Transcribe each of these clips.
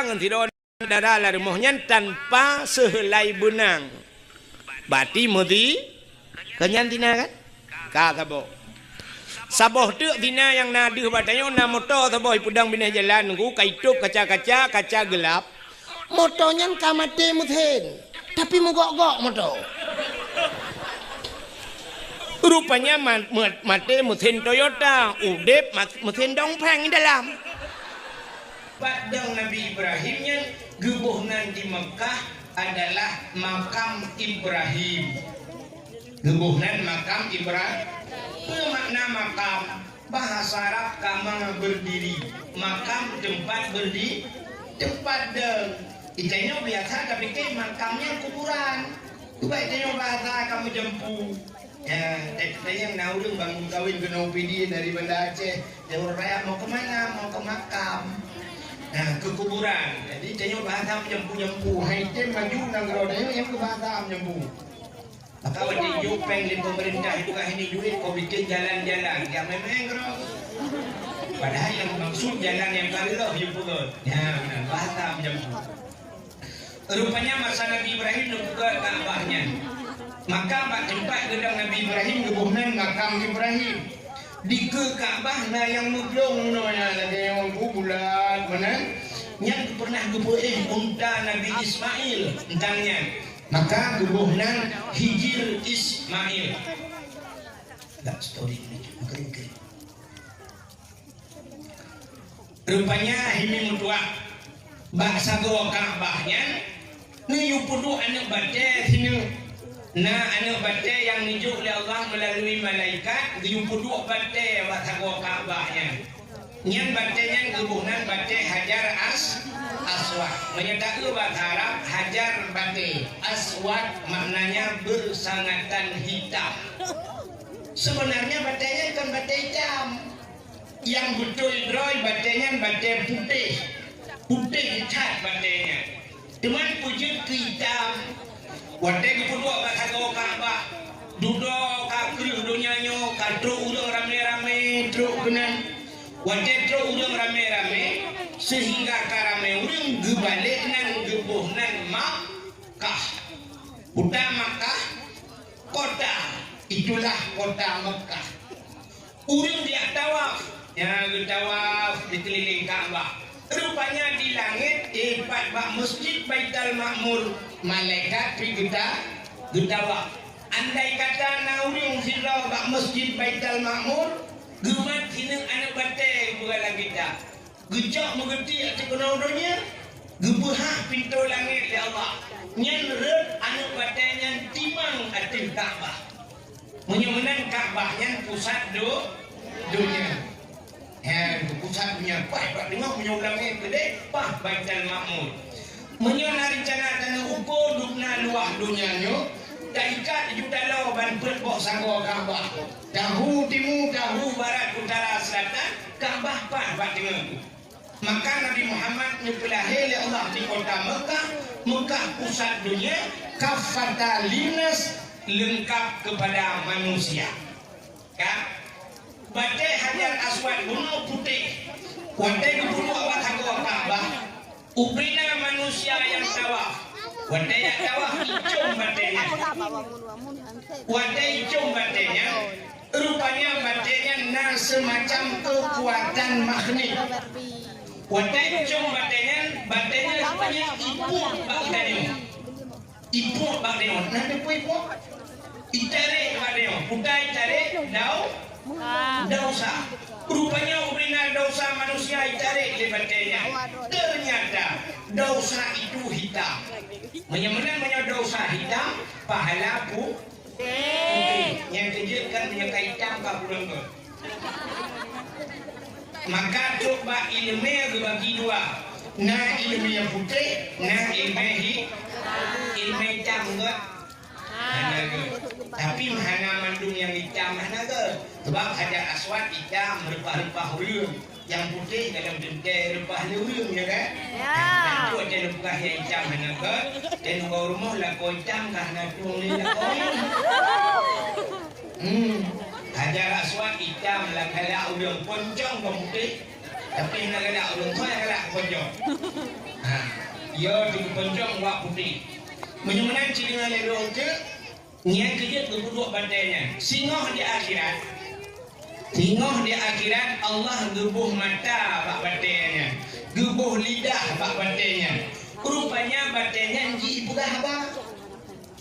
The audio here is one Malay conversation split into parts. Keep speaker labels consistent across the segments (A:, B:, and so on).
A: perang tidak darah lah rumahnya tanpa sehelai benang. Bati mesti kenyan tina kan? Kakabo. Saboh tu tina yang nadu batanya na motor saboh pudang binah jalan ku kaituk kaca gelap. Motornya kamate muthen. Tapi menggok-gok motor. Rupanya mate mesin Toyota, udep mesin dongpeng di dalam. Padang Nabi Ibrahimnya gebuhnan di Mekah adalah makam Ibrahim. Gebuhnan makam Ibrahim. Makna makam bahasa Arab kama berdiri. Makam tempat berdiri, tempat deng. Itanya biasa tapi ke makamnya kuburan. Coba itanya bahasa kamu jempu. Ya, saya yang naudung bangun kawin ke Nopidi dari Banda Aceh. Jalur raya mau kemana? Mau ke makam. Nah, ke kuburan. Jadi saya bahasa menyempu-nyempu. Hai tem maju nangrodanya yang ke bahasa menyempu. Maka wadi jupeng di pemerintah itu kah ini duit kau bikin jalan-jalan. Ya memang bro. Padahal yang maksud jalan yang kali loh jemput. Ya, bahasa menyempu. Rupanya masa Nabi Ibrahim buka Ka'bahnya. Maka pak tempat gedang Nabi Ibrahim gebuhnan makam Ibrahim di ke Ka'bah na yang muglong no ya lagi yang bulat mana yang pernah gebuh unta Nabi Ismail entangnya maka gebuhnan Hijir Ismail tak story ini mungkin rupanya himi mutua bahasa go Ka'bahnya ni yupudu anak bade sini. Nah, anak bate yang nijuk oleh Allah melalui malaikat, diumpuduk bate watagwa Ka'bahnya. Nyan batenya gebuhnan bate Hajar Aswad. Menyatakan bahasa Arab Hajar bate Aswad maknanya bersangatan hitam. Sebenarnya batenya kan bate hitam. Yang betul droy batenya bate putih. Putih cat batenya. Cuman wujud hitam. Wadai kedua bahasa kau Ka'bah, duduk kakri udah nyo, kadro udah rame-rame, truk benan. Wadai truk udah rame-rame, sehingga karame udah gebalik nan gebuh nan Makkah. Udah Makkah, kota itulah kota Makkah. Udah dia tawaf, ya tawaf dikeliling Ka'bah. Rupanya di langit tempat masjid Baitul Ma'mur malaikat pergi gedawak. Andai kata naurung sirau bak masjid Baitul Ma'mur gemat hinang anak batai berala kita. Gejak mengerti ati kenaudanya gebehah pintu langit ya Allah. Nyan red anak batai nyan timang ati Ka'bah. Menyemenan Ka'bah nyan pusat dunia. Ya, pusat punya pak dengar punya ulangnya gede, pak Baitul Ma'mur. Menyona rencana tanah ukur dukna luah dunianya, tak ikat juta lau ban berbok sanggo Ka'bah. Tahu timur, tahu barat, utara, selatan, Ka'bah pak dengar. Maka Nabi Muhammad nyepelahi oleh Allah di kota Mekah, Mekah pusat dunia, kafata linas lengkap kepada manusia. Ya. Badai Hajar Aswad bunuh putih. Wadai bunuh awak hago Ka'bah. Ubrina manusia yang tawaf. Wadai yang tawaf icung badainya. Wadai icung badainya. Rupanya badainya na semacam kekuatan magnet. Wadai icung badainya rupanya ipuk bagdanya. Ipuk bagdanya. Nanti ipuk. Itare bagdanya. Putai itare dosa. Rupanya ubrina dosa manusia ditarik lebatnya. Ternyata dosa itu hitam. Menyembuhkan dosa hitam, pahala putih. Yang kejutkan menyeka hitam kapulang ke. Maka coba ilmu bagi dua. Nah ilmu yang putih, nah ilmu hitam enggak. Tapi hana mandung yang hitam mana ke? Sebab Hajar Aswad hitam rempah-rempah hurung. Yang putih dalam dengkai rempah hurung ya kan? Dan itu ada rempah yang hitam mana ke? Dan kau rumah lah kau hitam karena tung ni lah kau. Hajar Aswad hitam lah kalau hurung poncong kau putih. Tapi nak kalau hurung kau yang kalau poncong. Ya di penjong wak putih. Menyumenan dengan lelong ke niat kerja berdua badainya. Singoh di akhirat. Singoh di akhirat Allah gebuh mata bak badainya. Gebuh lidah bak badainya. Rupanya badainya ji ibu haba.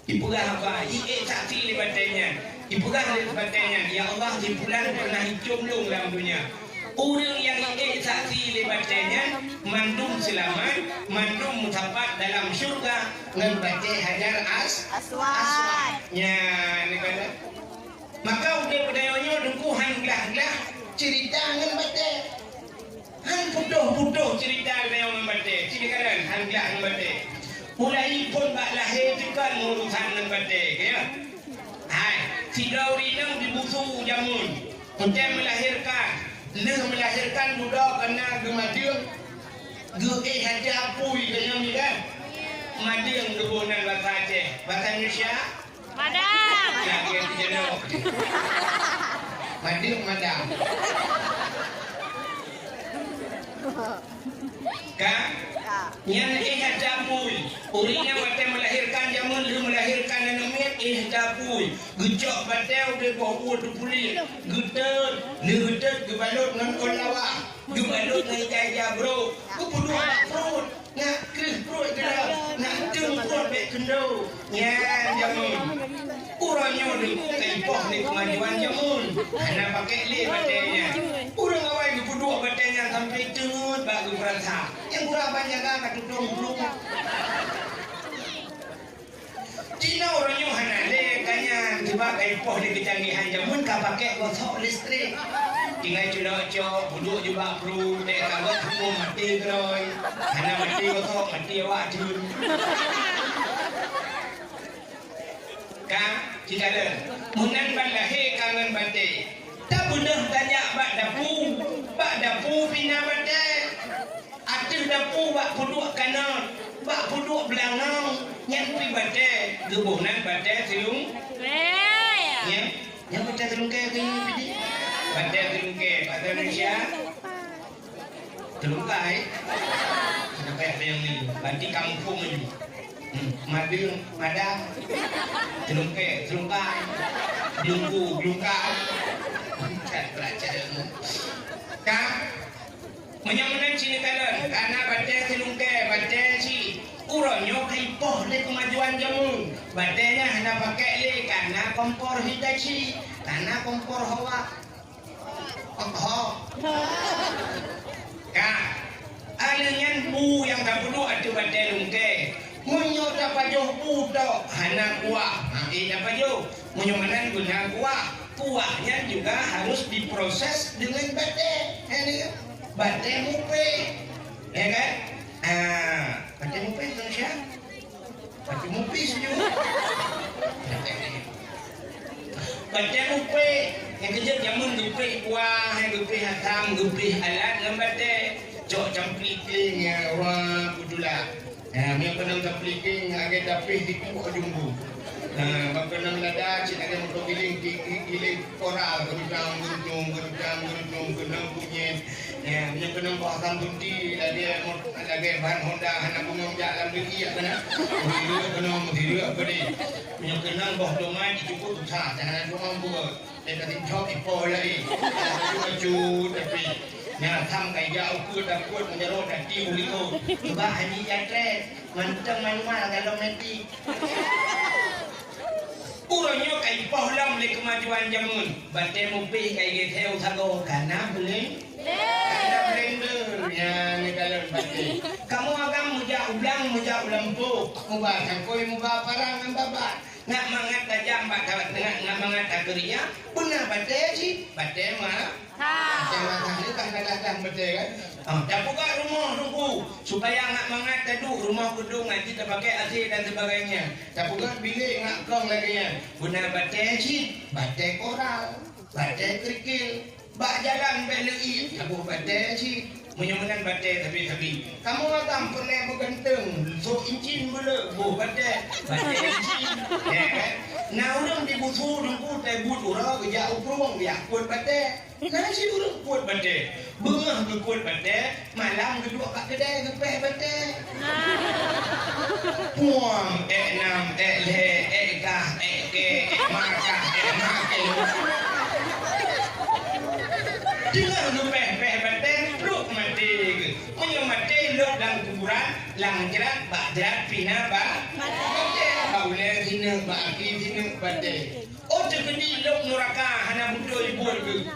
A: Ibu haba, saksi li badainya. Ibu badainya. Ya Allah di bulan pernah hicumlung dalam dunia. Orang yang saksi li badainya mandum selamat, mandum mutapat dalam syurga ngan badai hajar aswad. Ya, ni kata. Maka udah pedayonyo dengkuhan gelah-gelah cerita ngan badai. Han putuh cerita ngan badai. Cerita kan han gelah ngan badai. Mulai pun bak lahir tekan urusan ngan badai, ya. Hai, si Dauri nang dibusu jamun. Untuk melahirkan melahirkan budak kena gemadiung ge haja pui kena ni kan madiung gebunan bahasa Aceh bahasa Indonesia madam ya dia jenuh madiung madam kan yang haja pui urinya mate melahirkan jamun lu melahirkan anak haja pui gejok bateu de bawa tu puli getet gebalut ngan olawa gebalut ngan jaya bro kudu perut nak krih perut kena nak jeng perut be kendo nya jamun urangnya de kaipoh ni kemajuan jamun ana pakai le batenya urang awai kudu batenya sampai tengut bagi perasa yang kurang banyak kan tudung belum Cina orangnya hanale kanya coba kaipoh di kecanggihan jamun ka pakai gosok listrik tinggal cok buduk juga perlu dek kagak semua mati keroi karena mati gosok mati awak jun kan jika ada munan balahe kangen bate tak benar tanya bak dapu pina bate atil dapu bak buduk kanan bak buduk belangang yang pi bate gebunan bate silung yang bate silung ke pidi bate silung ke bahasa Indonesia silung kai kenapa yang ni banti kampung ni madung madang silung kai diungku diungkai belajar kan menyamakan sini kalian karena bate silung ke bate si uronyo kaipoh le kemajuan jamu batenya hanya pakai le karena kompor Hitachi karena kompor hawa kan alinyan bu yang tak perlu ada bate lungke munyo dapat jauh puto hana kuah nanti dapat jauh munyo manan guna kuahnya juga harus diproses dengan bate bate mupe ya kan bate mupe Indonesia bate mupe sejuk bate mupe yang kerja jamun gupe kuah gupe hatam gupe alat lembate cok campliking orang budula yang pernah campliking agak dapih di kuah jumbo pernah lada cik ada motor giling koral gerudang gerudang bunyi yang pernah bahkan bunti lagi bahan Honda anak bungong jalan beli ya kena menghirup beri yang kenal bah domain cukup besar jangan domain buat dia kata job ipo lagi cucu tapi yang sampai jauh ke dapat menjerut dan tiuliko coba haji jatre manteng manual kalau nanti urangnya kaipoh lam le kemajuan jamun bate mupi kai getheu sago kana beli blender ya ni kalau bate kamu agam muja ulang po muba koi muba parang babat nak mangat tajam bak kawat tengah nak mangat kerja benar bate si bate mah jangan ni kan datang bate kan dah buka rumah nunggu supaya nak mangat tadu rumah gedung nanti terpakai AC dan sebagainya dah buka bilik nak kong lagi ya benar bate si bate koral bate kerikil bak jalan belei tabu bate si menyamakan bate tapi kamu agam pernah berganteng so incin boleh bate incin ya kan nah orang dibusu nunggu teh but orang kerja uprung ya kuat bate nah si orang kuat bate bengah kuat bate malam kedua pak kedai ngepeh bate puang nam le kah ke maka make dengar lu peh baten ruk mati punya mati lu dalam kuburan lang jerat bak jerat pina ba kau le sini bak ki sini baten oh jadi lu neraka hana butuh ibu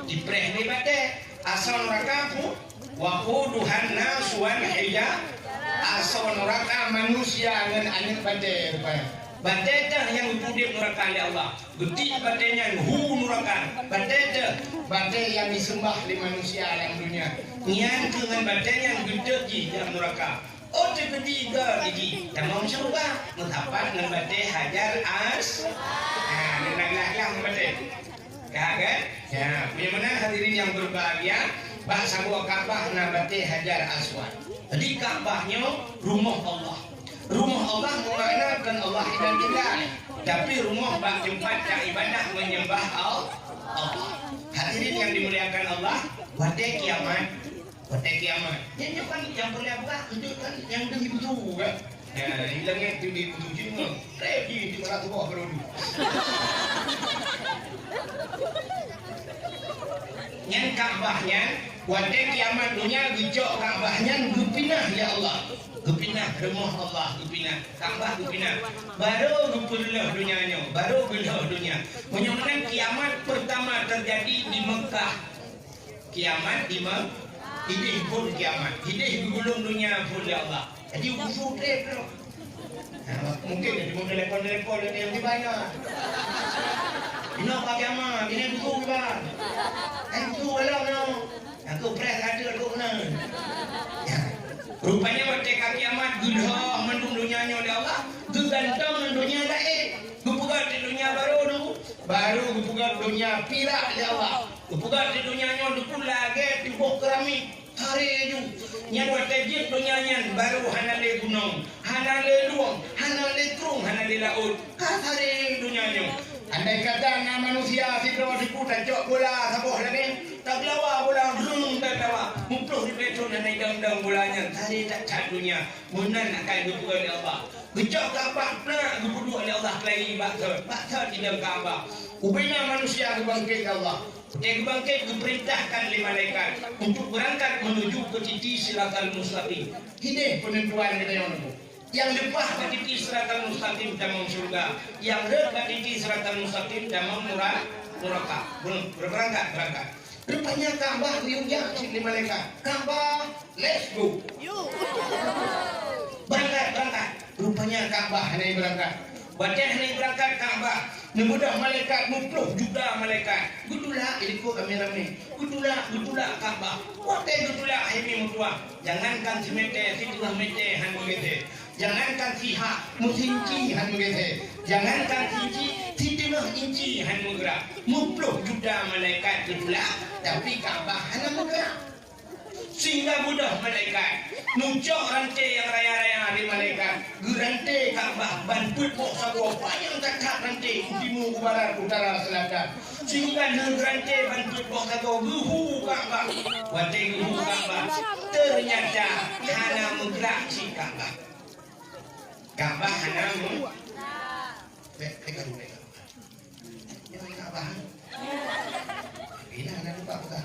A: di preh ni baten asal neraka pun waquduhan nasuan hija asal neraka manusia dengan anak badai rupanya badai dah yang hidup neraka oleh Allah gede badainya hu neraka badai yang disembah oleh manusia dalam dunia nian dengan badai yang gede di dalam neraka oh ketiga lagi tamam syurga mengapa dengan badai hajar as dengan yang badai kan ya punya mana hadirin yang berbahagia bahasa buah Ka'bah nabati hajar aswad. Jadi Ka'bahnya rumah Allah. Rumah Allah memaknakan Allah dan tinggal. Tapi rumah bak tempat yang ibadah menyembah Allah. Hadirin yang dimuliakan Allah, pada kiamat. Yang boleh apa? Itu kan yang demi betul kan? Ya, hilangnya demi betul juga. Revi di mana tu bawa perlu. Yang Ka'bahnya pada kiamat dunia gejok Ka'bahnya gepinah ya Allah gepinah rumah Allah gepinah Ka'bah gepinah baru gepinah dunianya baru belah dunia menyebutkan kiamat pertama terjadi di Mekah kiamat di Mekah ini pun kiamat ini gulung dunia pun ya Allah jadi usul trip mungkin jadi mau telepon yang di mana ini apa kiamat ini betul kan itu walau aku pres ada tu kena. Rupanya pada kiamat gula mendung dunianya oleh Allah, gegantang dunia lain. Gupugat di dunia baru gupugat dunia pirak oleh Allah. Gupugat di dunianya dukun lagi di bawah keramik. Hari itu yang watajib dunianya baru hanale gunung, hanale luang, hanale kerung, hanale laut. Hari dunianya. Andai kata manusia si bawah diputar jok bola sabuh lagi. Tak lawa bola belum tak lawa mumpul di beton dan naik bolanya tadi tak cadunya munan akan dibuka oleh Allah gejok Ka'bah nak dibuka oleh Allah kelahi bakar di dalam Ka'bah ubina manusia kebangkit Allah kebangkit diperintahkan oleh malaikat untuk berangkat menuju ke titik siratal mustaqim ini penentuan kita yang lepas ke titik siratal mustaqim damang surga yang rek ke titik siratal mustaqim damang neraka berangkat rupanya Ka'bah diunjak di malaikat. Ka'bah, let's go. Berangkat. Rupanya Ka'bah naik berangkat. Wajah naik berangkat Ka'bah. Nemudah malaikat mupluh juga malaikat. Gudula iliko kami ramai. Gudula Ka'bah. Wate gudula ini mutua. Jangankan si mete, si tulah mete han mugete. Jangankan si ha, musinci han mugete. Jangankan si tulah inci han mugera. Mupluh juga malaikat gudula. Tapi Ka'bah hanya bergerak sehingga mudah malaikat nuncok rantai yang raya-raya di malaikat gerantai Ka'bah banput pok sabuah panjang dekat rantai timur ke barat utara selatan sehingga gerantai banput pok sabuah gehu Ka'bah wantai gehu Ka'bah ternyata hanya menggerak si Ka'bah hanya Ka'bah ini anak lupa bukan?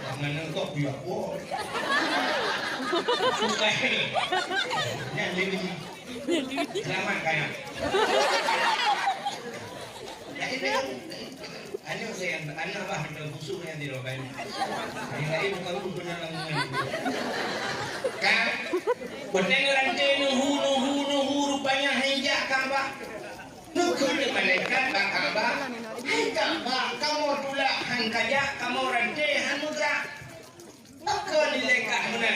A: Jangan kau biar kau. Suka ini. Yang lebih selamat kaya. Jadi anu saya anu apa hendak busuk yang di rokan. Yang lain bukan benar lamungan. Kan? Benar rantai nuhu rupanya hijak Ka'bah. Nukul di malaikat Ka'bah. Hai Ka'bah, kamu tulak han kajak, kamu rantai han mudra. Maka dilekah mana?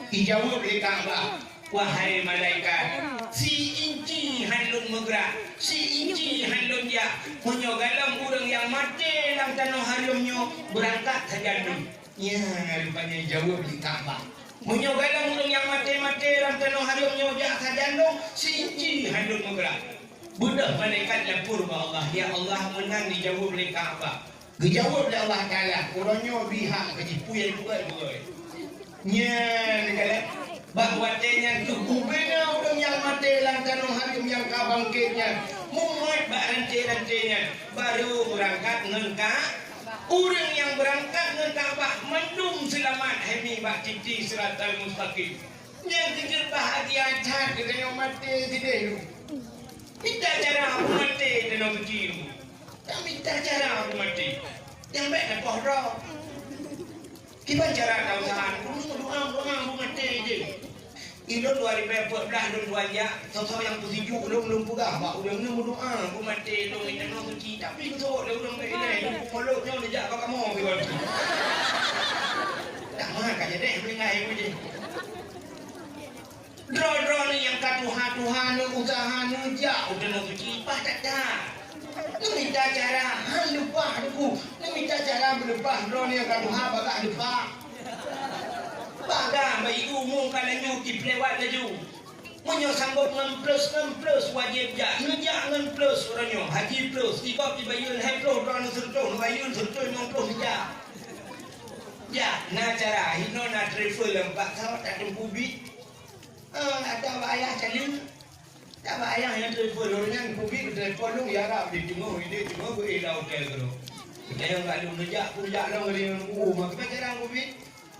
A: Dijawab oleh Ka'bah. Wahai malaikat, si inci handun mudra, si inci handun dia menyogalam orang yang mati dalam tanah harimnya berangkat saja dulu. Ya, rupanya jawab di Ka'bah. Menyogalam orang yang mati dalam tanah harimnya jak saja dulu, si inci handun mudra. Budak malaikat lapor kepada Allah, ya Allah menang dijawab oleh Ka'bah. Dijawab oleh Allah Ta'ala, orangnya bihak ketipu yang buat. Nya, dia kata, Bahwatenya tubuh bina orang yang mati langkan hakim yang kabangkitnya muat bak rantai-rantainya baru berangkat ngengka orang yang berangkat ngengka bak mendung selamat hemi bak titi siratal mustaqim yang tinggal bahagia cat kita yang mati tidak minta cara aku mati dan aku cium tak minta cara aku mati yang baik dan kohroh kita cara kau sahan doa aku mati je Ilo 2014 dun wanya tahu yang tujuh ulung pugah bak ulung ni berdoa aku mati ulung ni nak suci tapi tu ulung ni ini follow dia dia kau kamu gitu tak mah kan jadi pelingai aku je draw ni yang Tuhan usaha ni jauh dan suci pas tak dah ni minta cara lupa aku ni minta cara berlepas draw ni yang Tuhan bagak lupa baga bayi umum kalanya dipelewat laju munyo sanggup ngan plus wajib ja ngejak ngan plus orangnya haji plus tiba bayun hai plus orang serto bayun serto ngan plus ja na cara hino na travel lempak kau tak tempu bit ada ayah calin tak ayah yang travel orangnya publik travel lu ya rap di tengah ide tengah go ila hotel tu yang enggak lu ngejak pujak lo ngeri mak cara publik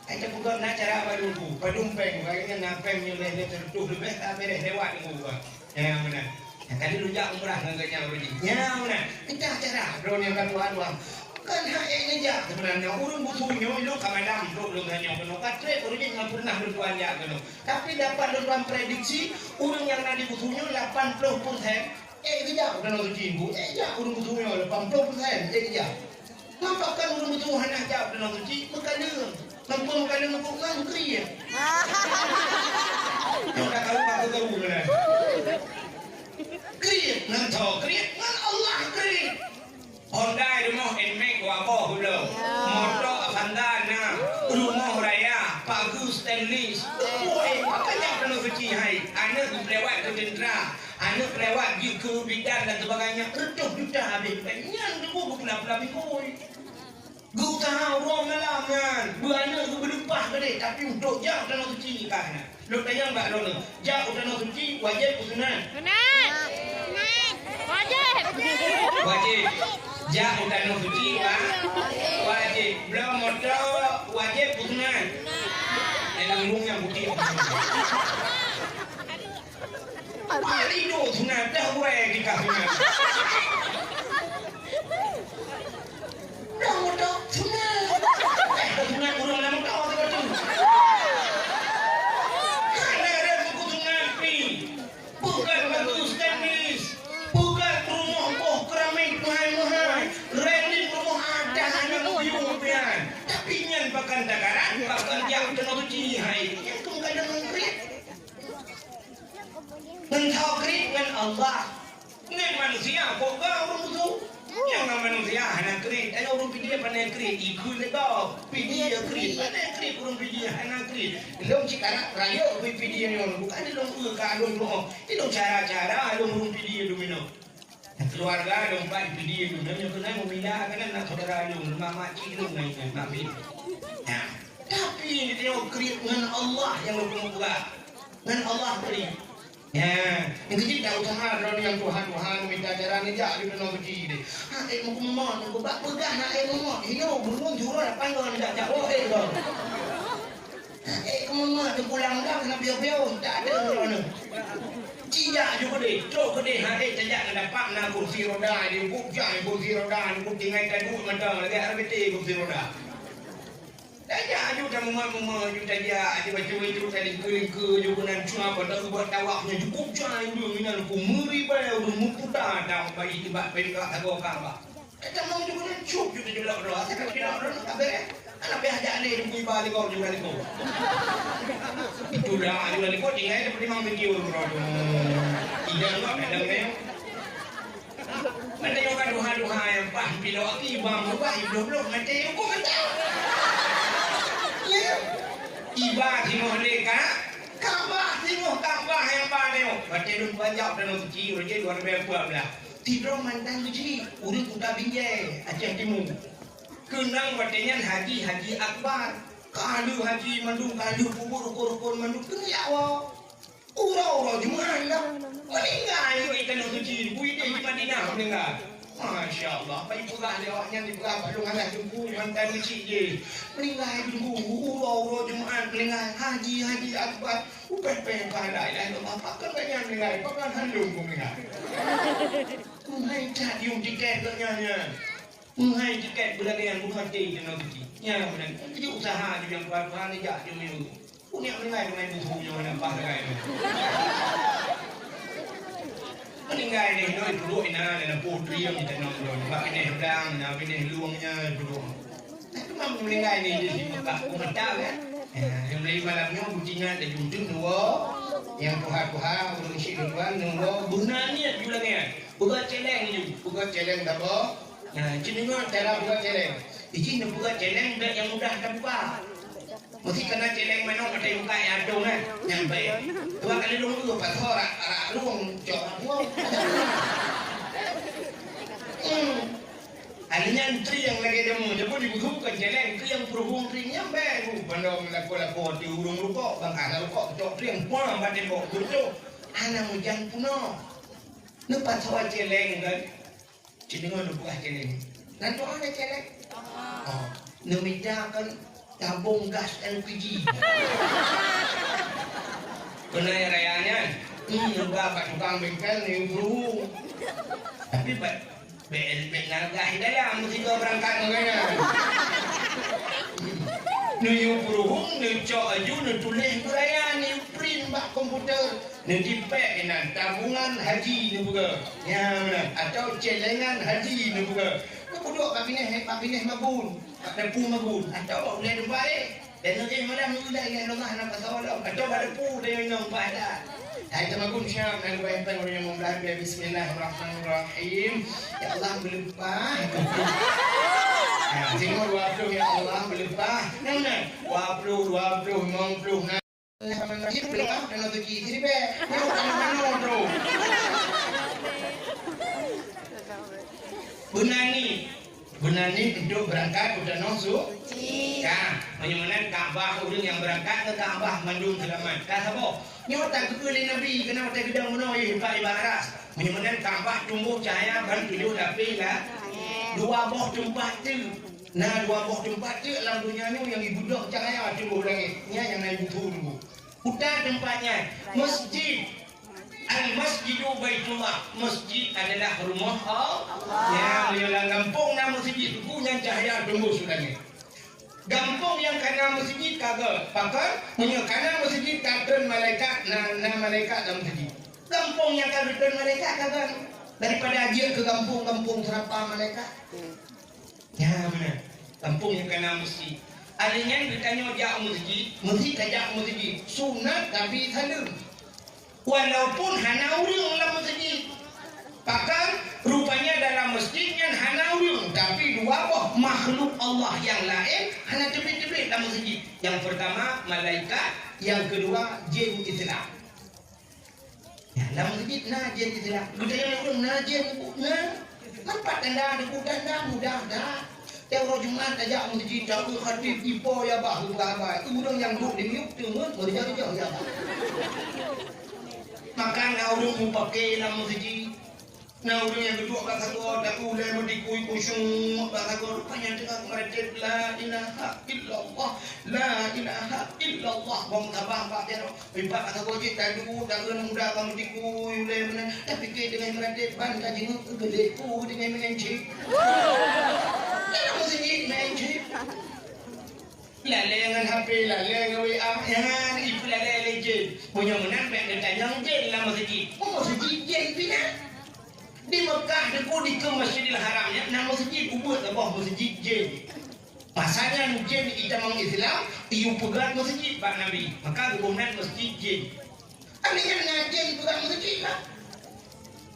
A: Aja bukan nak cara baru tu, padumpeng, bagainya napeng yang leh tertutup lebih tak beres lewat gua. Ya mana? Kali rujak umrah ngaganya berji. Ya mana? Kita cara drone yang kan dua. Kan hak ini je sebenarnya urang butuhnya itu kamadam dulu hanya penuh katre urang yang pernah bertuan ya gitu. Tapi dapat dalam prediksi urang yang nanti butuhnya 80%. Kejap udah nonton cimbu. Ya urang butuhnya 80%. Kejap. Nampakkan urang butuh hanya jawab dan nonton cimbu makanya Nampung kalian nampung ngantri ya. Yang tak tahu mana. Kriya, nantau kriya, ngan Allah kriya. Honda rumah enmek wabah hulu. Motor Avandana, rumah raya, bagus stainless. Oi, makanya kena suci hai. Anak lewat ke tentera, anak lewat ke bidan dan sebagainya. Redup juta habis. Yang tu buku pelap-pelap ikut. Gua tahu orang malam kan, buana gua berlupa ke dia, tapi untuk jauh tanah suci kan. Lu tanya enggak lu? Jauh tanah suci wajib sunat.
B: Sunat. Wajib.
A: Wajib. Jauh tanah suci kan? Wajib. Belum motor wajib sunat. Yang lung yang putih. Paling tu sunat dah gue di kafe. Dah mudah sunat. Sunat urang lama kau tu tu. Kana ada buku sunat ni. Bukan bagus tenis. Bukan rumah boh keramik mahal-mahal. Rendin rumah ada hanya muyung pian. Tapi nyan bahkan dakaran, bahkan jauh dan suci hai. Yang tu kadang ngkrit. Mentau krit dengan Allah. Ni manusia kok orang tu. Yang nama manusia anak krit, ada orang pilih pandai krit, ikut lego, pilih krit, pandai krit orang pilih anak krit. Long cikara raya pilih ni orang, bukan dia long kalung long, dia long cara long pilih domino. Keluarga long pan pilih domino, yang kena memindah kan nak saudara long, mama cik long naik nabi. Tapi dia krit dengan Allah yang long buat, dengan Allah krit. Ya, yang kita usaha drone yang Tuhan minta cara ni jak di dalam biji ni. Mau kemana? Mau bak pegang nak mau. Hino burung jurah apa yang jak oh dong. Kemana? Tu pulang dah kena biar-biar tak ada drone. Cia juga deh, cok deh. Tajak nak dapat nak kursi roda di kursi roda, tinggal kadu macam lagi arbete kursi roda. Daya aju dah mama aju daya aju baju itu tadi ke juga nan cuma pada buat tawaknya cukup jai dulu minal ku muri pada udah muputa dah bagi tiba bagi kau tak apa. Kita mau juga nan cukup juga juga doa. Saya kira orang tak beres. Anak biasa ni di balik kau juga ni kau. Itu dah aju ni kau tinggal seperti mang video bro. Tidak nak ada ni. Mana yang kan duha yang pah bila akibam buat hidup belum mati aku kata. Iba timoh deka, kabah timoh kabah yang paneo. Baca dun banyak dan suci, raja 2012. Tidur mantan suci, urut kuda binjai, Aceh Timur. Kenang batenya haji akbar. Kalau haji mandu kalau kubur rukun mandu kena ya wa. Ura Jumaat lah. Meninggal kita nak kecil. Bui dia di Madinah meninggal. Masya Allah. Pai pula dia awaknya di pula balung anak tunggu mantan kecil je. Meninggal tunggu ura Jumaat meninggal haji akbar. Upen pandai dah Allah. Pakai banyak meninggal. Pakai handung pun meninggal. Menghai tak yung tiket katanya. Menghai tiket berlarian bukan hati kena kecil. Ya benar. Jadi usaha dia yang kuat-kuat ni jak dia melu. Punya meninggal dengan buku yang nampak dekat itu. Meninggal ni noi duduk ina dan putri yang kita nak duduk. Bak ini pedang, nak ini luangnya duduk. Tapi mampu meninggal ni di sini Pak Kumatal kan. Yang beli malamnya kucingnya ada junjung dua. Yang puha-puha urung isi duluan nunggu. Guna niat juga ni. Buka celeng je. Buka celeng dah apa? Cendengar cara buka celeng. Iji nak buka celeng yang mudah dah buka. Mesti kena celeng mana ada buka yang ada kan. Nyampe. Dua kali lu pas orang arah luang cok luang. Alinya antri yang lagi demo, jadi dibuka celeng itu yang berhubung tri nyampe. Bandar laku-laku di urung rukuk, bang ada rukuk cok tri yang puang pada bok betul. Anak hujan puno. Lepas awal celeng kan. Cendengar buka celeng. Nanti ada celeng. Nemida kan tabung gas LPG. Kena rayanya. Juga kat tukang bengkel ni bro. Tapi BLP naga hidayah mesti kau berangkat makanya. Ni bro, ni cok aju ni tulis beraya ni print bak komputer. Ni dipek ina tabungan haji ni buka. Ya benar. Atau celengan haji ni buka. Kau duduk kat pineh mabun. Kat depu mabun. Atau boleh baik. Dan nanti malam muda yang Allah nak pasal atau pada depu dia minum pada. Hai teman-teman syam dan baik-baik orang yang membelajar bismillahirrahmanirrahim. Ya Allah berlimpah. Tengok 20 ya Allah berlimpah. Mana? 20, 50. Alhamdulillah berlimpah dan rezeki. Jadi be, mau mana bro? Benar ni untuk berangkat udah nongsu. Ya, menyamanan Kaabah orang yang berangkat ke Kaabah mandung selamat. Kata apa? Nyata kekeli Nabi kena mata gedang mana ya himpak ibarat. Menyamanan Kaabah tumbuh cahaya ban tujuh tapi lah. Dua buah tempat tu. Nah, dua buah tempat tu dalam dunia ni yang ibudah cahaya tumbuh lagi. Nya yang naik butuh. Udah tempatnya masjid. Al-Masjidu Baitullah. Masjid adalah rumah Allah. Ya, ialah kampung nama masjid punya cahaya tumbuh sudah ni. Gampung yang kena masjid kagak pakar punya kena masjid katun malaikat na malaikat dalam masjid. Gampung yang katun malaikat kagak daripada ajir ke kampung serapa malaikat. Ya benar. Kampung yang kena masjid. Adanya ditanya jak masjid kajak masjid. Sunat tapi salam. Walaupun hana urang dalam masjid. Pakar rupanya dalam masjidnya hana urang tapi dua buah makhluk Allah yang lain hana tebik-tebik dalam masjid. Yang pertama malaikat, yang kedua jin Islam. Ya, dalam masjid nah jin Islam. Budaya orang nah jin nah. Nampak tanda tanda mudah dah. Tengok Jumaat ajak masjid tahu khatib ipo ya bah berapa. Itu orang yang duduk di miuk tengok berjauh-jauh ya. Maka orang mau pakai dalam masjid. Nah orang yang duduk kat satu tak boleh mendikui kusyuk kat satu rupanya tengah mereka la ilaha illallah bom tabah pak dia bimpak kat satu je tak duduk tak kena muda kamu dikui boleh mana tapi ke dengan mereka ban tak jenguk gede ku dengan mengenci dalam masjid mengenci lalengan HP lalengan WA jangan ibu lalengan je punya menang baik ditanya je dalam masjid masjid je pindah di Mekah deku di ke Masjidil Haramnya nama masjid ubud apa masjid jin. Masanya jin kita mang Islam iu pegat masjid Pak Nabi. Maka gubernur masjid jin. Artinya ngaji pegat masjid lah.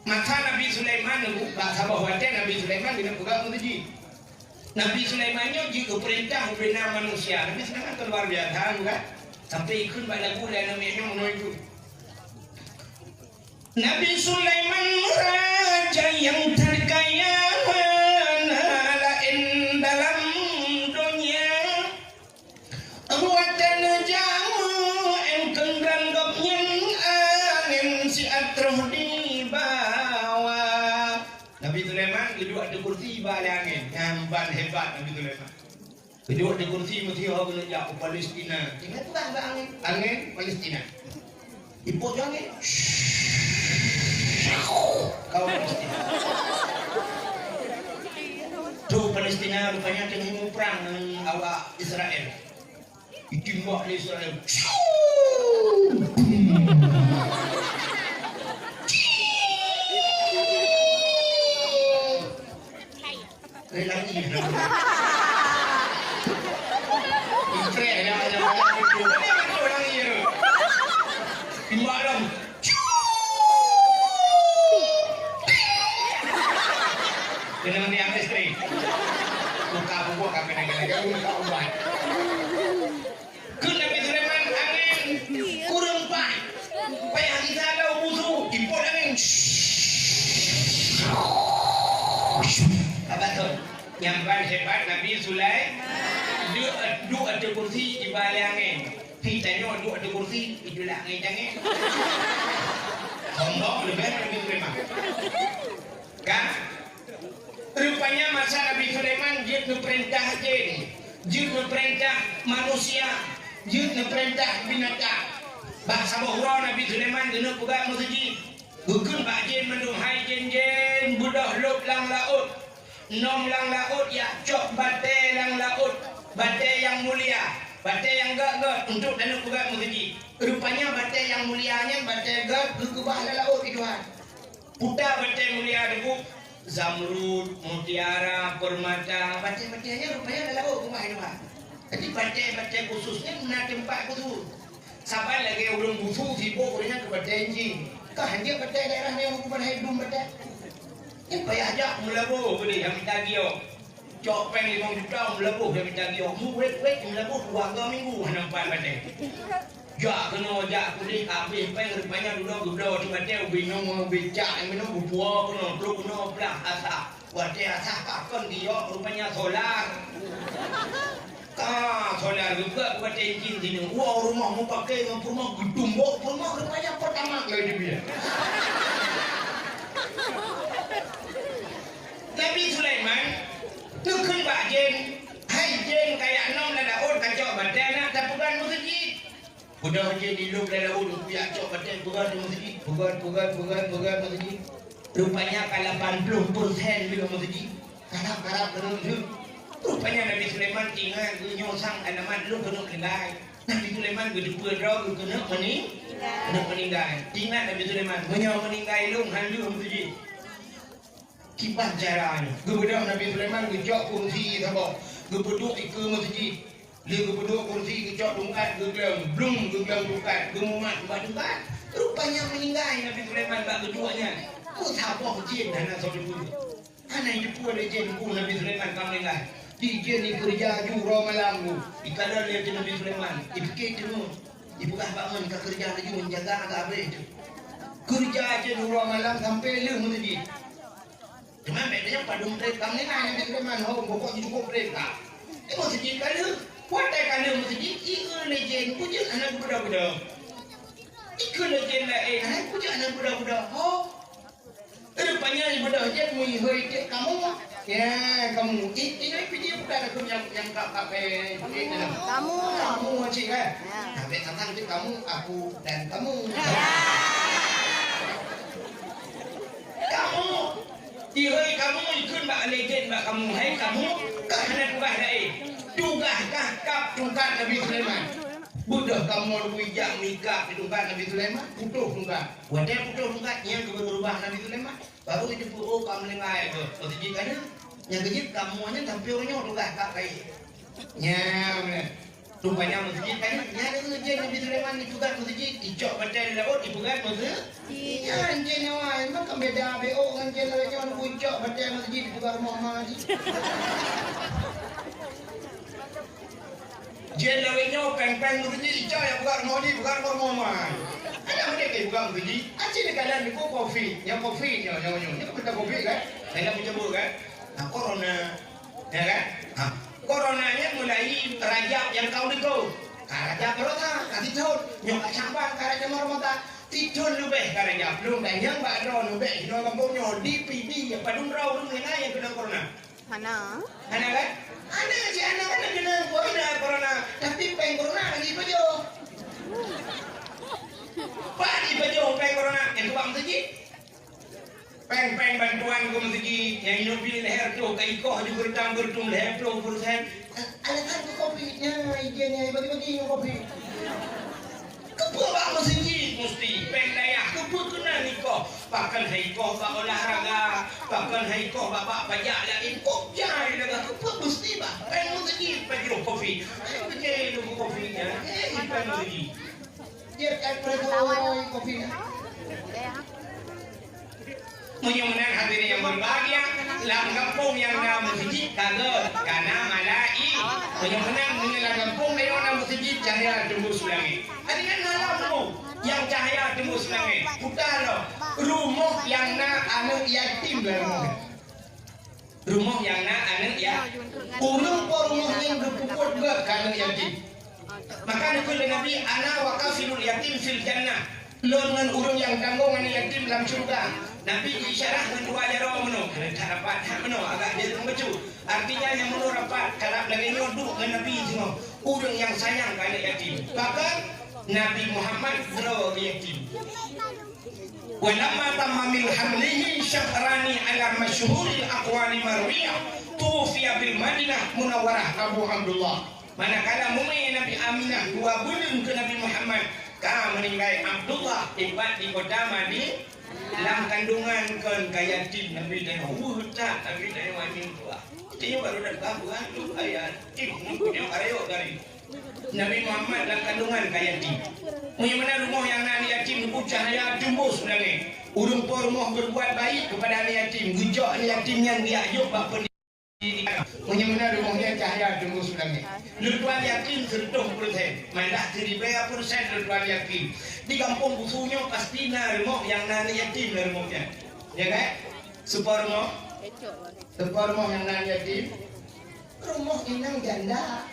A: Maka Nabi Sulaiman itu bahasa bahwatnya Nabi Sulaiman tidak pegat masjid. Nabi Sulaimannya juga perintah benar manusia. Nabi Sulaiman itu luar biasa bukan? Sampai ikut pada lagu dan namanya menuju. Nabi Sulaiman raja yang terkaya lain dalam dunia. terus di bawah. Nabi Sulaiman duduk di kursi balik angin. Nyamban hebat Nabi Sulaiman. Duduk di kursi mesti orang kena jauh Palestina. Tinggal tu kan angin. Angin Palestina. Ipot angin. Kau Palestina. Tu Palestina rupanya tengah perang dengan awak Israel. Ditembak oleh Israel. Lagi Israel yang ada itu. Orang ini. Timbak dong. Kena di atas istri. Buka buku kami negara buka ubat. Kena Nabi Sulaiman angin kurang pak. Payah kita ada musuh. Import angin. Apa tu? Nyamban hebat Nabi Sulaiman. Duduk ada kursi di balik angin. Kita duduk ada kursi di dalam angin. Sombong lebih Nabi Sulaiman. Kan? Rupanya masa Nabi Sulaiman dia perintah jin, dia perintah manusia, dia perintah binatang. Bahasa bahura Nabi Sulaiman kena pegang masjid. Bukan bak jin menduhai jin-jin budah lop lang laut. Nom lang laut ya cok bate lang laut. Bate yang mulia, bate yang gak untuk dana pegang masjid. Rupanya bate yang mulianya bate gak kekubah laut itu kan. Putar bate mulia debu. Zamrud, mutiara, permata, baca-bacanya rupanya adalah rumah itu. Jadi baca-baca khususnya guna tempat khusus. Sampai lagi orang khusus sibuk dengan kebaca ini. Kah hanya baca daerah yang bukan hidup baca. Ini payah ajak melabuh boleh yang minta gio. Copeng 5 juta melabuh yang minta gio. Murid-murid melabuh 2 minggu nampak baca. Jak kena jak kulit habis peng rupanya dulu gudau di baca bingung becak minum bubua kena terus kena belah asap. Baca asap kakon dia rupanya solar. Solar juga baca engine sini. Wah rumah mau pakai rumah gedung rumah rupanya pertama kali dia. Nabi Sulaiman tukun bak jin. Hai jin kayak nom lah daun kacau badan nak tapukan masjid. Udah je di luar dalam pihak cok badan pegang di masjid, pegang masjid. Rupanya kalau 80% bila masjid, karap kena tu. Rupanya Nabi Sulaiman tinggal nyosang alamat lu kena kendai. Nabi Sulaiman berjumpa roh kena meninggal. Tinggal Nabi Sulaiman meninggal lu handu masjid. Kipas caranya. Kemudian Nabi Sulaiman gejok kursi sabak. Gebeduk ke masjid. Dia berdua kursi kecok dungkat gegelam dungkat gemumat dungkat. Rupanya meninggal Nabi Sulaiman bab keduanya. Ku siapa jin dan saudara dulu. Ana itu pun ada jin ku Nabi Sulaiman kam meninggal. Di jin ni kerja juro malam ku. Ikadar dia Nabi Sulaiman. Dipikir tu. Ibu kah bangun ke kerja lagi menjaga agak apa itu. Kerja jin juro malam sampai le masjid. Cuma bedanya padung trek kam meninggal Nabi Sulaiman. Oh pokok cukup trek tak. Masjid kalau Kuatai kandung masjid, ikut legend, pujuk anak budak-budak. Ikut legend lain, pujuk anak budak-budak. Oh, rupanya budak je menghoi kamu. Ya, kamu. Ini video bukan aku yang tak pakai. Kamu cik kan? Sampai tentang itu kamu, aku dan kamu. Kamu, dihoi kamu ikut mbak legend mbak kamu. Hai kamu, kerana tugas lain. Tugaskah kap tungkat Nabi Sulaiman? Budak kamu bijak mikap di tungkat Nabi Sulaiman? Putuh tungkat. Wadah putuh tungkat yang berubah Nabi Sulaiman. Baru itu puluh kamu lengai. Masjid ada. Yang kejip kamu hanya tampilnya tugas kap baik. Ya, rupanya masjid kan? Ya ada masjid Nabi Sulaiman di tugas masjid. Icok baca di laut di tugas masjid. Ya anjing awak. Macam beda BO anjing lagi orang puncak baca masjid di tugas Muhammad. Jen lawenya peng-peng begini, icah bukan mau ni, bukan hormon. Ada mereka bukan begini. Acik dekat ni kopi, yang kita kopi kan? Saya mencoba kan? Nah, corona, ya kan? Nah, coronanya mulai Rajab yang kau diko. Rajab berapa? Kasih tahun, nyok sampai Rajab Ramadan. tidur lebih karena belum banyak bakro lebih no kampungnya di PB ya padung raw dulu yang kena corona.
B: Mana?
A: Ana kan? Ada si anak kan kena corona tapi peng corona lagi bejo. Pak di bejo peng corona yang tu bang segi. Peng bantuan kum segi yang nyobi leher tu kai koh juga redang bertum leher tu perusahaan. Anak kan kopinya ijennya bagi-bagi kopi. Kepuh bang segi mesti peng daya kepuh kena ni koh. Bahkan hai koh bak olahraga, bahkan hai koh bapak pajak lagi kok jari dah kepuh mesti bang. Peng segi bagi kopi. Bagi kopinya. Peng segi. Dia kan perlu kopinya. Mudah-mudahan hadirin yang berbahagia dalam kampung yang nama masjid kaget karena malai mudah-mudahan dalam kampung yang nama masjid cahaya tembus langit hadirin malam yang cahaya tembus langit putar rumah yang na anak yatim lah rumah yang na anak ya urung rumah yang berpuput ke anak yatim maka nakul Nabi ana wa kafilul yatim fil jannah lo dengan urung yang tanggung anak yatim dalam surga. Nabi isyarah mendua jaro meno cara rapat meno agak dia membaca artinya yang meno rapat kalau lagi nyoduk ke Nabi semua urang yang sayang ke anak yatim bahkan Nabi Muhammad bro yatim walamma tamma min hamlihi syahrani ala masyhuril aqwali marwiyah tufiya bil Madinah Munawwarah Abu Abdullah manakala mumi Nabi Aminah 2 bulan ke Nabi Muhammad ka meninggal Abdullah ibat di kota Madinah dalam kandungan kan kaya tim Nabi dan tak Nabi dan Muhammad tua. Ini baru dah tahu kan tu kaya tim ni punya ayo dari Nabi Muhammad dalam kandungan kaya tim. Punya mana rumah yang anak yatim ku cahaya tembus lagi. Urung por rumah berbuat baik kepada anak yatim, gujak anak yatim yang dia ayub bapa punya mana rumahnya cahaya tembus lagi. Lutuan yatim 100%, malah 1000% lutuan yatim. Di kampung busunya pasti na rumah yang nani yatim na rumahnya. Ya kan? Supaya rumah yang nani yatim. Rumah inang janda.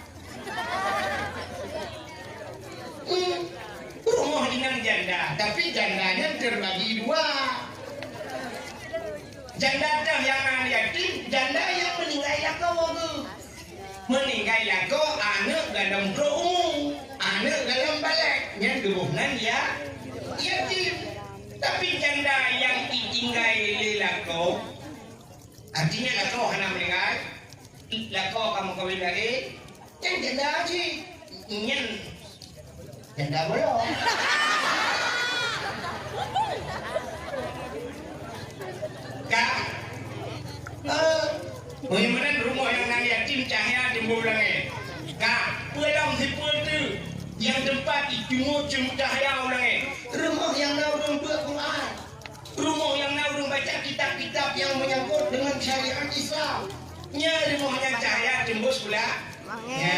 A: Rumah inang janda, tapi jandanya terbagi 2. Janda yang nani yatim, janda yang meninggal yakau. Meninggal yakau anak dalam umum. Anak dalam balik yang gebuhnan ya yatim tapi janda yang ditinggal lelako artinya lako hana meninggal lako kamu kawin lagi yang janda sih ingin janda belum kak mudah-mudahan rumah yang nang yatim cahaya timbul lagi kak pulang si tu yang tempat cuma cahaya orang rumah yang naurung buat Quran rumah yang naurung baca kitab-kitab yang menyangkut dengan syariat Islam nya rumahnya cahaya tembus pula ya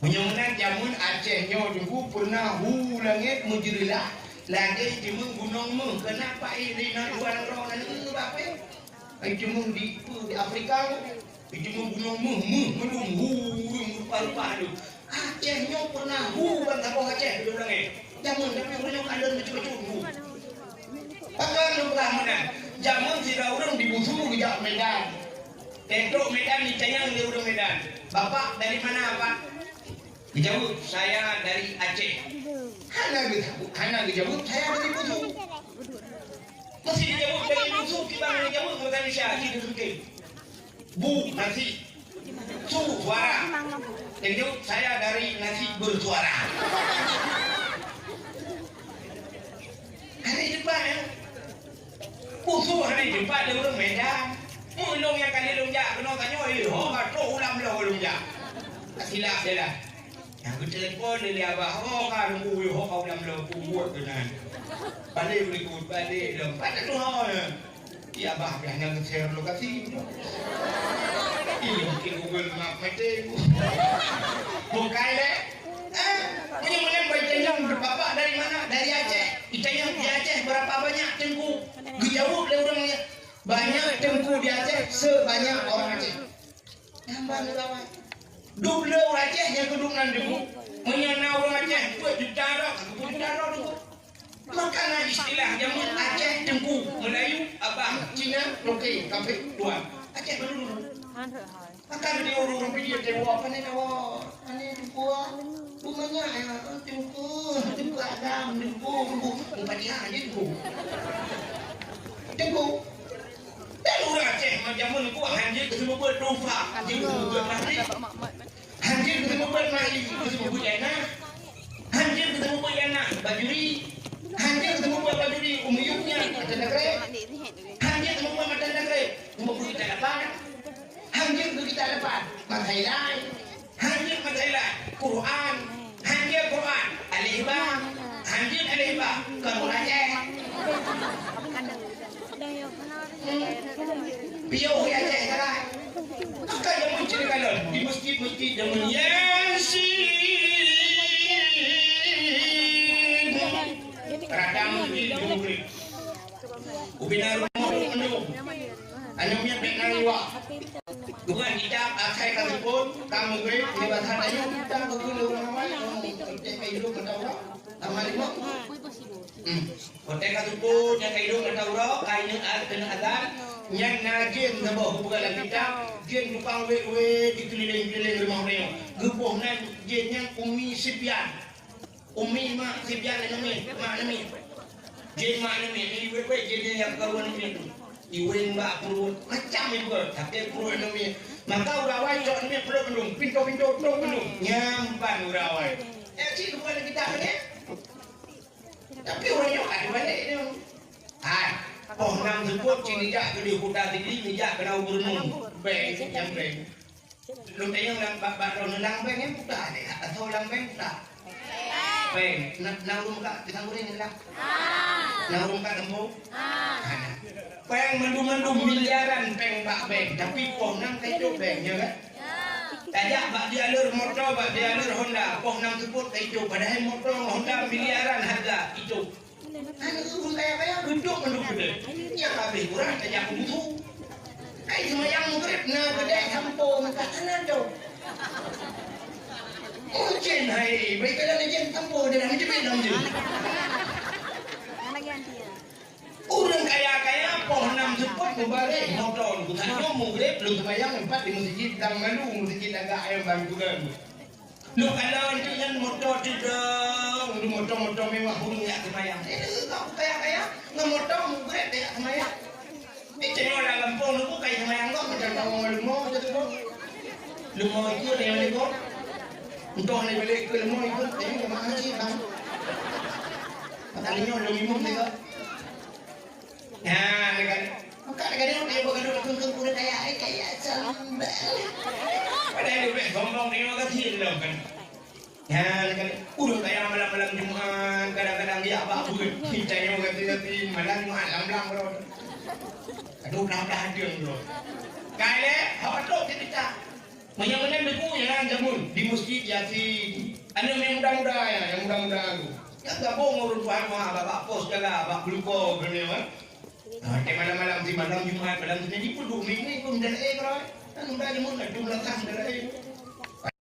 A: mudah-mudahan jamun Aceh nyo dulu pernah langit mujrilah lagi jemung gunung mung kenapa ini nak dua orang ini apa ai jemung di Afrika jemung gunung mung melung rupa-rupa tu Aceh nyo pernah bang kampung Aceh dulu orang jamun tapi orang kandang macam-macam pakai lu mana jamun si orang dibusu ke Medan tentu Medan dicayang di urang Medan bapak dari mana pak dijawab saya dari Aceh hana dijawab saya dari busu mesti dijawab dari busu kita dijawab bukan Indonesia gitu bu nasi suara jadi saya dari nasi bersuara hari depan ya usuh hari depan dia orang Medan mulung yang kali lunjak kena tanya oh kata ulam lah lunjak silap dia lah yang bertelefon dia abah oh kan kuih oh kau ulam lah buat dengan balik berikut balik lempat tu ya abah jangan share lokasi mungkin Google Map mati bukan deh mudah-mudahan bertanya bapak dari mana dari Aceh ditanya di Aceh berapa banyak tengku dijawab oleh orangnya banyak tengku di Aceh sebanyak orang Aceh tambah lawan double orang Aceh yang kedua nanti menyana orang Aceh 2 juta dah 2 juta dah Okey, kafe tuan. Aceh dulu.
B: Han thử hỏi.
A: Akan dia orang pergi tengok apa ni awak. Ani buah. Bunganya ya, tunggu Adam, tunggu. Umpan dia aja tunggu. Tunggu. Dan orang Aceh macam mana kuah hanjir semua buat dofa. Hanjir semua buat mati. Hanjir semua buat mati. Semua buat jana. Hanjir semua buat jana. Bajuri. Hanjir semua buat bajuri. Umiyuknya. Mata negeri. Hanjir semua buat mata negeri. Umur kita dapat. Hanjir kita dapat. Mathailan. Hanjir mathailan. Quran. Hanjir Quran. Al-Hibah. Hanjir Al-Hibah. Quran Aceh. Biar ya Aceh salah. Maka yang muncul kalau di masjid-masjid yang Yasin. Radang di negeri. Ubinar menung. Anyumnya penariwa. Bukan hijab akhir tersebut kamu gue libatan ayu kita begini ramai kita hidup berdaurah amal lima. Hotel tersebut yang hidup berdaurah kainnya kena azan yang najin sebuah hubungan kita jin tukang we di keliling-keliling rumah dia. Gebuh nan jin yang umi sipian. Umi mak sipian ini mak ini. Jin mak ini we jin yang kawan ini. Iwin mbak perlu macam itu ke tapi perlu ini maka urawai jauh ini perlu pendung pintu perlu pendung nyampan urawai sih bukan kita ni tapi orang yang ada balik ni oh nam sebut cini jak ke dia kuda tinggi ni jak kena bernung beng yang beng lu tengok lang bakal lang beng yang kuda ni atau lang beng kuda beng nang rumah kita boleh ni lah nang rumah tembu peng mendung miliaran peng bak beng tapi poh nang kaitu beng ya kan tajak bak dia alur motor bak dia alur Honda poh nang sebut kaitu padahal motor Honda miliaran harga itu anu urus kaya duduk mendung gede yang habis kurang tajak butuh ai semayang maghrib na gede sampo maka kanan tu jen hai baik kalau jen sampo dia macam mana je orang kaya poh enam sepot mubalik motor bukan mugrib belum sembahyang 4 di masjid dan malu masjid agak ayam bantu kan lu kalau dengan motor tidak lu motor mewah burung ya sembahyang kau kaya nggak motor mugrib tidak sembahyang ini cengol dalam pon lu kayak sembahyang kok macam kau lumo gitu kok lumo itu dia ni kok untuk ni balik ke lumo itu ini mana sih bang katanya lu minum ni kok. Nah, kadang-kadang dia bukan duduk kuda kayak sambal. Padahal dia sombong dia makan hilal kan. Ya, udah kayak malam-malam Jumat, kadang-kadang dia apa pun hintanya ganti-ganti malam Jumat bro. Aduh, dah dia bro. Kale, hot kita. Menyamakan beku yang jamun di masjid Yasin. Ada yang muda-muda ya, yang muda-muda aku. Ya gabung urut Tuhan mah bapak pos jaga, bapak gluko benar. Malam-malam di malam Jumat malam jadi pun 2 minggu pun dah bro. Kan udah di mana tu belakang dah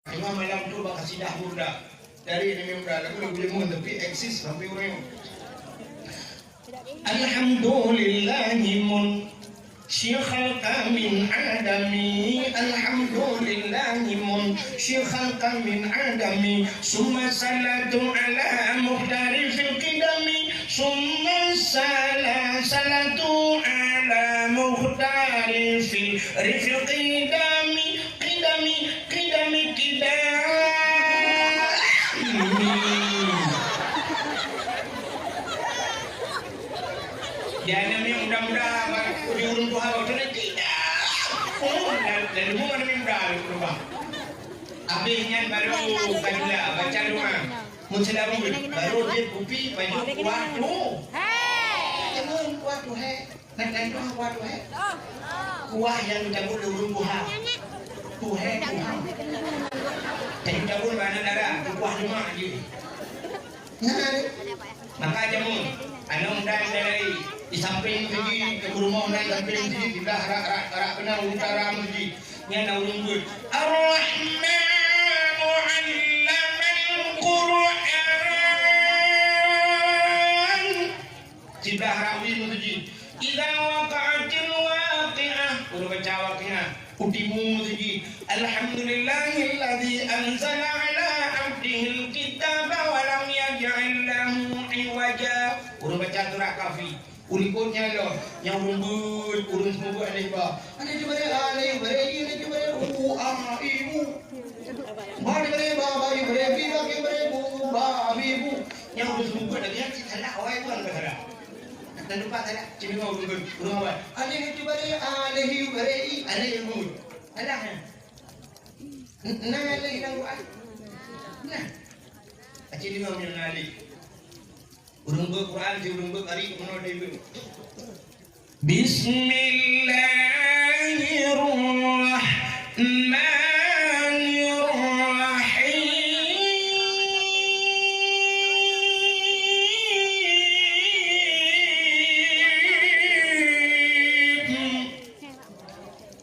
A: cuma malam tu bak kasidah muda. Dari ini muda aku boleh mun tapi eksis sampai orang. Alhamdulillahimun syikhalka min adami alhamdulillahimun syikhalka min adami summa salatu ala muhtari fil qidami summa salatu ala muhtari fil qidami jangan yang mudah-mudah di urun Tuhan itu tidak dan bukan yang mudah berubah habisnya baru kajilah baca doa mencelam baru dia kopi baju kuat tu jangan kuat tu dan doa kuat tu kuah yang dicabut di urun Tuhan Tuhan dan dicabut mana darah kuah cuma je maka jamun anong dari di samping segi ke rumah naik samping segi tidak rak kenal utara masjid nya naurung good Ar-Rahmanu 'allamal Qur'an tidak rawi masjid idza waqa'atil Urang baca waknya utimu saji. Alhamdulillahilladzi anzala ala abdihil kitaba wa lam yaj'al lahu iwaja. Urang baca surah Kahfi. Ulikutnya lo yang rumbut urun semua alih ba. Ada juga alih beri ini juga ibu. Mari beri baba ibu beri bagi beri bu ba ibu. Yang urun semua ada yang salah awai bukan salah. Dan lupa salah. Cuma mau rumbut urun awal. Alih itu beri alih beri alih rumbut. Salah. Nah alih dan Quran. Nah. Acik mau alih. Urung Quran di urung hari kemana dia? Bismillahirrahmanirrahim.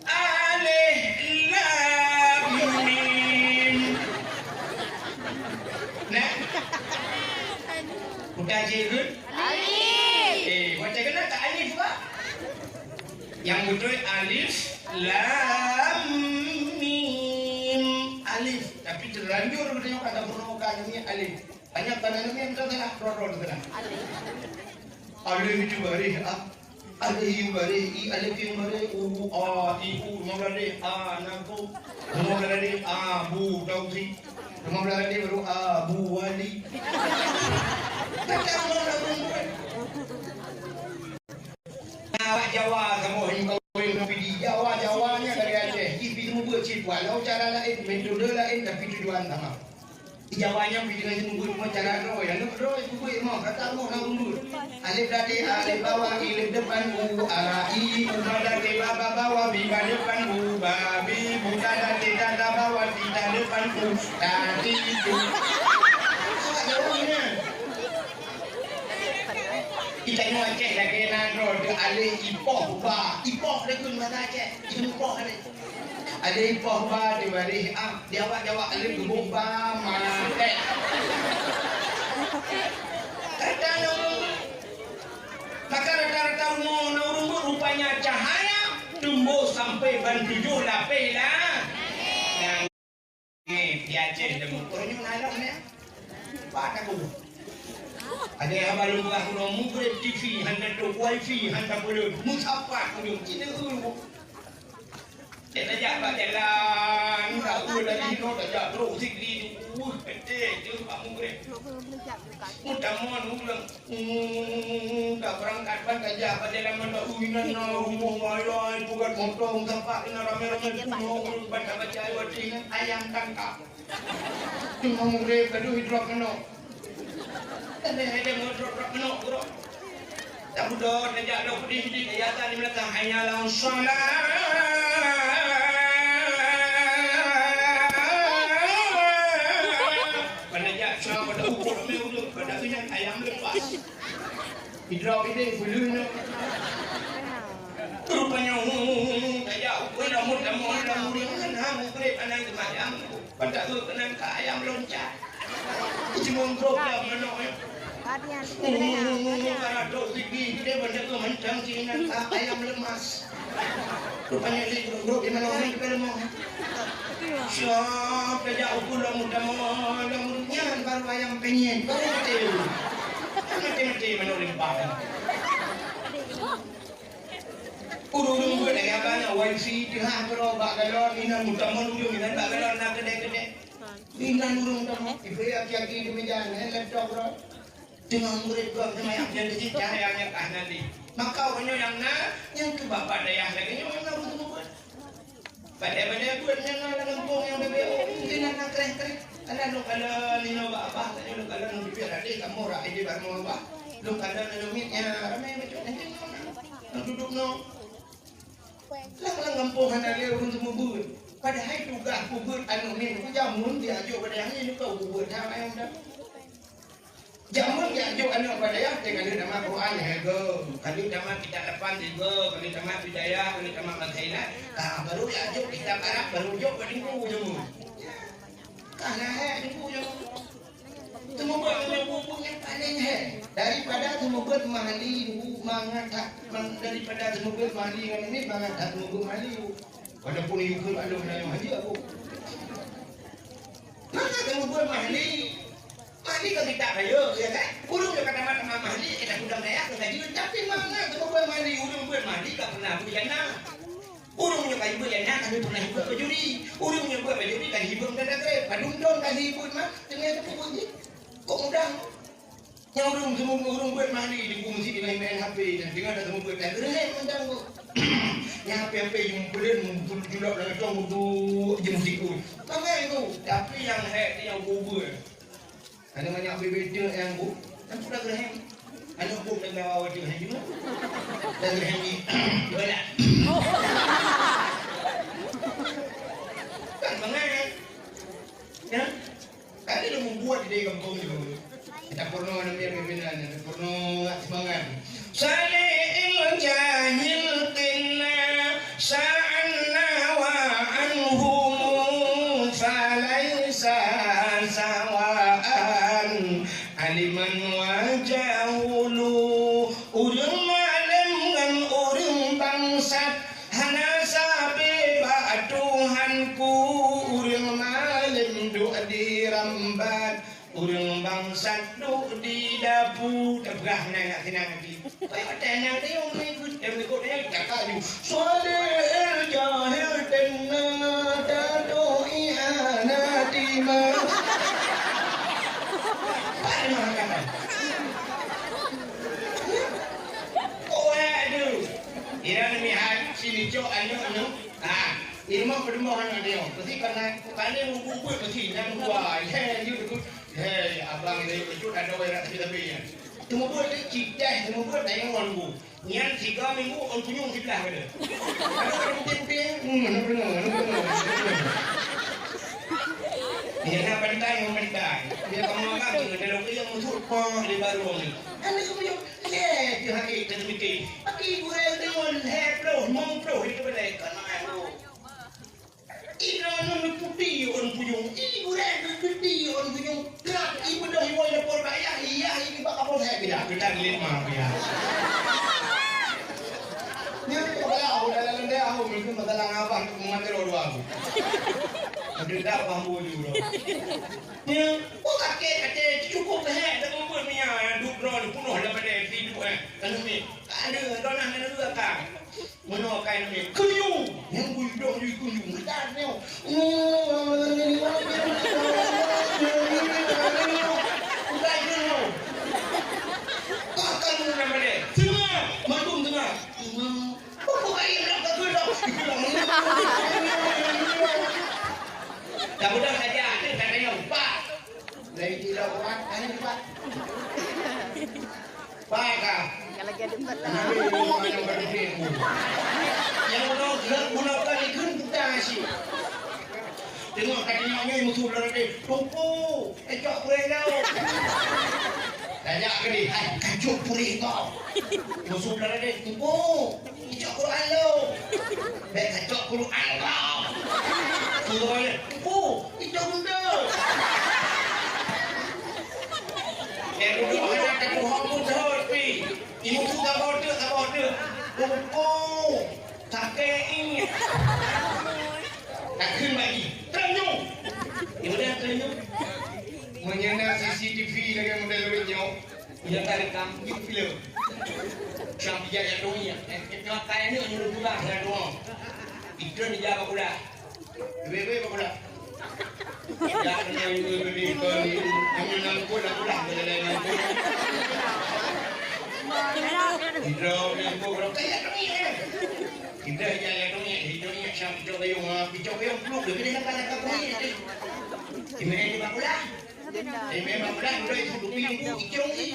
A: Alif lam mim. Nah. Udah jirun?
B: Alif.
A: Macam kena tak alif juga? Yang betul alif lam mim. Alif, tapi terlanjur bertanya kata permukaan ini alif. Banyak banana yang terkena rodol terkena. Alif itu bari a. Alif itu bari i alif itu bari u a i u mengalami a naku. Mengalami a bu dausi. Mengalami baru a bu wali. Awak Jawa kamu himbau di Jawanya dari Aceh. Ibu tunggu cip walau cara lain, metode lain tapi tujuan sama. Di Jawanya dengan tunggu cuma cara roh. Yang roh itu gue mau kata mau nunggu. Alif tadi alif bawah alif depan u i dari bawah bawah biba depan u babi buka dari dada bawah tidak depan u tadi itu. Awak Jawanya. Kita ni Aceh lagi nado de alih ipoh ba ipoh dia kun bahasa Aceh ipoh ni alih ipoh ba di bari dia awak alih gebuk ba mate kadang maka rata-rata urung rupanya cahaya tumbuh sampai ban 7 lapis lah di Aceh dia motornya nalar ni apa aku ada yang baru buat kurang mungkin TV, hendak tu wifi, hendak boleh musafar punya kita tu. Kita jaga jalan, tak boleh lagi no tak jaga terus sikit tu, betul tu pak mungkin. Mudah mohon ulang, tak berangkat pada jaga jalan mana uinan na rumah ayah, bukan motor tempat ina ramai-ramai semua baca-baca ayam tangkap. Cuma mungkin kedua hidrok kena. Ada motor penuh bro. Tak mudah nak jaga pedih di ayatan di belakang hanyalah solat. Penajak sama pada ukur dulu pada minyak ayam lepas. Hidrap ini bulunya. Rupanya ayam udah mudah kan hamu grep anak ayam. Pada tu kena ke ayam loncat. Cuma problem mana? Karena dok tinggi dia banyak tu macam sini ayam lemas. Rupanya dia dok di mana orang juga lemah. Siap kerja ukur mudah-mudahan baru ayam penyen baru mati mana limpah. Urung gue dah yang banyak wifi dah berubah galon ina mudah-mudahan ina tak galon nak gede-gede. Ina urung dah ibu aki-aki di meja ni laptop bro. Dengan murid gua sama yang jadi cahayanya kah nanti. Maka orang yang ke bapak dayah lagi yang mana urung semua. Pada buat yang lempung yang BBO mungkin anak keren-keren. Ada lu kalau lino bapak, ada lu kalau nu bibir ada kamu rak ide baru bapak. Lu kalau nu mitnya ramai macam nanti nak duduk no. Lang kampung hana dia urung semua buat. Padahal tugas buat anu ni jamun dia ajuk pada yang ni kau buat dah ayam dah. Jamun dia ajuk anak pada yang dengan nama Quran hego. Kali nama kita depan hego, kali nama bidayah, kali nama mazhalah. Baru dia ajuk kita Arab baru ajuk pada ku jamun. Karena ni ku jamun. Temu buat bubuk yang paling daripada temu buat mahali mangat daripada temu buat mahali dengan ini mangat temu buat mahali. Walaupun itu ada yang mahali aku. Mana temu buat mahali? Mahali kan kita kaya, ya kan? Urung yang kata mata mahali kita sudah layak dengan dia. Tapi mana temu buat mahali? Urung buat mahali tak pernah berjana. Urung yang kayu berjana kami pernah buat bajuri. Urung yang buat bajuri kan hibung dan negeri. Padundon kan hibung mah. Tengah tu pun kok mudah yang urung buat mandi di fungsi di main HP dan dengar ada buat kan mendang kok yang HP yang boleh julak dalam tong tu je musiku pakai tu tapi yang yang bubur ada banyak bebeda yang bu dan sudah gerah anak bu dan bawa dia juga dan gerah ni boleh kan banget ya kali dia membuat di kampung itu. Kita porno namanya pimpinan, porno semangat. Salil jahil qinna sa'anna wa anhum falaysa sawa'an aliman wa jahulu urung malam ngan urung bangsat hana sabe ba Tuhanku urung malam do di rambat urung bangsat do di dapur tebrah nak tenang lagi apa tenang dia orang ikut dia cakap ju soalnya jahil tenang dado ianati ma apa nak kata oh aduh ira ni hat sini cok anu ini mah permohonan dia. Pasti karena kalian mengumpul pasti yang dua. Hei, you good. Hei, abang ini itu ada orang tapi. Temu buat kita, temu buat yang wangu. Nian 3 minggu on punyung sebelah ada. Ada orang putih-putih, mana pernah. Dia nak pandai, Dia kamu makan tu, dia orang yang musuh pun di baru ni. Anda semua dia hari kita mikir. Tapi ibu yang dengan pro, mong pro itu boleh kan mahu. Ibu putih orang punyung, ibu yang putih orang punyung. Kerap ibu dah ibu yang lapor bayar, iya ini bakal apa saya tidak kita lihat mah ya. Ni kalau aku dalam dia aku mungkin masalah apa untuk mengatur orang aku. Ada tak bambu juga. Ni, oh kakek cukup dah. Tak mampu punya duk drone penuh daripada hidup Kalau ni ada donah ada dua kan. Mana kain ni kayu yang hidup di kayu macam ni. Udah ni. Kakak ni nama dia. Tengah, mandum tengah. Apa kain nak kegerak? Tak mudah saja, tak ada yang pak. Dari tidak kuat, ini pak. Pak kah?
B: Kalau jadi empat lah.
A: Yang berdiri. Yang gunakan ikut kita sih. Tengok katanya yang musuh lagi. Tunggu, ejak pulih kau. Tanya ke dia, kacuk pulih kau. Musuh lagi. Tunggu, ejak Quran lo. Baik kacuk Quran kau. Tunggu balik. Itu benda. Duduk ada Tuhan pun seperti. Ibu tu tak bodoh. Kakek ini. Tak kena lagi. Terenyum. Ibu dah terenyum. Menyana CCTV dengan model video. Dia tak rekam. Ibu film. Siapa dia yang dunia. Kita kaya ni orang pula yang doang. Itu ni jaga pula. Bebe pula. Ya, yang beli yang nangkut pula jalan nangkut. Hidro yang pura kaya dunia. Kita jalan dunia, hidupnya sampai kayung, picok kayung peluk. Dia nak nak kau ni. Ini ni pula. Ini pula udah itu dupi hijau ni.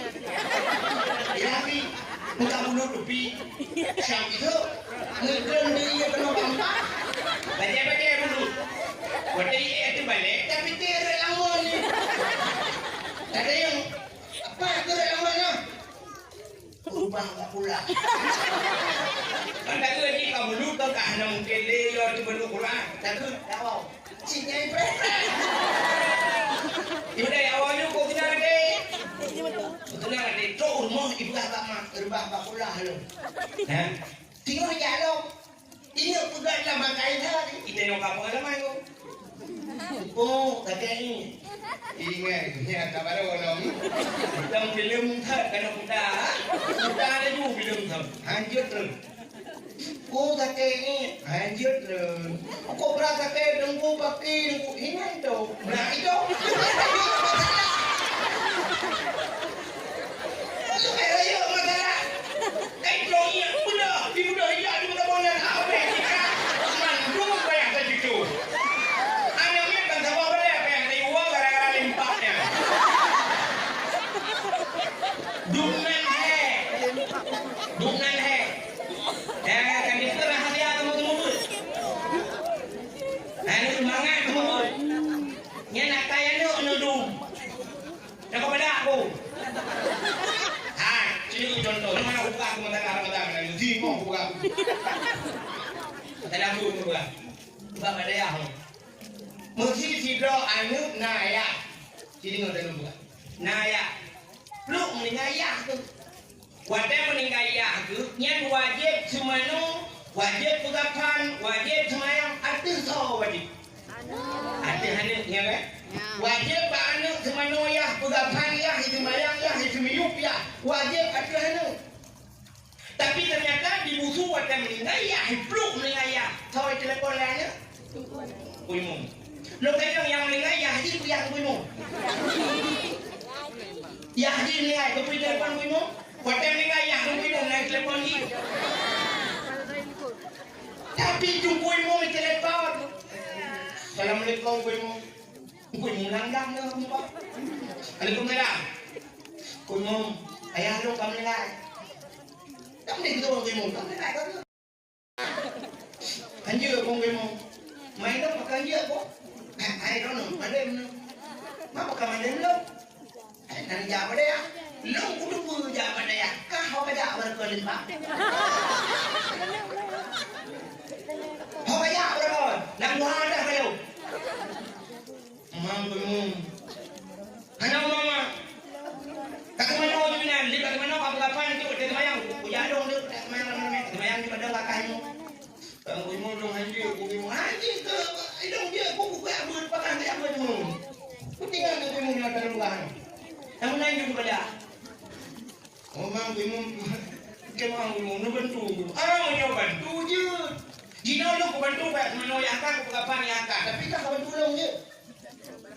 A: Ya ni, muka bulu dupi. Sampai tu, mungkin dia kena bangsa. Baca dulu. Wadi itu balik, tapi dia lama ni. Tak ada yang apa tu lamanya? Ubah pula. Anda tu ni kamu lupa tak hanya mungkin dia tu baru Quran. Tak tu, tak tahu. Sinyai berapa? Ibu dah awalnya kau kena ada. rubah bakulah lu. Ha? Tinggal jalan. Ini udah dalam makai tadi. Kita nak apa lama tu? Oh, kata ini. Ingat, ini tak baru orang. Dalam film tak kena kuda ada juga film tu. Hancur terus. Oh, kata ini hancur terus. Kau berasa kata dengku pakai dengku ini tu. Nah itu. Itu kaya yo masalah. Kait logi budak, di budak hilang di budak bonan apa kita? Mandung apa yang terjadi? Anaknya kan sama boleh apa yang diuang gara-gara limpahnya. Dunan hai. Kan itu rahasia teman-teman. Ini semangat teman. Nya nak kaya nudung. Nak kepada aku. Ini contoh, mana buka aku mata di mau buka. Tadi aku buka. Buka pada ya. Mesti sidro anu naya. Jadi ngoten buka. Naya. Lu meningaya tu. Wadah meningaya tu, nyan wajib semanu, wajib pugapan, wajib semayang arti so wajib. Arti hanya kan? Wajib anu semanu ya pugapan ya semayang ya semiyup ya. Wajib ada anu. Tapi ternyata di musuh ada meningaya, hipluk meningaya. Tahu telepon lainnya? Kuimung. Lo kaya yang meningaya, haji yang kuimung. Ya haji meningaya, kau punya telepon kuimung. Wadah meningaya, kau kuimung naik telepon ni. Tapi jumpa kuimung di telepon. Assalamualaikum kuimung. Kuimung langgang na kumpa. Waalaikumsalam. Kuimung. Ayah lu kamu nilai. Kamu ni kita orang kuimung. Kamu nilai kan? Kanjir kau kuimung. Main dong makan kanjir kau. Hai kau nung. Ada nung. Mak makan mana lu? Nanti jawab dia. Lu kudu kudu jawab dia. Kah kau kerja berkelim pak? Kau kerja berapa? Nak buat dah kau. Mam kuimung. Hanya mama. Kata mana orang Minang, dia kata mana apa-apa itu dia semayang, puja dong dia semayang di padang kakaknya. Kalau kuimung dong anjir, kuimung anjir ke, dong dia kuku ke abun pakai apa tu? Kutinggal ke kuimung di atas rumah. Kamu nanya juga dah. Oh mam kuimung, kemang kuimung, nu bantu. Mau bantu je. Jino lu ku bantu baik mana yang kan ku kapan yang kan, tapi tak bantu dong je.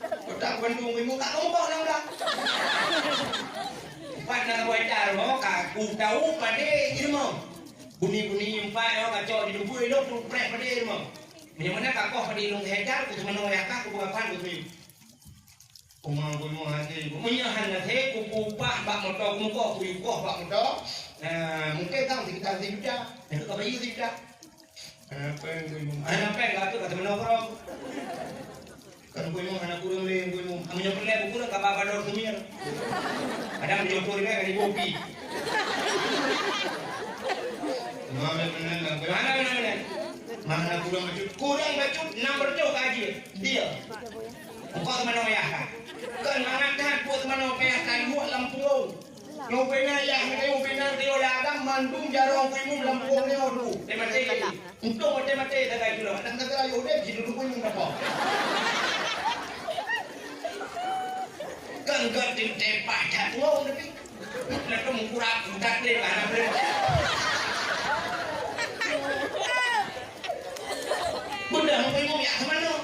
A: Kau tak bantu kuimung tak nombor dong dah. Pada wajar mo kaku tahu pada ilmu buni nyumpai orang kacau di dubu itu tu prek pada ilmu macam mana kakoh pada ilmu hejar ku cuma noyak aku bukan pan ku umang ku mau hasil ku menyahan nasi ku kupah bak motor ku kok ku yukoh bak motor mungkin tahu sekitar sejuta itu kau bayi sejuta apa yang ku mau apa yang kata kata menokro kan ku mau anak kurang le ku mau amnya pelai ku kurang kapa bador semir ada menjotor dia kan di kopi mana kurang bacut nomor tu kaji dia kau teman ya kan mengatakan buat teman ya kan buat Lampung yang benar ya yang benar dia lagam Bandung jarong kuimu Lampung ni odu temate untuk temate dah kaji lo dan kata yo deh jidu kuimu apa kan gatin tepat dah wow tapi nak tu mengkurap dah deh lah Bunda mengkuimu ya kemana?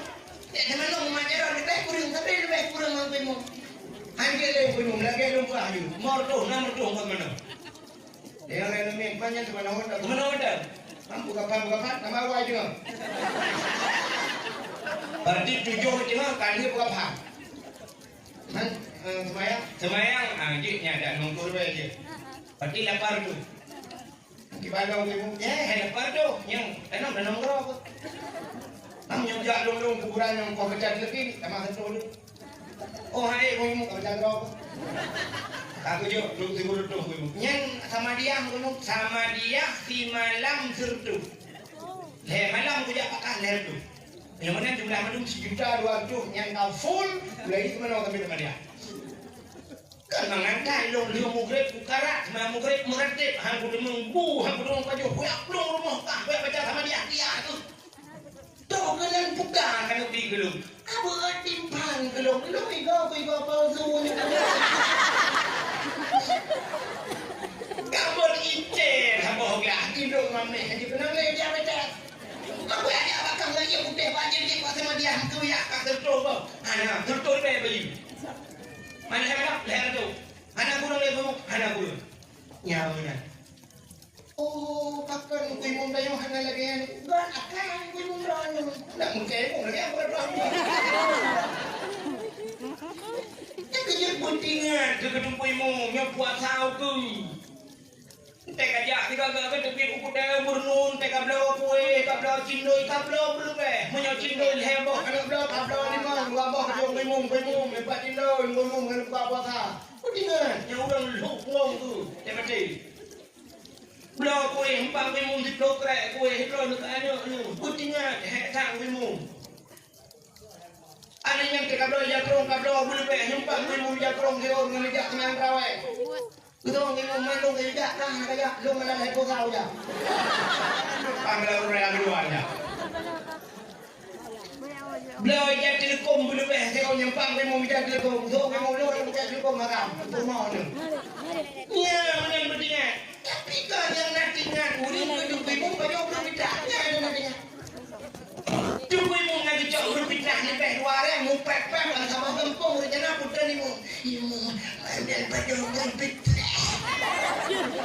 A: Ya kemana mengajar lebih kurang tapi lebih kurang mengkuimu. Hanya lebih kurang lagi lupa ayu. Nomor tu kemana? Dia lain ni banyak kemana hotel. Kemana hotel? Mampu kapan nama awak juga. Berarti 7 tengah kali berapa? Semayang, anjingnya ada nongkur aja. Berarti lapar tu. Kibalaw kayo mo. Lapar tu. Yang nongkur apa? Ang yung jalong kuburan yung kabacan lagi, tama sa tulo. Oh, hai, mo kabacan ko. Aku jo, lu siguro tu mo. Yan sama dia si malam sertu. Malam ko ja pakan lertu. Yang mana jumlah madum 1 juta 2 juta yang kau full, lagi kemana kami sama dia. kan mengantai long liu mugrib ukara ma mugrib muratib hang kudu mengbu hang kudu pajo kuyak long rumah kah kuyak baca sama dia tu to kelan bukan kan ubi gelung abo timpang gelung gelung igo palsu ni kabur ice habo gak indung mamne haji benang le dia baca aku ya bakal lagi putih wajib di sama dia tu ya kak tertol ana tertol be beli mana hebat leher tu anak guru le kamu anak guru nyawa oh pakai kui mum dayo hana lagi yan ba akan kui mum dayo nak mungkin mo lagi apa dayo ya kerja buntingan ke kui mum nya buat sao tu teka jak tiga ke tepi uku dah burnun teka blau kue kablau cindoi kablau belum menyo cindoi heboh kana blau kablau ni mah ngabah jong kui mum lepas cindoi ngomong dengan buat ha buntingan yang orang luk ngong tu temati blau kue empang kui mum diplok rek kue hidro nak anyo nu buntingan hek sang kui mum ada yang teka blau jakrong kablau belum nyumpang kui mum jakrong heor ngelejak tenang rawai Betul ni mau main longga juga dah kaya longga dah lepo kau je. Panggil orang yang luar je. Beliau je telekom belum saya nyempang dia mau minta telekom. So kamu lu yang minta telekom makam. Tu mau ni. Ya, mana bertiga. Tapi kau yang nak tinggal urin hidup ibu banyak belum minta. Ya, yang nak tinggal. Tunggu ibu nak cak belum minta ni peh dua orang mu pek sama kampung rencana putra ni mu. Ibu, ambil baju gempit.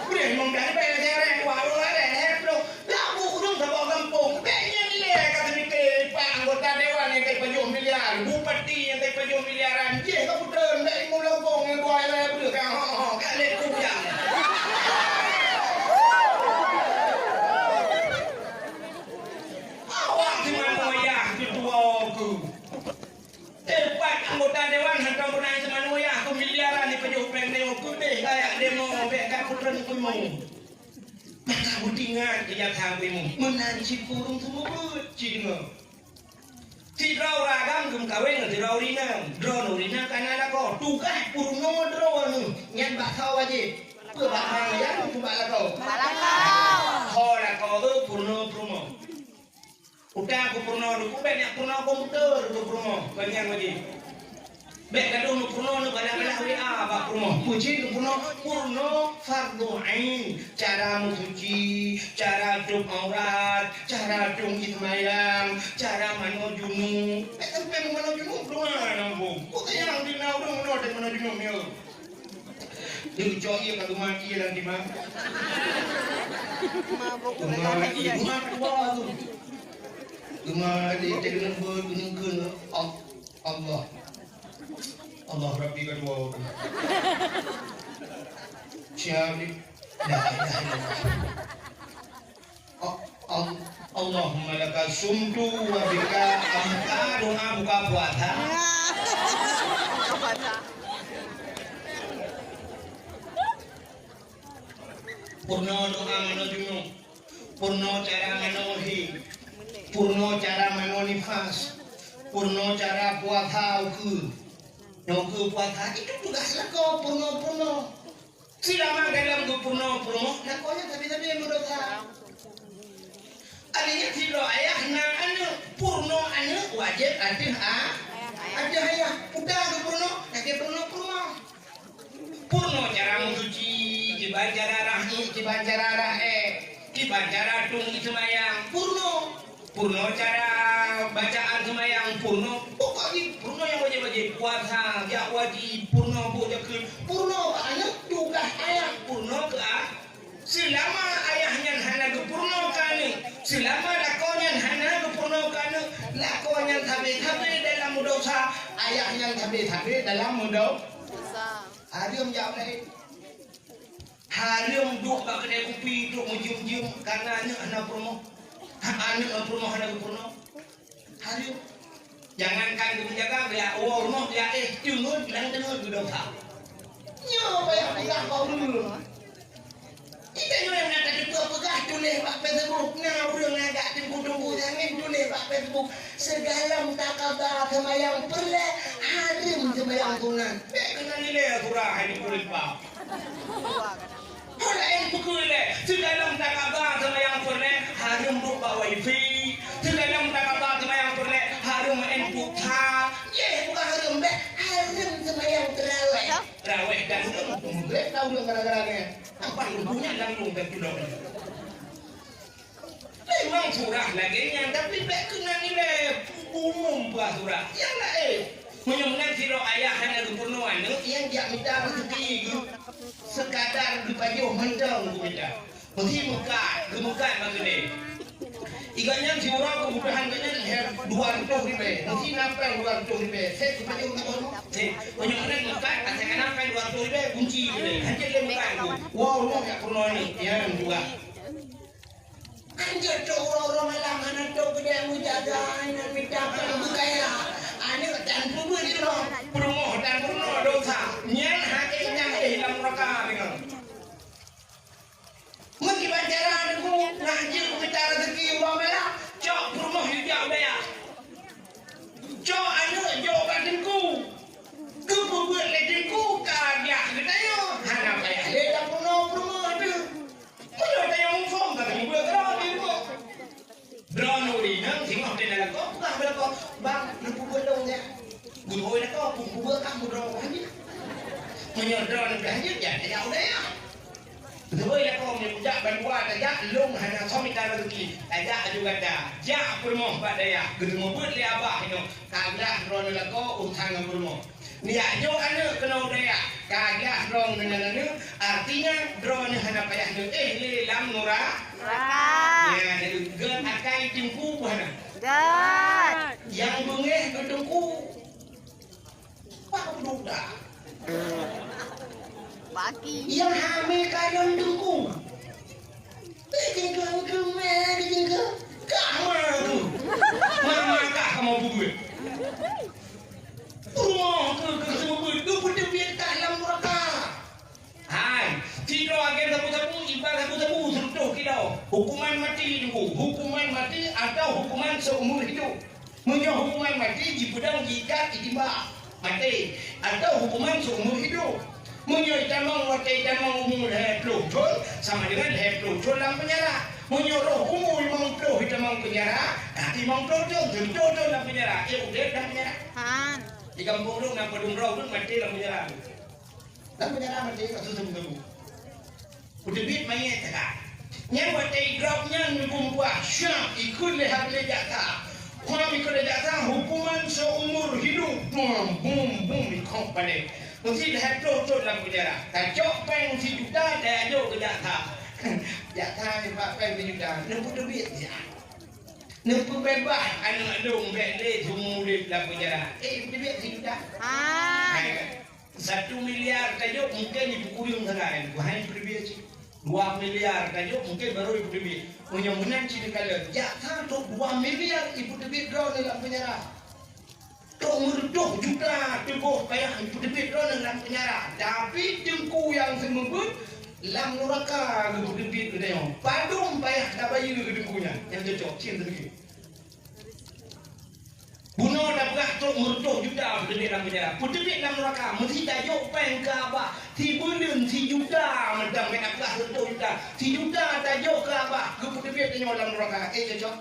A: Boleh menggali bayar saya walau ada heplo, lagu kurung sebab kampung, bayarnya nilai kata mikir pak anggota dewan yang kayak pejuang miliar, bupati yang kayak pejuang miliaran, je kau putar dari mulut kampung yang buat saya boleh kau, kalian kuya. Awak di mana ya ketua aku? Tepat anggota dewan hantar punai semanu ya aku miliaran di pejuang demo kudeh kayak demo beka putran kumu maka budingan dia kawimu menari si kurung semua cino tirau ragam gum kaweng tirau rinang drone rinang kanada ko tukah purno drone nyan bakau aja ke bakau ya ku balakau hora ko purno purno udah aku purno ku banyak purno komputer ku purno banyak lagi Bek kadung purno bala-bala WA apa purno. Puji purno fardu ain. Cara mensuci, cara duk aurat, cara duk ismayang, cara manojunu. Sampai manojunu purno nampu. Kok yang dinau dong de manojunu mio. Jadi joki kalau mati nanti mah. Mabuk mah tu. Cuma di tegak gunung Allah. Allah Rabbi kedua Syarif Allahumma laka sumtu wa bika amka doa buka puasa purno doa menuju purno cara menuhi purno cara menonifas purno cara puasa ukur Nogu puasa itu tugas lako purno. Silama dalam tu purno. Nakonya tapi mendosa. Alinya silo ayah na anu purno anu wajib ada ada ayah. Udah tu purno, nak purno. Purno cara mencuci, dibaca darah dibaca tung semayang purno cara bacaan semayang purno. Pokoknya purno yang wajib puasa, jak wajib purno purno anak juga ayah purno ke selama ayahnya hana ke purno kani, selama lakonya hana ke purno kani, lakonya tabe dalam dosa, ayahnya tabe dalam dosa. Harium jawab lagi. Harium duk kat kedai kopi duk menjium karena anak purno. Anak purno hana ke purno. Harium jangankan menjaga dia rumah dia junun bilang tenun dosa. Nyo bayar enggak kau dulu. Kita yang nak ada dua pegah tulis pak Facebook nah urang agak tunggu jangan tulis pak Facebook segala mutakabah semayang perle
C: harim sembahyang sunat.
A: Kena nilai surah ini kulit pak. Kalau yang pukul sedalam tak kabar sembahyang sunat harum rupa wifi. Sedalam tak kabar sembahyang sunat harum enputa.
C: Ye, bukan harim be, harim sembahyang terawih.
A: Raweh dan
C: Boleh tahu dong gara-garanya.
A: apa lumpuhnya langsung bertulung. Memang surah lagi yang tapi kena nilai umum buat surah. Yang lain. Menyembuhkan siro ayah hanya kepenuhan yang dia minta rezeki sekadar dipajuh mendang ku minta. Mesti gemukan magene. Iganya si orang kebutuhan kanya 200 ribu. Mesti nampak 200 ribu. Saya dipajuh ngomong. Menyembuhkan mekat asalkan nampak 200 ribu kunci ni. Hanya dia mekat ku. Wow, lu tak pernah ni. Ya juga.
C: Anjir tu orang-orang malam mana tu kena menjaga dan minta berkaya. Ani dan pun itu
A: Promo dan promo dosa. Yang hakikatnya hilang mereka dengan.
C: mesti pacaran aku ngaji aku bicara rezeki orang malam.
A: Cok promo hijau daya. Cok anu jo batinku. Kebuat ledinku kadia katanya. Hana payah.
C: Dia tak pernah tu.
A: Mana ada yang mufong kata mula kerana diriku. Drone uri nang tengok dia dalam kau bukan dalam kau.
C: Bang, nak belum ya.
A: Guru nak kau
C: Buat kamu dong aja.
A: menyodron belanja jadi jauh daya. Betul ya kau menyebut bantuan aja long hanya suami dan rezeki. Aja juga dah. Ja permoh pada ya. Gede mebut le abah itu. Kagak drone nak kau utang permoh. Ni ajo anu kena daya. Kagak drone dengan anu artinya drone hanya payah tu le lam nurah.
B: Neraka.
A: Ya, jadi gen akai tingku mana.
B: Dan.
A: Yang bengeh gedengku. Pak budak.
B: Baki.
C: Yang hamil kadang dengku. Kejengkau kemana kejengkau?
A: Kamu tu. Mama kah kamu buat? Rumah ke semua tu pun dia biar dalam neraka. Hai, tidak akan sapu-sapu ibarat sapu-sapu sentuh kita. Hukuman mati itu, hukuman mati atau hukuman seumur hidup. Menyo hukuman mati di pedang jidat itimba mati atau hukuman seumur hidup. Menyo itamang mati itamang umur pelujul sama dengan pelujul dalam penjara. Menyuruh umur 50 itamang penjara, nanti 50 tentu dalam penjara. Udah dalam penjara.
B: Han.
A: Di kampung tu nak pedung rau tu mati dalam penjara.
C: Dan penjara mati
A: Satu satu. Udah bit mayat tak? Yang mati dropnya nunggu buah syam ikut lehat lejaka. Kalau ikut lejaka hukuman seumur hidup. Bum bum ikut pada. Mesti lehat tu dalam penjara. Kacok peng si juta dah ada ke jaka. Jaka ni pak peng si juta. Nampu debit ya. Nampu bebas anak dong beli semua di dalam penjara. Debit si juta.
B: Han.
A: 1 miliar tajuk mungkin dipukuli sekarang. Bukan pribadi. 2 miliar tajuk mungkin baru ibu debit. Punya menang cina kala. Jaksa tu 2 miliar ibu debit draw dalam penjara. Tu merduh juta tubuh payah ibu debit draw dalam penjara. Tapi jengku yang semebut lam neraka ibu debit tu tengok. Padung payah dah bayar ke dengkunya. Yang cocok cinta sedikit. Bunuh dah berat tu merduh juta berdebit dalam penjara. Berdebit dalam neraka. Mesti tajuk peng ke abah. Si bulan si juta. Macam kena berat 1 juta. Si juta tajuk ke abah. Ke berdebit tengok dalam neraka. Cocok.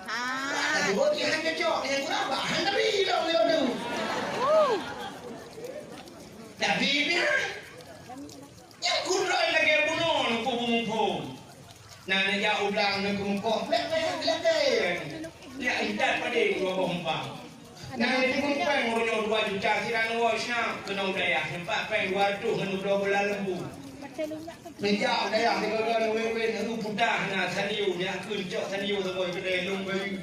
B: Han.
C: Oh, dia hanya cok. Yang kurang apa? Hanya bilang dia tu.
A: Tapi dia yang kurang lagi bunuh nuku bumumpung. Nah, nak jauh ulang nuku mumpung.
C: Belakang.
A: Dia ingat pada dua bompang. Nah, ini pun peng orang 2 juta siran wasnya kena udaya. Nampak peng 200 dengan 12 lembu. Menjauh daya dengan wewe nu pudah na saniu dia kuncok saniu semua kedai lung bayu.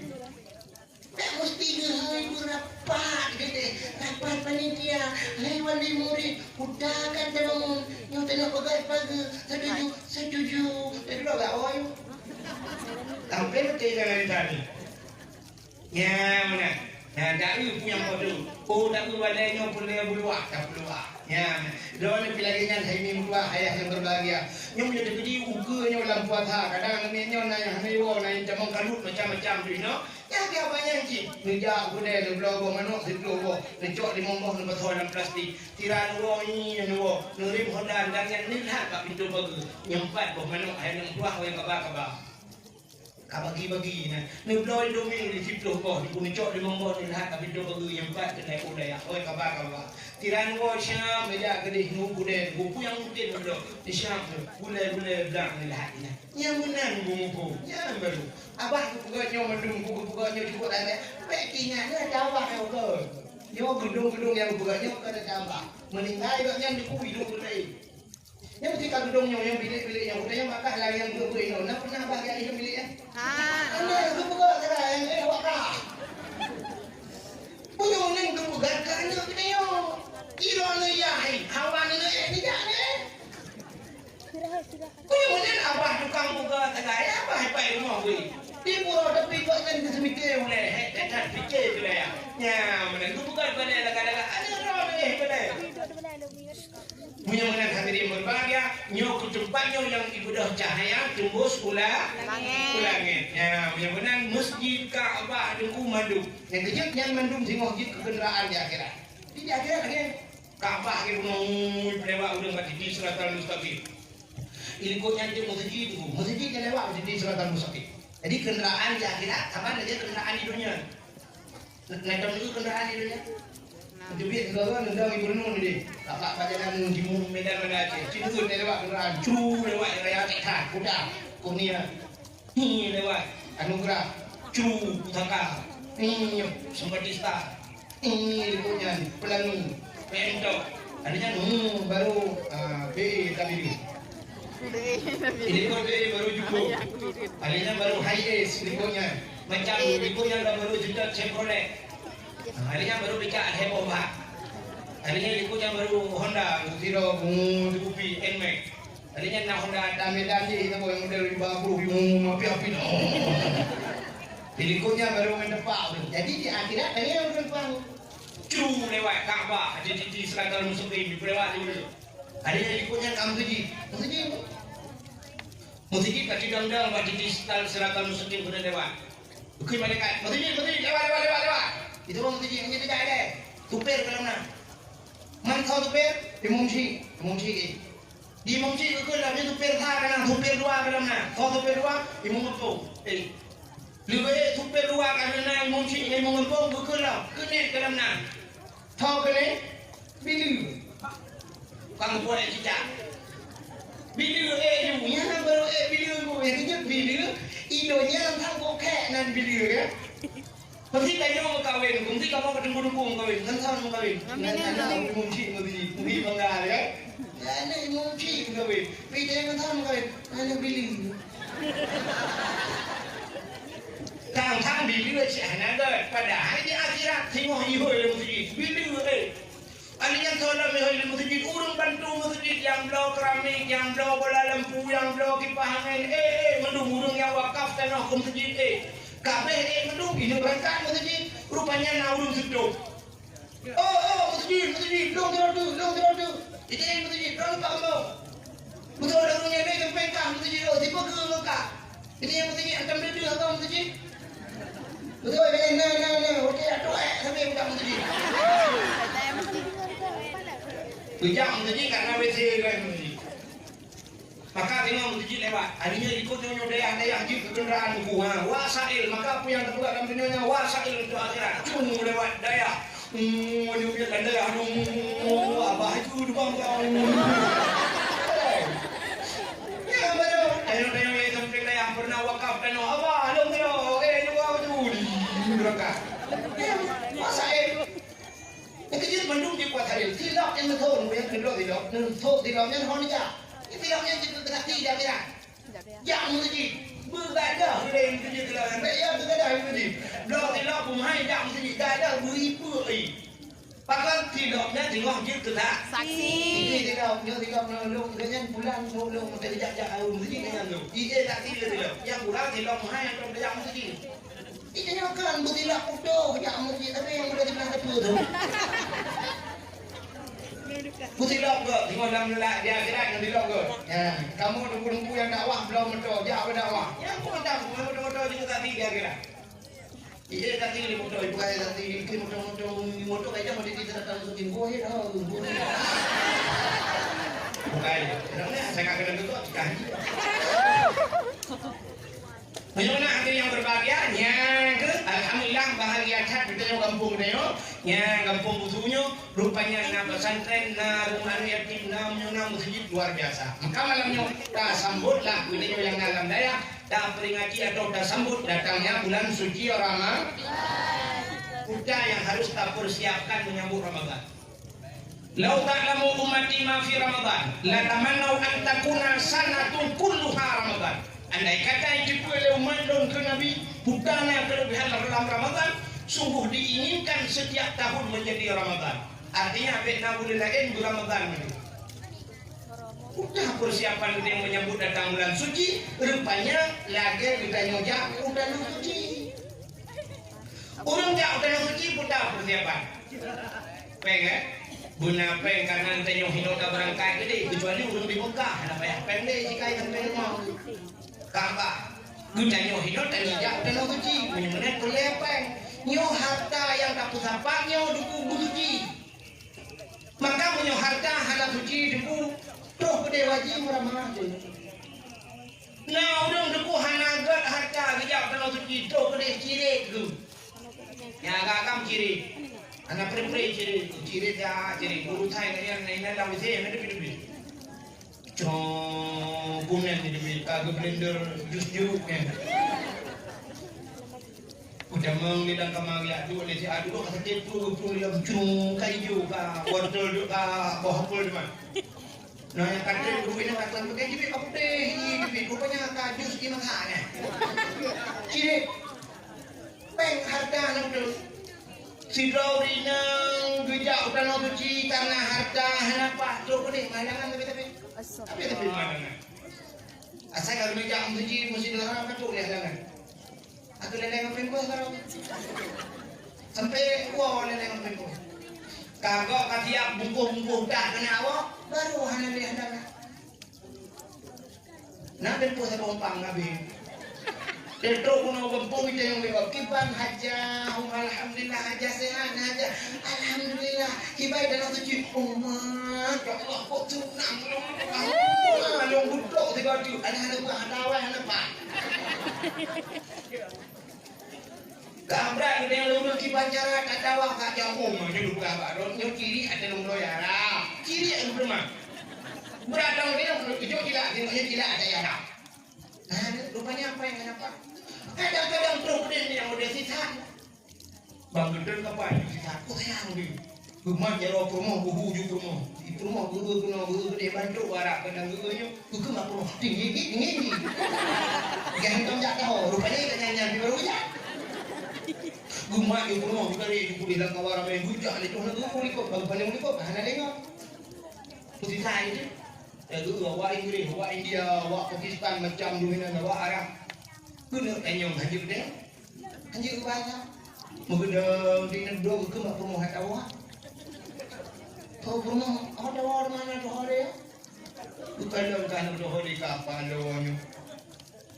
C: Tak mesti ibu rapat gede. Rapat panitia. Lewat di murid. Putakan terung. Yang tengah pagai-pagai. Setuju. Itu tak awal.
A: Sampai betul jangan tadi. Ya mana? Nah, dari punya kode. Oh, tak boleh nyok boleh berluak, tak berluak. Ya, doa ni pilihnya hai mim tua ayah yang berbahagia. Nyom jadi kedi uga nyom dalam puasa. Kadang ni nyom nanya hai wo nanya jamang kalut macam-macam tu no. Ya dia banyak ji. Nija gune ni blogo manuk si blogo. Necok di mombong ni betul dalam plastik. Tiran wo ni wo. Nurim hondan dan yang ni lah kat pintu bagi. Nyempat boh manuk ayah yang tua yang kabar-kabar. Bagi-bagi ni bloi doming di situ boh di puncak di mombong ni lah tapi do bagi yang empat kena udaya oi kabar tiran wo syam meja gede nu bude buku yang mungkin do di syam bule blang ni lah ini yang benar buku yang baru abah buka nyo mendung buka nyo cukup ada pekingan ada abah ke yo gedung-gedung yang buka nyo ada tambah meninggal yang di kuwi do lain yang mesti kadung yang bilik-bilik yang udah yang makan lah yang gue no nak pernah bahagia hidup bilik ya anda tu buka sekarang yang awak kah punya neng tu buka kerana kita yo kira ni ya hawan ni tidak ni punya neng abah tukang buka sekarang apa hebat rumah gue di pulau tepi kok neng kesemikir boleh hebat fikir tu lah ya mana tu buka pada laga-laga ada orang ni hebat punya menang hadirin berbahagia nyok ke tempatnya yang ibadah cahaya tembus ulangit ya punya menang masjid Ka'bah dengku madu yang kejut yang mandum singoh jid kenderaan di akhirat di akhirat ni Ka'bah ke gunung lewat udang di Siratal Mustaqim ilikutnya di masjid yang lewat di Siratal Mustaqim jadi kenderaan di akhirat sama aja kenderaan di dunia naik itu kenderaan di dunia Jubit kalau nendang ibu nun ni, kakak pajangan di Medan Aceh, cingut lewat kenderaan, cu lewat raya Tekat, kuda, Kurnia, ni lewat Anugerah, cu Pusaka, ni Sempatista, ni punya Pelangi, Pentok, adanya baru BAW. Ini pun baru cukup, adanya baru Hiace, berikutnya macam berikutnya baru juga Chevrolet. Harinya baru bicara heboh bah. Harinya ikut yang baru Honda, Zero, Dupi, Nmax. Harinya nak Honda Medan je, kita yang model 50, api-api. Ikutnya baru mendepak. Jadi di akhirat ada yang berpeluang. Cu lewat Ka'bah, jadi di Siratal Mustaqim lewat dulu. Harinya ikutnya kamu tuji. Musik kaki dangdang bagi di Siratal Mustaqim sudah lewat. Bukan malaikat. Musik lewat. Itu orang tu yang kita ada. Tupir kalau nak. Man kau tupir? Di mungsi ke. Di mungsi ke kalau dia tupir tha kana, tupir dua kalau nak. Kau tupir dua, di mungko. Lebih tupir dua kalau nak mungsi, di mungko ke kalau. Kene kalau nak. Tahu kene? Bilu. Kang buat cicak. Bilu you nya baru bilu go. Yang bilu, idonya tang kokek nan bilu ya. Mesti kayo kawin, mesti kamu ketemu kawin, kan sama kawin. Nanti mungkin mesti bangga ya. Nanti mungkin kawin, beda kan sama kawin. Nanti pilih. Tang pilih aja, nanti pada hari akhirat tengok ibu yang mesti pilih Ada yang solat mehoi mesti urung bantu mesti yang blow keramik, yang blow bola lampu, yang blow kipas angin. Mendung yang wakaf tanah ke masjid kabeh mendung ini berangkat masjid rupanya naurung seduk masjid dong tu itu masjid dong tak mau betul orangnya ni sampai kah masjid tiba ke lokak ini yang masjid akan berdua atau masjid betul nah okey aduh sampai buka masjid bijak masjid karena WC kan masjid. Maka tengok masjid lewat. Harinya ikut nyonya dayah jip kenderaan buku. Wasail. Maka apa yang terbuat dalam dunia wasail untuk akhirat. Cung lewat dayah. Menyubiat dan dayah. Abah itu depan kau. Ya baru. Dayah yang sampai dayah pernah wakaf dan Abah. Long tero. Juga tu. Berangkat. Wasail. Yang kecil Bandung di kuat hari. Silap yang betul. Yang kedua tidak. Tilapnya orang ni Tilapnya kita tengah tidak kira. Yang mesti berada lain kerja tilap. Yang berada mesti. Blok tilap pemahai yang mesti ada beribu. Pakai tilapnya tengok je kelak.
B: Saksi.
C: Ini tilap lalu dengan pulang lalu mesti jajak mesti dengan tu. Dia tak tilap. Yang pulang tilap pemahai yang mesti. Ini kan bertilap utuh yang mesti tapi yang boleh dibilang kedua tu.
A: Putih log ke, tengok dalam lelak dia akhirat nanti log ke. Ya, kamu nunggu-nunggu yang dakwah belum betul, jauh dakwah. Ya, aku tak betul juga tak tiga akhirat. Iya tak tinggi motor, ibu kaya tak tinggi motor kaya mau kita datang untuk tinggal ya dah. Bukan, kerana saya kagak ada tu, kan? Bagaimana hati yang berbahagia? Yang ke, alhamdulillah bahagia cat kita yang kampung dia, yang kampung butuhnya rupanya na pesantren, na rumah yatim, na masjid luar biasa. Maka malamnya kita sambutlah video yang dalam daya. Dah peringati atau dah sambut datangnya bulan suci Ramadan. Kita yang harus kita persiapkan menyambut Ramadan. Lau ta'lamu ummati ma fi Ramadan, la tamannau an takuna sanatun kulluha Ramadan. Andai kata itu oleh umat dan ke Nabi, bukannya kelebihan dalam Ramadan, sungguh diinginkan setiap tahun menjadi Ramadan. Artinya bina boleh lain Ramadan. Udah persiapan kita yang menyambut datang bulan suci, rupanya lagi kita nyoja udah suci. Orang tak udah suci, udah persiapan. Pengen, guna peng karena nanti yang hidup tak berangkat gede, kecuali orang di Mekah, ada banyak pendek jika yang pendek mau. Kabar, guna yang hidup tak nyoja udah suci, menyembuhkan terlepeng. Nyo harta yang tak pusapa, nyo duku suci. Maka menyo harta halal suci duku. Tuh pada wajib ramah tu. Nah, orang deku hanagat harta kejap kalau suci tu pada ciri tu. Yang agak ciri. Anak peri-peri ciri dah ciri. Guru thai kalian ini dah mesti ada pilih. Cong punya ni pilih. Kagak blender jus jeruk ni. Udah mengilang kamar ya tu ni si adu kata tu dalam cung kayu ka wortel tu ka bawah pul tu. Nah yang kata dulu ini kata pakai jibit apa deh, jibit rupanya kajus di mana? Ciri, peng harta nang tu, si Rauri nang gejak udah nang suci karena harta henapa tu kene malangan tapi malangan. Asal kalau gejak suci mesti larang katu halangan. Aku leleng pengko sekarang, sampai wow leleng pengko. Kagak katiak bungkuh dah kena awak baru hana lihat dah. Nak den puasa pompang nabi. Den tro kuno bempung itu yang lewat kiban haja, alhamdulillah haja sehat haja, alhamdulillah kibai dalam suci umat. Ya Allah kok tunang long budok tiga tu, ada buah awal hana pak. Kamera kita yang lulus di pancara kata wah kak jauh macam lupa baru yang kiri ada nombor yara kiri yang bermah beradang dia hijau tidak tinggalnya tidak ada yara. Nah rupanya apa yang kenapa kadang-kadang problem yang udah sisan bang gede apa sisa aku sayang di rumah jero promo buhu juga promo di promo guru gede bantu warak kadang gurunya buku mak promo tinggi gantong tak tahu rupanya nyanyi baru ya. Gumma yung puno, kita rin yung pulilang kawara may gudya, alito na gulikop, magpaling ulikop, hanalingon. Puti tayo dyan. Lalu hawa India, hawa Pakistan, macam dominan, hawa Arab. Guna anyong hanjir deh. Hanjir ke bahasa. Maganda di nagdo ke mak promo hatawa. Kau promo hatawa mana tu hari ya? Bukan dalam kan tu hari kapan lawannya.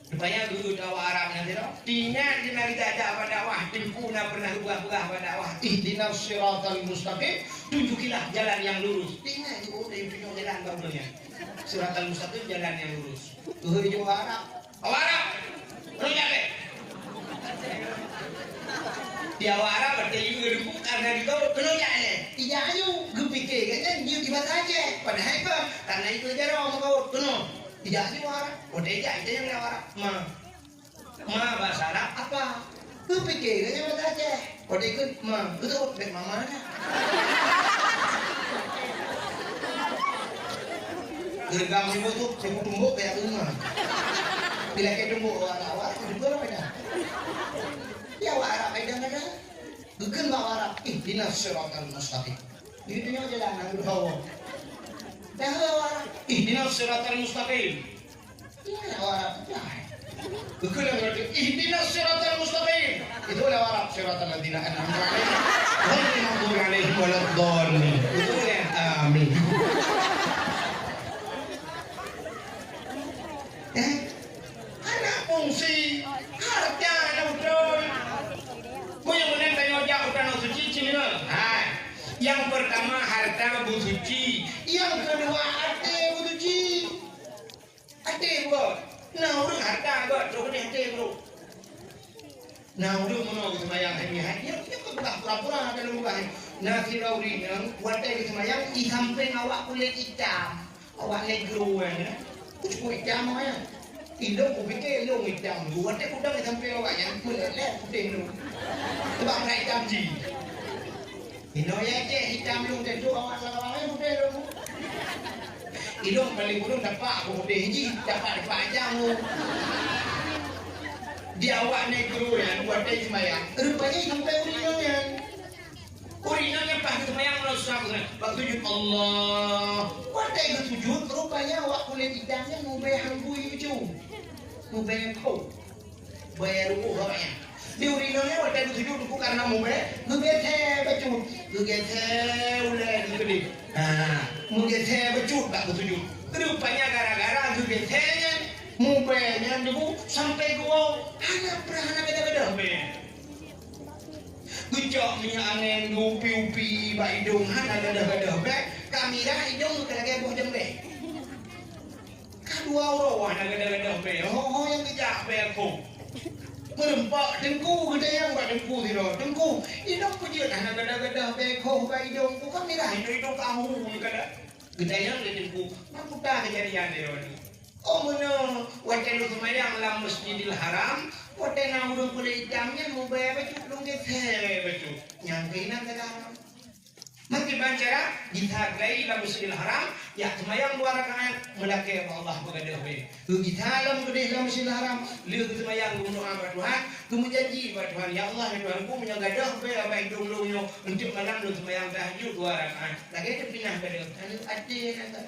A: Rupanya guru dakwah Arab nanti tu. Tinggal di mari ada pada dakwah tempuna pernah buah-buah pada dakwah. Ihdinas siratal mustaqim, tunjukilah jalan yang lurus. Tinggal di udah tunjuk jalan bagusnya. Siratal mustaqim jalan yang lurus. Guru Jawa Arab. Arab. Runya deh. Di awal Arab berarti juga dulu karena itu keluarnya deh. Tidak ayu, gepikir kan dia di mana aja. Padahal itu karena itu aja orang kau penuh. Tidak sih warah, udah itu yang warah. Ma bahasa Arab apa? Tuh pikir aja betul aja. Udah ikut betul bek mama nya. Gergam ibu tuh sebut tumbuk kayak rumah. Bila kayak tumbuk awak, juga apa dah? Ya warah ada. Bukan warah. Ihdinas siratal mustaqim. Itu nya jalan nang bawah. Dah warah. Ihdinas siratal mustaqim. Ya warah. Bukan berarti ihdinas siratal mustaqim.
C: Itulah Arab siratan ladina an'amta alaihim ghairil maghdubi alaihim waladdallin. Itulah amin. Anak fungsi harta naudon. Punya mana tanya jauh tanah suci cina. Yang pertama harta bersuci, yang kedua hati bersuci. Hati bro, nah orang harta bro, coba ni hati bro. Nah orang mana semayang hati hati, dia pura-pura dalam rumah. Nah kira orang yang buat dia semayang, di samping awak kulit hitam, awak negro ya. Kulit hitam mana? Hidung aku fikir hidung hitam. Buat dia udang di samping awak yang kulit putih tu. Sebab nak hitam je. Hidung yang je hitam lu tentu awak selawang putih lu. Hidung paling burung dapat aku putih je, dapat panjang lu. Dia awak negro yang buat dia semayang. Rupanya sampai urinanya. Urinanya pas semayang kalau susah. Waktu sujud Allah. Buat dia sujud, rupanya awak kulit hitamnya mau bayar hambui itu. Mau bayar kau. Bayar rukuh awaknya. Di urinanya waktu dia sujud itu karena mau bayar. Gugete becut. Gugete ulai gede. Gugete becut tak bersujud. Rupanya gara-gara gugetenya. Mubenya debu sampai gua hanya pernah beda-beda gejok minyak angin upi-upi ba hidung hana beda-beda kami dah hidung kena buah jembe kedua orang hana beda-beda oh yang kejak aku merempak dengku gede yang buat dengku tidak dengku hidung pujian hana beda-beda kau ba hidung bukan mirah hidung kamu kada gede yang dengku mampu tak kejadian dia ni. Oh mana, wajan lu semayang dalam Masjidil Haram, wajan nak urung kulit hitamnya mau bayar baju, belum dia baju, nyangkinan dalam. Mesti bancara dihargai dalam Masjidil Haram, ya semayang 2 rakaat melaki Allah bergadah be. Kita dalam gede dalam Masjidil Haram, lihat semayang berdoa kepada Tuhan, kamu janji kepada Tuhan, ya Allah ya Tuhanku mengadah be apa hidung lu untuk malam lu semayang tahajud 2 rakaat. Lagi itu pindah pada, ada kata.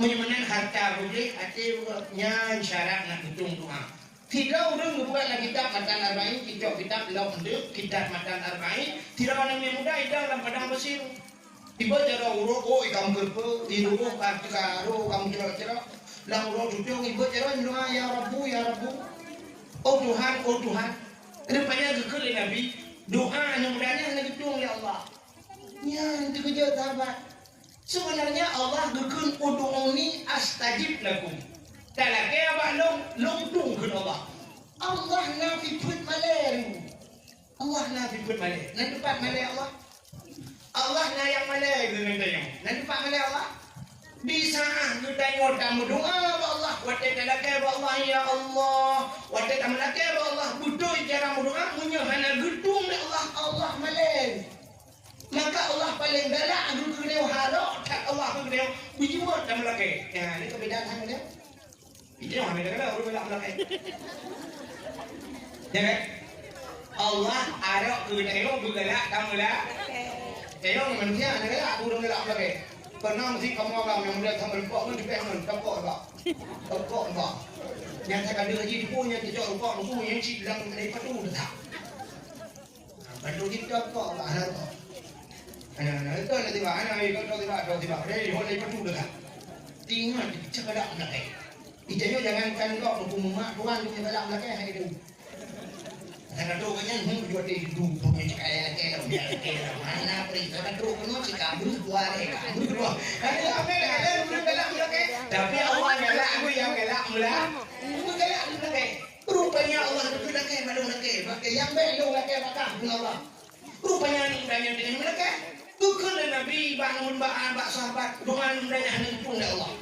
C: Menyamakan harta boleh, hati nya syarat nak hitung doa. Tidak orang membuat lagi kitab Matan Arba'in, kitab Lauk Menduk, kitab Matan Arba'in. Tidak orang yang muda hidup dalam padang pasir. Tiba cara urut, oh kamu kerpa, tidur, karo, kamu cerah-cerah. Lang urut tujuh, ibu cara doa ya Rabbu, ya Rabbu. Oh Tuhan. Rupanya kekal Nabi. Doa yang mudahnya nak hitung ya Allah. Ya, itu kerja sahabat. Sebenarnya Allah gekun udu'uni astajib lakum. Talake abah long tungkun Allah. Allah nafi put malaru. Allah nafi put malai. Nanti tempat malai Allah. Allah na yang malai dengan tayang. Nanti tempat malai Allah. Bisa kita tengok tamu doa Allah. Watak talake Allah ya Allah. Watak talake Allah. Butuh cara doa punya hana gedung Allah. Allah malai. Maka Allah paling galak aku kena harok tak Allah aku kena bujur dalam laki. Ya, ini perbezaan hang dia. Itu yang beda kan orang galak laki. Ya kan? Allah harok kena aku galak kamu lah. Tengok manusia ada galak aku orang galak laki. Pernah mesti kamu orang yang muda sama lupa pun juga yang tokok tak. Yang saya kata lagi punya tidak lupa aku yang cik dalam dari patu dah. Patu kita tokok lah harok. Anak-anak itu ada tiba, anak itu ada tiba. Dari orang itu pun dah. Tinggal cakap nak eh. Ijanya jangankan kau hukum mak Tuhan punya galak nak eh itu. Karena tu kan jual di hidup punya cakap kayak mana pergi. Karena tu kan masih kabur dua. Ada apa ada punya galak nak eh. Tapi Allah galak aku yang galak mula. Aku galak nak eh. Rupanya Allah itu nak eh malu nak eh. Pakai yang belum nak eh patah Allah. Rupanya ni banyak dengan mereka. Bukan Nabi bangun bak sahabat dengan banyak nempung Allah.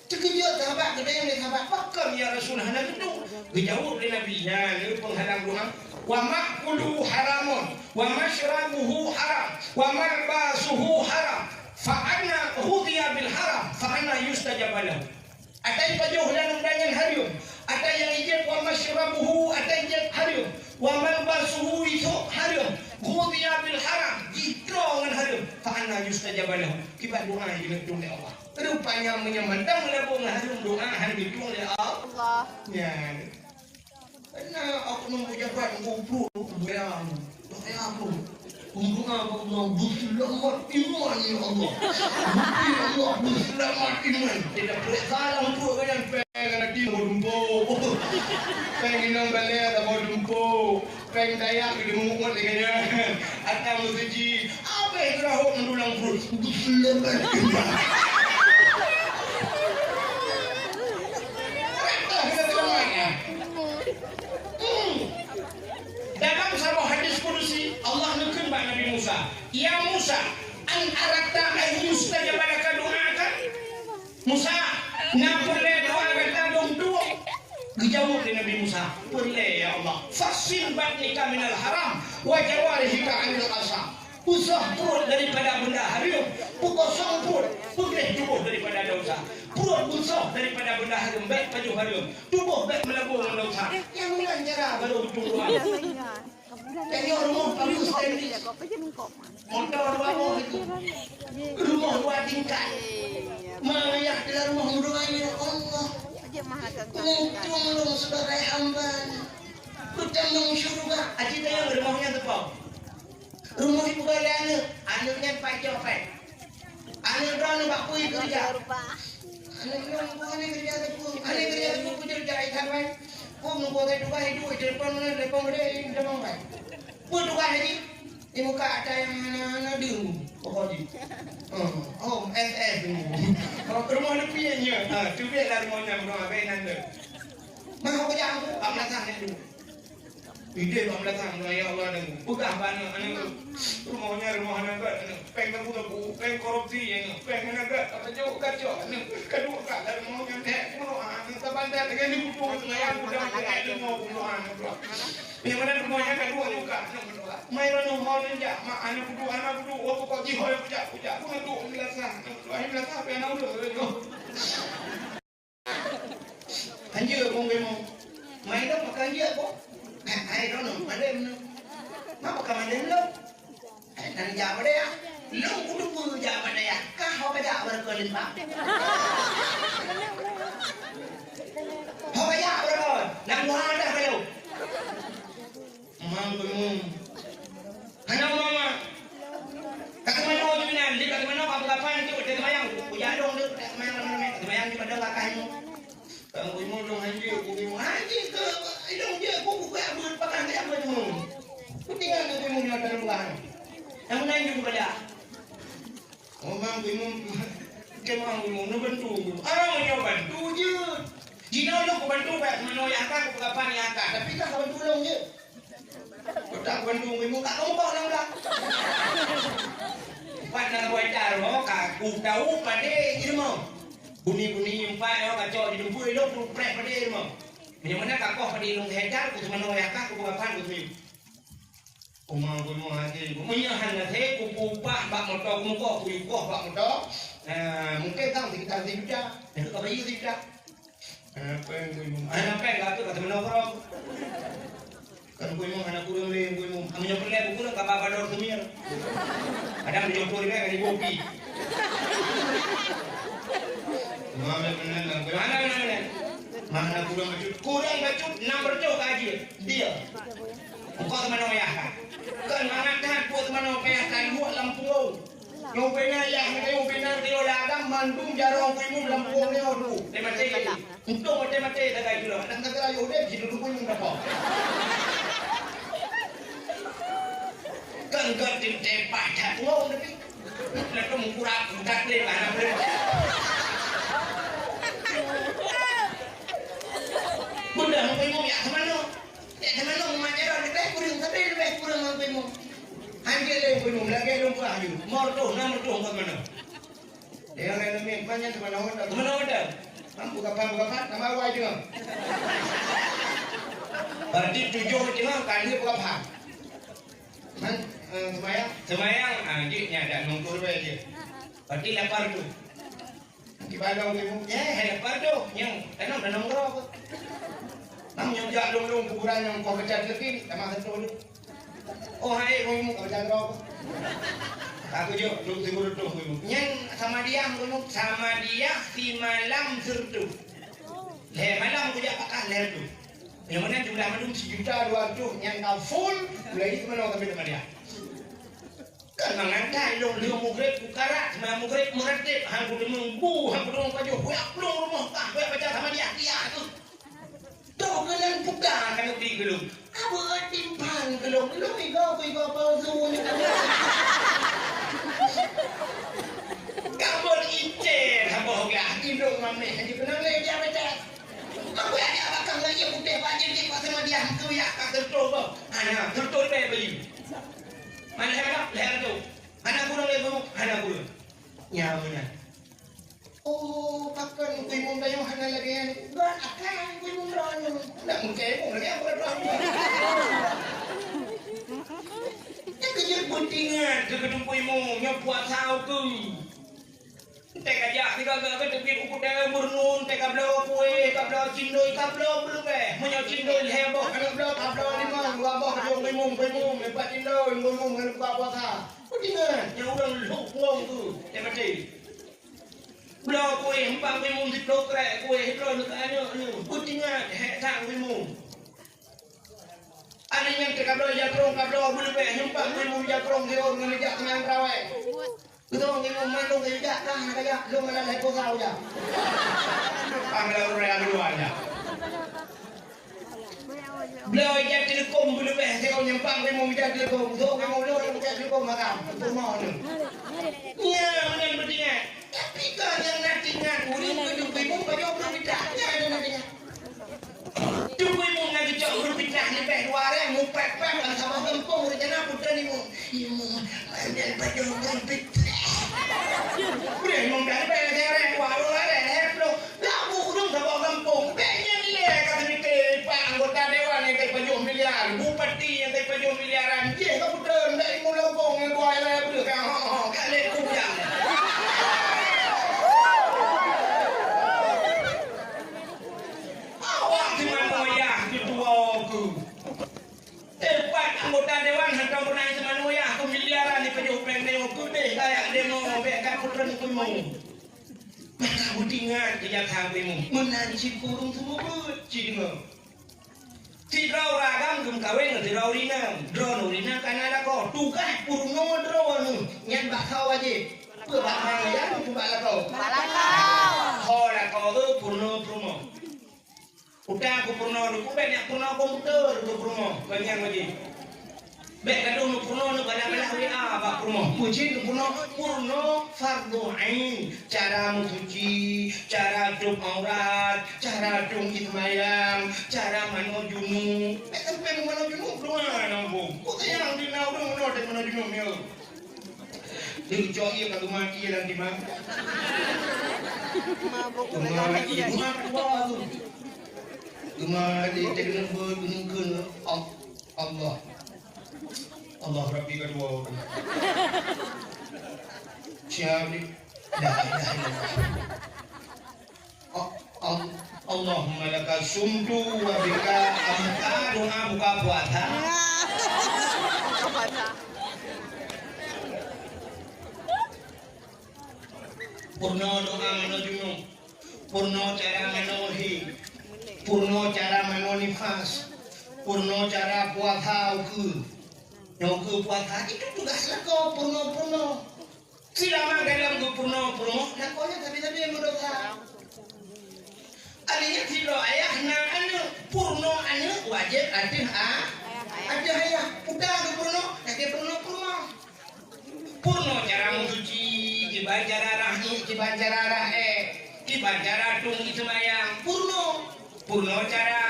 C: Terkejut sahabat kata yang sahabat pakam ya Rasul hana gedung. Dijawab oleh Nabi nya ni penghalang doa. Wa ma'kuluhu haramun wa mashrabuhu haram wa malbasuhu haram. Fa anna ghudhiya bil haram fa anna yustajab lahu. Atai pajuh dan undangan harium. Atai yang ijab wa mashrabuhu atai ijab harium. Wa malbasuhu itu harium. Ghudhiya bil haram. Jidrongan harium. Fa anna yustajab lahu. Kibat doa yang dihitung oleh Allah. Rupanya menyemendang melabung harium doa yang dihitung oleh Allah. Ya. Nah, aku nunggu jabat ngumpul yang aku. Untuk apa aku berselamat iman ya Allah. Ya Allah berselamat iman. Tidak boleh salah untuk kalian pengen nanti mau dumpo. Pengen nang balik atau mau dumpo. Pengen dayak di mungut kayaknya. Atau mau keji. Apa yang kerahuk mendulang perut? Berselamat iman. Dalam sebuah hadis kudusi Allah nukun bak Nabi Musa, ya Musa, an arakta ay mustajab laka doakan. Musa, nak boleh doa kata dong dua. Dijawab oleh Nabi Musa, boleh ya Allah. Fasil batnika minal haram, wa jawarihika anil qasam. Usah perut daripada benda haram, kosong perut, putih tubuh daripada dosa. Perut busuk daripada benda haram, baik baju haram, tubuh baik melabur dosa. Yang mana cara baru betul doa? Tengok rumah bagus tadi. Motor baru itu. Rumah 2 tingkat. Mayak dalam rumah doanya Allah. Untung sebagai hamba. Bertanggung syurga. Aji tengok rumahnya tepau. Rumah ibu kalian anaknya pacok pak. Anak orang nak kui kerja. Anak orang bukan kerja tu. Anak kerja tu kerja ikan pak. Kau nunggu ada dua hidup depan mana depan dia depan pak. Pun dua hari di muka ada yang anak dulu. Pokoknya. Oh SS dulu. Kalau rumah ni punya. Tu biar lah rumahnya rumah benan tu. Mana kerja aku? Amlah sana dulu. Ide bang belakang ya Allah dan bukan banyak anak rumahnya pengen aku pengen korupsi yang pengen agak kacau kedua kali rumahnya dek rumah terbandar dengan ini butuh yang udah kayak mau rumah yang mana rumahnya kedua juga main rumah ninja mak anak butuh waktu kau jihoi puja aku nak belakang apa yang nak udah anjir kau mau main dah makan dia kok. I don't know, madam. Mama kaman lo. Nan jawab dia. Lo kudu jawab dia. Kah apa jawab berkelin pak? Apa jawab berkelin? Nang ada kalau. Mam kumum. Anak mama. Kak mana orang ni nanti kak mana apa itu kita mayang. Puja dong tu mayang di pada kakakmu. Kamu mau dong anjing ke idong dia aku buka berpakai apa tu. Tinggal tu kamu nak dalam bahan. Yang mana yang kepada? Orang kamu kamu nak bantu. Mau bantu je. Jika lo kau bantu baik mana yang aku buka pan yang aku. Tapi tak bantu long je. Tak bantu kamu tak kamu kau lang lah. Pada buat cara kau tahu pada ini mau. Bunyi impai orang kacau di dumpu elok tu prek pada dia mau. Yang mana kakoh pada ilung hejar ku mana yang kah ku bukan ku tu. Umang ku mau hati. Ku menyahan hati ku upah bak motor ku muka ku yukoh bak motor. Mungkin tahu sekitar sejuta. Yang kau bagi sejuta. Apa yang ku mau? Apa yang kata kata mana orang? Kan ku mau anak kurang leh ku mau. Kami nyopor leh ku kurang kapal bador semir. Kadang nyopor leh kan ibu pi. Mana kurang bacut 6 bercok aja dia. Kau teman ayah kan mana kan buat teman ayah kan buat lampu. Yang benar yang benar dia ladang Bandung jarang kamu lampu ni orang. Mati. Untuk mati dah kayak gitu. Dan kata ayo deh jitu tu pun berapa. Kan gatin tepat dah. Wow tapi. Lalu mengkurang kat dia mana boleh. Bunda mau mau ya kemana? Ya kemana mau macam ni? Lebih kurang mau. Anjir lebih kurang lagi dong kau. Morto, nama tu kau mana? Dia orang ni banyak kemana orang? Kemana orang? Mampu kapan? Nama awak juga. Berarti 7 juga kan dia bukan apa? Man, semayang, anjirnya ada nongkur aja. Berarti lapar tu. Kibadang kamu, lapar tu. Yang tanam dan nongkrong. Nam yang jalan dong kuburan yang kau kejar lagi, sama satu dulu. Oh hai, kamu kau kejar kau. Aku juga dulu tidur tu. Yang sama dia si malam sertu. Malam aku jadi pakai leher tu.
A: Yang mana jumlah mendung 1.200.000 yang kau full, mulai itu mana kami teman dia. Kan mengantai dong dia mugrib ukara, sama mugrib meretip, hangku demung bu, hangku demung paju, buyak belum rumah kah, buyak baca sama dia tu. Tuh kenan bukan kan ubi gelum. Apa timpan gelum, gelum iko palsu ni. Kamu ice, kamu gak tidur mami, jadi benar lagi dia baca. Aku yang dia bakal lagi putih baju di pas sama dia, aku ya kak tertul kok. Ana tertul be beli. Mana hebat, leher tu. Anak kurang lagi kamu, anak kurang. Nyamunya. Oh, pakai kuimum dah yang hana lagi yang. Gak akan kuimum rano. Nak mungkin lagi apa rano. Yang kejar buntingan, kedung kuimum yang buat tahu tu. Teka jak tiga ke tepi uku dah bernun, teka belo kue, kablo cindoi, kablo belum Menyo cindoi heboh, kablo lima, dua boh, kuimum, empat cindoi, kuimum kan buka puasa. Buntingan, yang orang luk ngong tu, yang mati. Belo kue, empat kuimum di blokre, kue hidro nak anu, buntingan, hek kuimum. Ada yang teka belo jakrong, kablo belum empat kuimum jakrong, dia orang ngejak dengan rawai. Betul, ngomong mandung kaya dah, kaya lu malah lepo kau dah. Panggil orang dua aja. Beliau jadi telekom belum saya nyempang saya mau jadi telekom, so saya mau lu yang jadi telekom makam, tu mau ni. Ya, mana bertingan. Tapi kan yang nantinya, uring kedua ibu baju berbeda, ada nantinya. Dua ibu nanti jauh berbeda ni dua orang, mupet sama kampung rencana putra ni mu. Ibu, ambil baju berbeda. Udah ngomong dari PRR warung ada lo nggak burung sama kampung kayaknya dia kata mikir pak anggota dewan yang kayak pejuang miliar bupati yang kayak pejuang miliaran dia nggak betul dari mulopong yang buaya lah betul kan kali kujang awak cuma moya ketua aku tempat anggota dewan hantar pernah cuma moya aku miliaran di pejuang pengen aku deh kayak demo bekat putra kumu. Maka budingan dia kawemu menanci kurung semua cinggo. Tirau ragam gum kaweng tirau rina, drone rina kanada ko tukah kurung no drone nyan bakau aja. Berbakau ya coba kau. Kau kau purno purno. Udah aku purno, aku banyak purno komputer aku purno banyak aja. Baik kadang purno banyak-banyak apa purno. Puji purno fardu ain. Cara mensuci, cara dum aurat, cara dum ismayang, cara mano junub. Sampai mano junub luar nampu. Kok yang di nau dum no mano junub yo. Di jogi ka mati lang di bang. Mabuk lagi. Gemadi tegak bergunung Allah. Allah Rabbi kedua orang. Siapa ni? Dah. Allahumma laka sumtu wa bika amka doa buka puasa. Purno doa menuju, purno cara menuhi, purno cara menonifas, purno cara puasa ukur. Yang ke puasa itu tugaslah kau purno. Selama dalam ke purno, nak kau nya tapi yang berdosa. Adanya tidak ayah nak anu purno anu wajib ada ada ayah udah ke purno, nak ke purno. Purno cara mencuci, kibacara tung semayang purno cara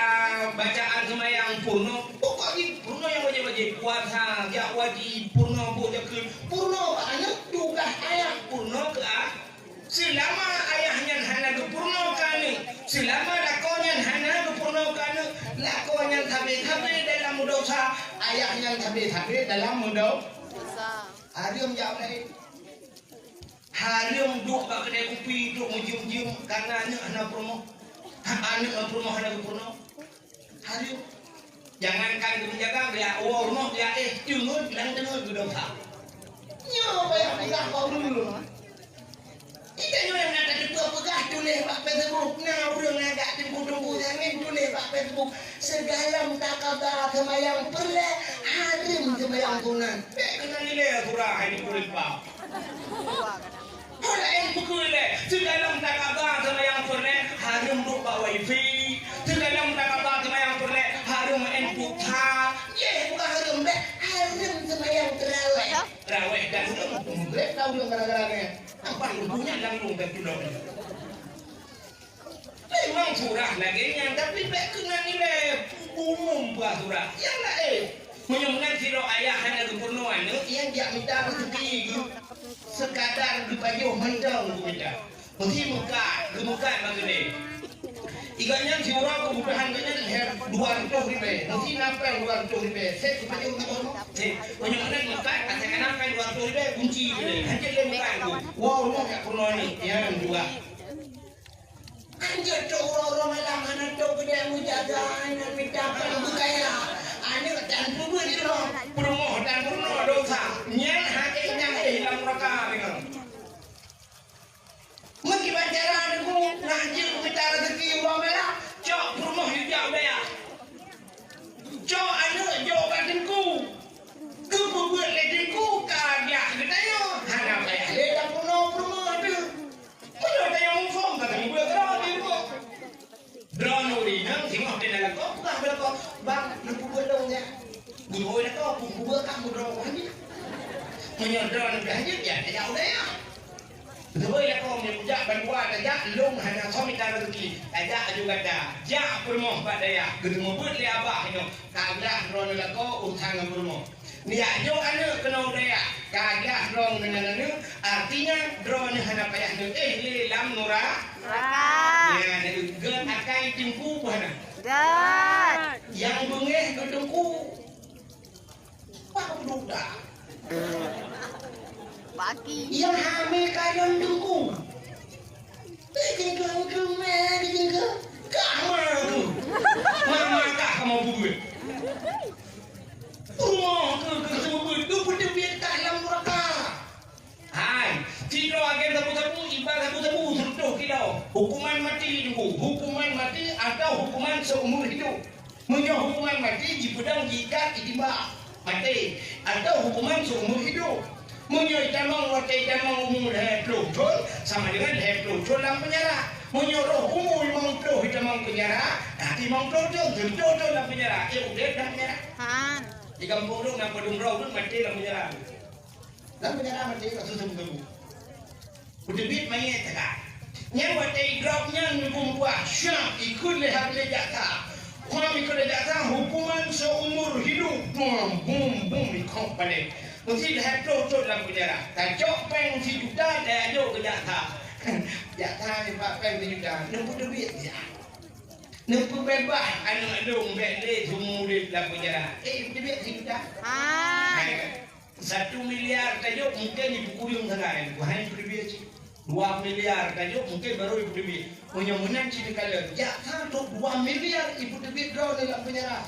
A: bacaan semayang purno. Pokoknya purno yang wajib puasa, dia wajib purno purno anak juga ayah purno ke selama ayahnya hana ke purno kanu, selama lakonnya hana ke purno kanu, lakonnya tabe dalam dosa, ayahnya tabe dalam dosa. Harium jauh lagi. Harium duk kat kedai kopi duk menjium karena anak purno. Anak purno hana ke purno. Harium. Jangankan menjaga dia warno dia tunut lang tunut dosa. Nyo bayar pegah kau dulu. Kita nyo yang nak ada dua pegah tulis pak Facebook. Nah udah agak tunggu jangan tulis pak Facebook.
C: tepuk segala takabah kemayang perle harim kemayang kunan.
A: Kena nilai surah ini kulit pak. Kalau yang pukule, segala takabah kemayang perle harim lupa wifi. Segala takabah kemayang perle harim enputa.
C: Ye bukan harim deh, harim kemayang terawih.
A: Terawih dan
C: Boleh tahu dong gara-garanya.
A: apa lumpuhnya langsung ke pulau. Memang surah lagi yang tapi kena nilai umum buat surah. Yang lah menyembuhkan siro ayah hanya kepenuhan yang dia minta rezeki sekadar dipajuh mendang minta. Mesti muka begini. Iganya surah kebutuhan kanya 200 ribu. Mesti nampak 200 ribu. Saya kepajuh kepenuh. Menyembuhkan muka asalkan nampak 200 ribu kunci ini. Hanya dia muka itu. Wow, lu tak penuh ni. Yang dua.
C: Anjir tu orang-orang malam mana tu kedai mujaga nak minta apa bukaya. Ane dan pubu ni loh.
A: Promo dan promo dosa. Nyan hati yang hilang mereka dengan. Mungkin bicara aku lanjut bicara rezeki orang malam. Cok promo hijau dia. Cok anu jauh badanku. Ku buat ledengku kagak gedanya. Hana bayar.
C: Leda promo tu.
A: Kalau ada yang ngomong kata ibu kerana ibu. Drone uri nang tengok dia dalam kau bukan dalam kau
C: Bang, nak buat dong ya.
A: Guru dia kau buat kamu drone ni. Menyodron hanya dia jauh dia. Dua ya kau menyebut bantuan aja long hanya kau minta rezeki. Aja juga dah. Ja permoh pada ya. Ketemu buat le abah ni. Kagak drone la kau utang permoh. Dia jo anu kena dia. Kagak drone dengan anu artinya drone hanya payah ni. Le lam nura.
B: Neraka.
A: Ya, gen akai tingku mana?
B: God.
A: Yang bengeh gedengku. Pak budak.
B: Baki.
C: Yang hamil kalian tunggu. Tinggal kemana tinggal?
A: Kamu tu. Mama tak kamu buat. Rumah ke semua tu pun biar dalam neraka. Hai, tidak agen sabu-sabu ibadah sabu-sabu sentuh kita. Hukuman mati tunggu. Hukuman mati atau hukuman seumur hidup. Punya hukuman mati di pedang jika itimbang mati atau hukuman seumur hidup. Punya tamang watai tamang umur pelutun sama dengan pelutun dalam penjara. Punya roh umur memang pelutun dalam penjara. Nanti memang pelutun dalam penjara. Udah dalam penjara.
B: Han.
A: Di kampung tu nak pedung roh tu mati dalam penjara.
C: Dalam penjara mati tak susah
A: Kamu. Udah bit main tak? Yang watai dropnya nunggu buat syam ikut lehat lejaka. Kau ikut lejaka hukuman seumur hidup. Boom ikut pada. Mesti lehat pelutun dalam penjara. Tajok peng si juta dah ada kejata. Jata ni pak peng si juta. Nampak duit dia. Nampak bebas anak dong beli semua di dalam penjara. Duit si juta.
B: Han.
A: 1 miliar tajuk mungkin dipukul sangat. Bukan duit sih. 2 miliar tajuk mungkin baru ibu duit. Punya menang sini kala. Jata tu 2 miliar ibu duit draw dalam penjara.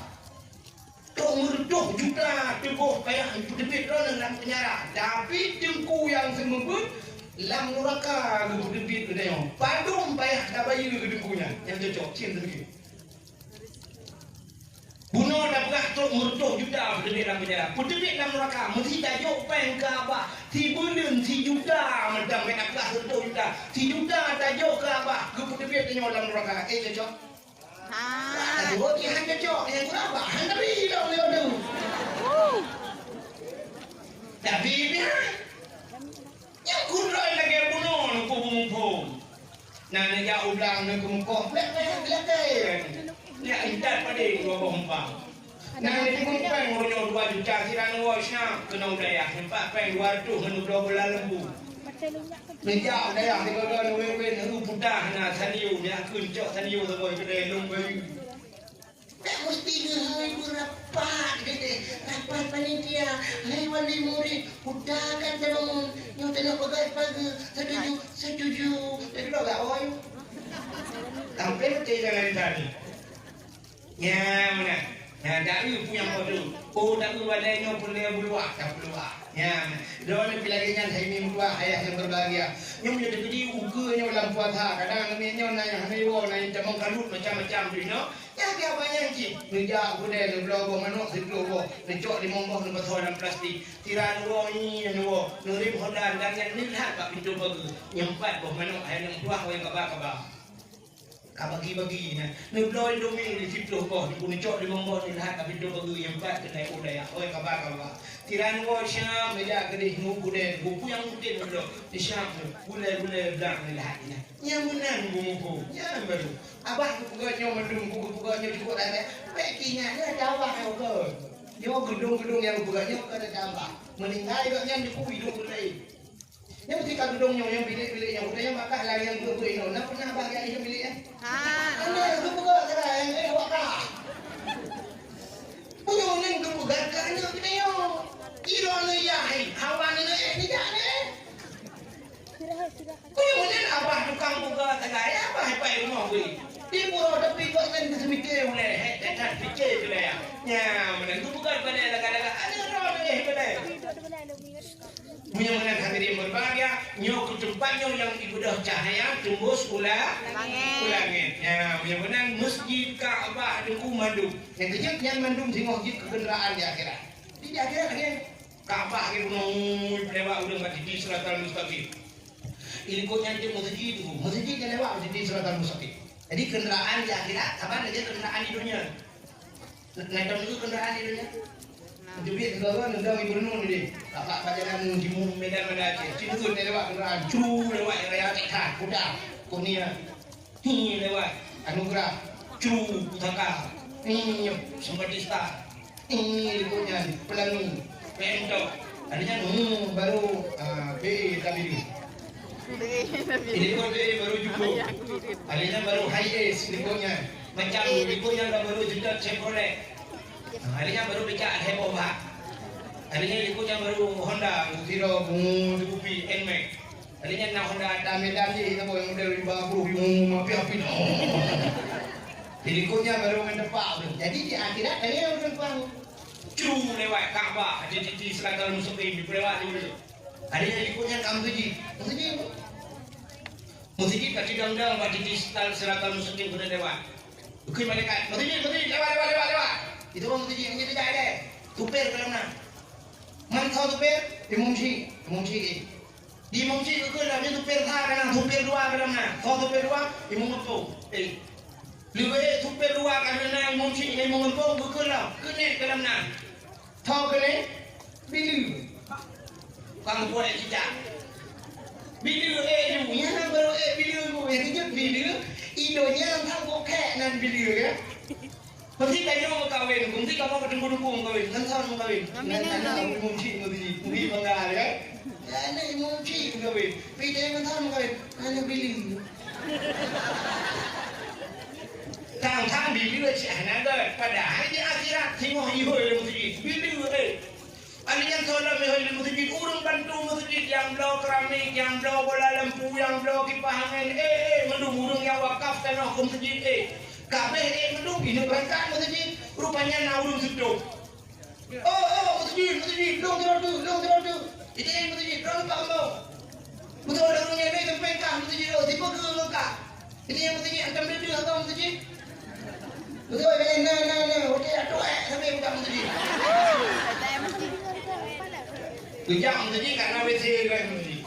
A: Tok merduh juta teguh payah ibu duit draw dalam penjara. Tapi tengku yang semebut lam neraka ibu duit dia. Padung payah dah bayar ke tengkunya. Yang cocok cin sedikit. Bunuh dah berat tok merduh juta duit dalam penjara. Duit dalam neraka mesti tajuk peng ke abah. Si bulan si juta macam nak berat 10 juta. Si juta tajuk ke abah. Ke duit dia dalam neraka. Cocok.
B: Han.
C: Aduh, dia hanya cok yang berapa? Hanya bilang dia tu.
A: Tapi dia yang kurang lagi bunuh nak kumpul. Nah dia ulang nak kumpul.
C: Belakang.
A: Dia ingat pada dua bombang. Nah dia kumpul monyo 2 juta kirang wasnya kena udaya. Tempat peng 200 kena 12 lembu. Menjauh daya tinggal wewe nu putah na saniu dia kuncok saniu semua kedai lumbai.
C: Tak mesti hai berapa gede. Rapat panitia, hai wali murid, udahkan terung. Yang tengah pagai-pagai, setuju. Tapi lo gak awal.
A: Sampai mesti jangan tadi. Ya mana? Ya dari punya bodoh. Oh tak wadainya boleh berluak, tak berluak. Ya, doa ni pilihnya hari ni muda ayah yang berbahagia. Yang menjadi kecil uganya dalam puasa. Kadang kami nyon nanya hari wo nanya jamang kalut macam-macam tu, no. Ya lagi apa yang ki? Nijak kuda ni belogo manuk si belogo. Nicok di mombok ni betul dalam plastik. Tiran wo ni wo. Nurim hodan dan yang ni lihat pak pintu bagi. Nyempat boh manuk ayam yang tuah yang kabar. Kabagi-bagi na. Ni bloy domi di situ boh. Di nicok di mombok ni lihat pak pintu bagi nyempat kedai udaya. Oi kabar. Tiran wo syam meja kedai nu kuda. Buku yang mungkin betul. Di syam gula-gula belang ni lihat ni. Yang menang buku. Yang baru. Abah peganya mendung, peganya cukup ada. Pekinya dia ada abah yang ke. Dia gedung-gedung yang peganya ke ada abah. Meninggal juga yang dikui dulu lagi. Yang ketika gedungnya yang bilik-bilik yang udah yang makan lagi yang gue ini. Nak pernah abah yang biliknya? Anda itu pegak sekarang yang wakah. Punya orang tu pegak kerana kita yo. Kira ni yai, hawa ni ni jangan. Punya orang abah tukang pegak sekarang abah apa yang mau beli? Di pulau tepi kau kan semikir boleh, tak fikir tu lah ya. Ya, mana tu bukan pada laga-laga. Ada orang ni pada. Punya mana hadirin berbahagia, nyok tempatnya yang ibadah cahaya tembus ulangit. Ya, punya mana masjid Kaabah duku mandum. Yang kejut yang mandum singgoh jid kenderaan di akhirat. Di akhirat lagi Kaabah ke gunung lewat udah di Siratal Mustaqim. Ikutnya di masjid yang lewat di Siratal Mustaqim. Jadi kenderaan di akhirat, apa aja kenderaan di dunia. Nendang itu kenderaan di dunia. Jadi kalau nendang ibu nun ini, apa jalan di Medan mana aja. Cintu lewat kenderaan, cu lewat yang raya tekan, kuda, kunia, hi lewat, anugerah, cu pusaka, Sembatista, ikutnya pelangi, pentok, adanya baru B tadi. Ini kode baru juga, alinya baru high ace dikonya, macam dikonya baru juga Chevrolet, alinya baru becak Heboba, alinya dikonya baru Honda, Zero, Dukupi, Nmax, alinya nak Honda Medan ni, kita boleh model 50, api-api, dikonya baru mendepak, jadi di akhirat ini orang tuang, cu lewat Kaabah, di Siratal Mustaqim, di lewat dulu. Adanya dikonya kamu Masjid kat Cidang-dang bagi di Siratal Mustaqim kena lewat. Bukan malaikat. Masjid lewat. Itu orang masjid punya dekat ada. Tupir ke mana? Man kau tupir? Di mumsi ke. Di mumsi ke lah dia tupir tha kana tupir dua ke mana? Kau tupir dua di mumpu. Liwe tupir dua kana mumsi di mumpu ke lah. Kene ke mana? Tahu kene? Bilu. Kamu boleh cicak. Bilu ni, yang baru bilu, yang kejut bilu, idonya yang tangguh kek nan bilu ya. Mesti kaya mau kawin, mesti kamu ketemu kawin, kan tahun mau kawin. Nanti mungkin mesti bangga ya. Nanti mungkin kawin, beda yang tahun mau kawin, hanya bilu. Tang bilu aja, naga. Padahal di akhirat tengok ihoi mesti bilu Alian solar mehoi masjid urung bantu masjid yang blau keramik, yang blau bola lampu, yang blau kipas angin. Mendung urung yang wakaf tanah ke masjid. Kabeh mendung ini berangkat masjid. Rupanya na urung seduk. Masjid, long tu. Ini masjid, long pangau. Betul orangnya ni tempengkah masjid. Tiba ke ngakak. Ini masjid antam dia atau masjid. Betul, nah. Okey, atuk sampai buka masjid. Kejap masjid kat WC kan masjid.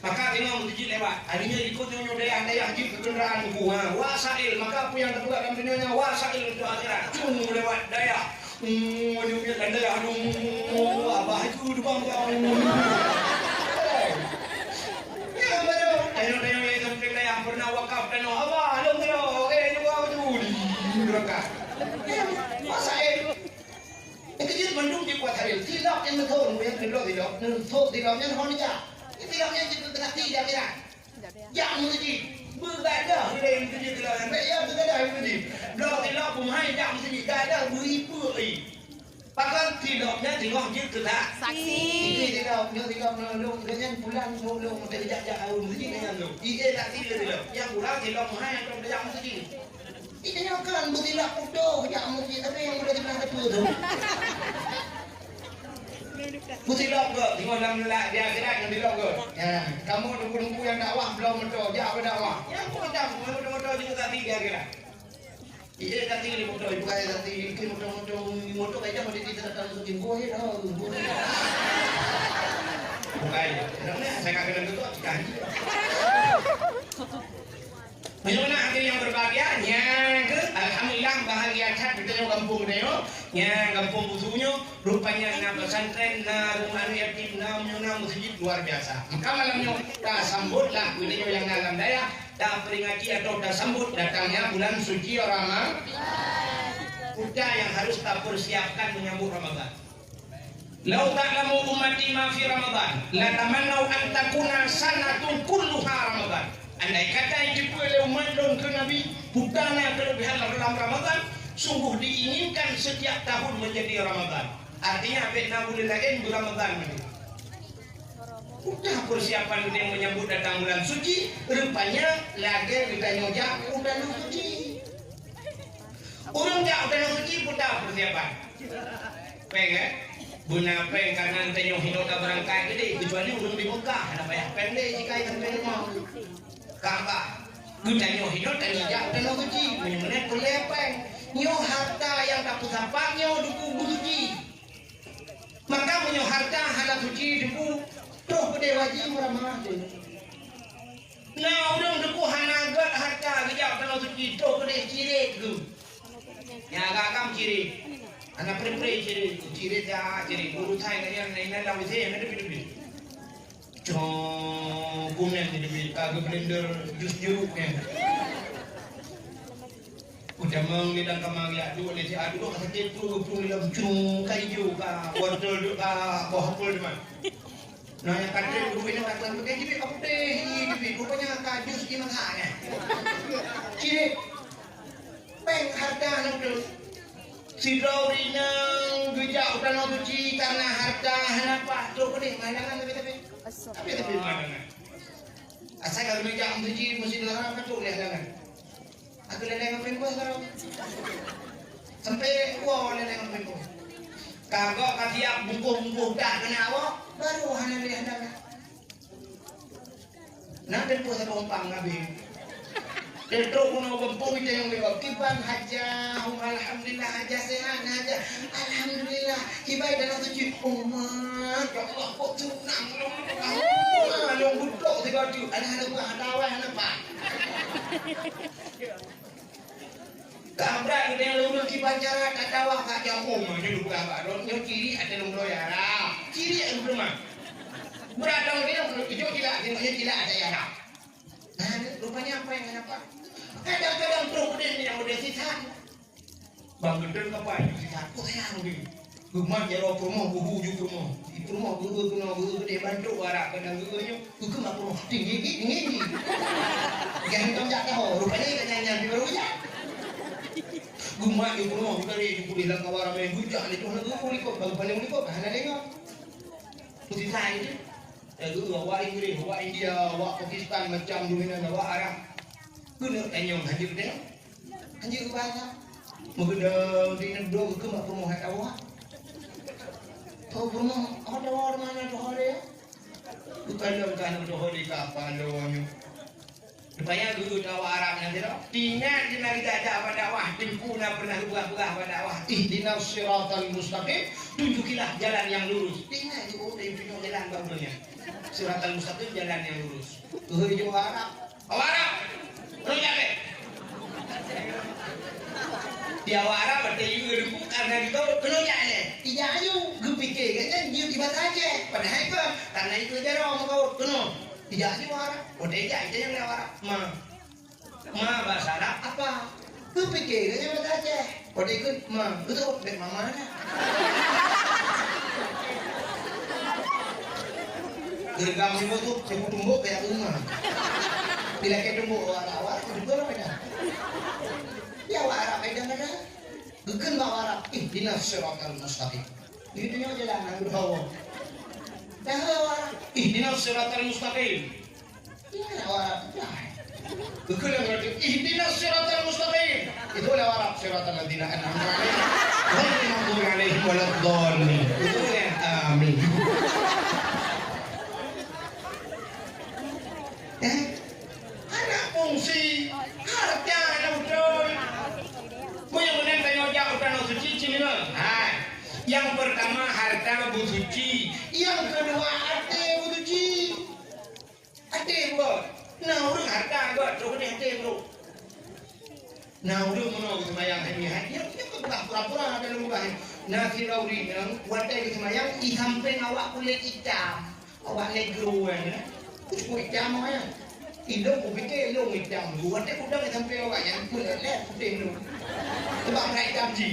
A: Maka tengok masjid lewat. Harinya ikut nyonya dayang jeep kenderaan buku. Wasail. Maka apa yang terbuka dalam dunia wasail untuk akhirat. Cung lewat daya. Dia punya daya. Abah itu depan kau. Ya baru. Dayang yang sampai dayang pernah wakaf dan abah. Alhamdulillah. Juga tu. Berangkat. Wasail. Kejut mendung di kuat hari. Tidak yang betul, yang tidak. Tidaknya Indonesia. Tidaknya itu tengah tidak kira. Yang mesti berada di dalam masjid tidak. Ya berada di masjid. Kalau tidak pemahai yang mesti ada beribu. Bahkan tidaknya tengok masjid tidak.
B: Saksi.
A: Tidak nolung dengan pulang nolung tidak jauh masjid dengan nolung. Ia tak tidak. Yang pulang tidak pemahai yang masjid. Ini kan butilah utuh yang mesti tapi yang udah dibilang betul tu. Butilah ke, tengok dalam lelak dia akhirat yang dilok ke. Ya, kamu nunggu yang dakwah belum betul, dia apa dakwah? Yang pun dah betul juga tak tiga akhirat.
C: Iya nanti ini motor ibu kaya nanti ini motor kaya mau dititip datang untuk gue ya
A: bukan saya kagak dengar itu kan bagaimana akhir yang berbahagianya alhamdulillah bahagia cat kita yang kampung deo nya kampung busunya rupanya na pesantren na rumah yatim na masjid luar biasa maka malamnya kita sambutlah video yang dalam daya dah peringati atau dah sambut datangnya bulan suci Ramadan. Kita yang harus kita persiapkan menyambut Ramadan. Lau ta'lamu ummati ma fi Ramadan, la tamannau an takuna sanatun kulluha Ramadan. Andai kata itu oleh umat dan ke Nabi putana kelebihan dalam Ramadan, sungguh diinginkan setiap tahun menjadi Ramadan. Artinya apa boleh lain di Ramadan. Udah persiapan kita yang menyambut datang bulan suci, rupanya lagi kita nyojak udah suci. Orang tak udah suci pun tak persiapan. Pengen, guna peng karena nanti yang hidup tak berangkat gede, kecuali orang di Mekah, ada banyak pendek jika yang pendek mau. Kakak, guna yang hidup tak nyojak udah suci, menyembuhkan pelepeng, nyo harta yang tak pusapa nyo duku suci. Maka punya harta halal suci duku. Tuh gede wajib ramah tu. Nah, orang deku hanagat harta gejak kalau suci tuh gede cirit tu. Ya agak cirit. Anak perempuan cirit ya cirit. Guru saya yang lain dalam saya ada pilih. Cong kumen jadi agak blender jus jeruknya. Udah mengilang kemari adu oleh si adu kata itu pun dalam cung kayu ka wortel ka bohol teman. Nah yang kadang rupanya kata begini jadi aku deh ini rupanya kajus di mana ciri peng harta nanti si Raurina gejak udah suci karena harta kenapa tuh gede mandangan tapi mandangan asal kalau gejak suci mesti dilarang apa tuh lihat aku lihat apa yang sekarang sampai wow lihat apa yang kagak kasiap bungkuh dah kena awak baru hana lihat dah. Nanti pun saya umpang nabi. Itu kuno bempung itu yang lewat kiban haja, alhamdulillah haja sehat haja, alhamdulillah kibai dalam suci umat. Ya Allah kok tunang yang butuh tiga tu, ada buah apa? Kabrak kita yang lulus kiban cara tak tahu kak jauh macam tu apa? Yang kiri ada nombor ya lah, kiri ada nombor. Beradang dia hijau tidak, tengoknya tidak ada ya lah. Nah, rupanya apa yang apa? Kadang-kadang problem yang udah sisa. Bang Geden kapan? Sisa aku sayang ni. Rumah jero promo buhu ju promo. Di promo buhu gede bantu warak kadang gugunya. Gugu mak promo tinggi. Jangan kau tak tahu. Rupanya nyanyi di baru ya. Rumah di promo dari di bilang kawaran main hujah ni tu nak gugu ikut bang paling ikut. Hana tengok. Sisa itu. Lalu awak Inggris, awak India, awak Pakistan macam dominan awak Arab. Guna tanyong hadir dia. Hadir ke bahasa. Mungkin di negara ke mak promo hat awak. Kau promo ada orang mana tu hari? Bukan tu hari apa doanya. Supaya guru tahu Arab nanti dah. Tinggal di negara ada apa dakwah. Timku nak pernah buah pada dakwah. Ihdinas siratal mustaqim. Tunjukilah jalan yang lurus. Tinggal di tunjuk jalan bagusnya. Siratal mustaqim jalan yang lurus. Guru Jawa Arab. Arab. Rojak deh. Di Arab ada juga dulu karena itu kerojak deh. Tidak ayu. Gue pikir kan dia tiba saja. Padahal itu karena itu aja orang kau kena. Tidak ayu Arab. Udah aja yang lewat Arab. Ma bahasa Arab apa? Gue pikir kan tiba saja. Udah ikut betul dari mana? Gergam ibu tu tumbuk kayak rumah. Bila kita tumbuk awak juga orang ada. Ya Arab ada. Bukan bawa Arab. Ihdinas siratal mustaqim. Itu yang jalan berhawa. Dah Arab. Ihdinas siratal mustaqim. Ya Arab. Bukan yang berarti ihdinas siratal mustaqim. Itu Arab siratal ladzina an'amta 'alaihim. Ghairil maghdubi 'alaihim waladdallin. Itu yang amin. Anak fungsi harta anak betul. Hai. Yang pertama harta bersuci,
C: Yang kedua hati bersuci.
A: hati bro. Nah, urang harta bro, tu ni hati bro. Nah, urang mau semayang hati hati, dia pura-pura ada lembah. Nah, kira uri yang watai semayang di samping awak kulit hitam, awak negro kan. Kulit hitam apa ya? Hidup aku fikir lu hitam, watai udang di samping awak yang kulit putih lu. Sebab nak hitam ji.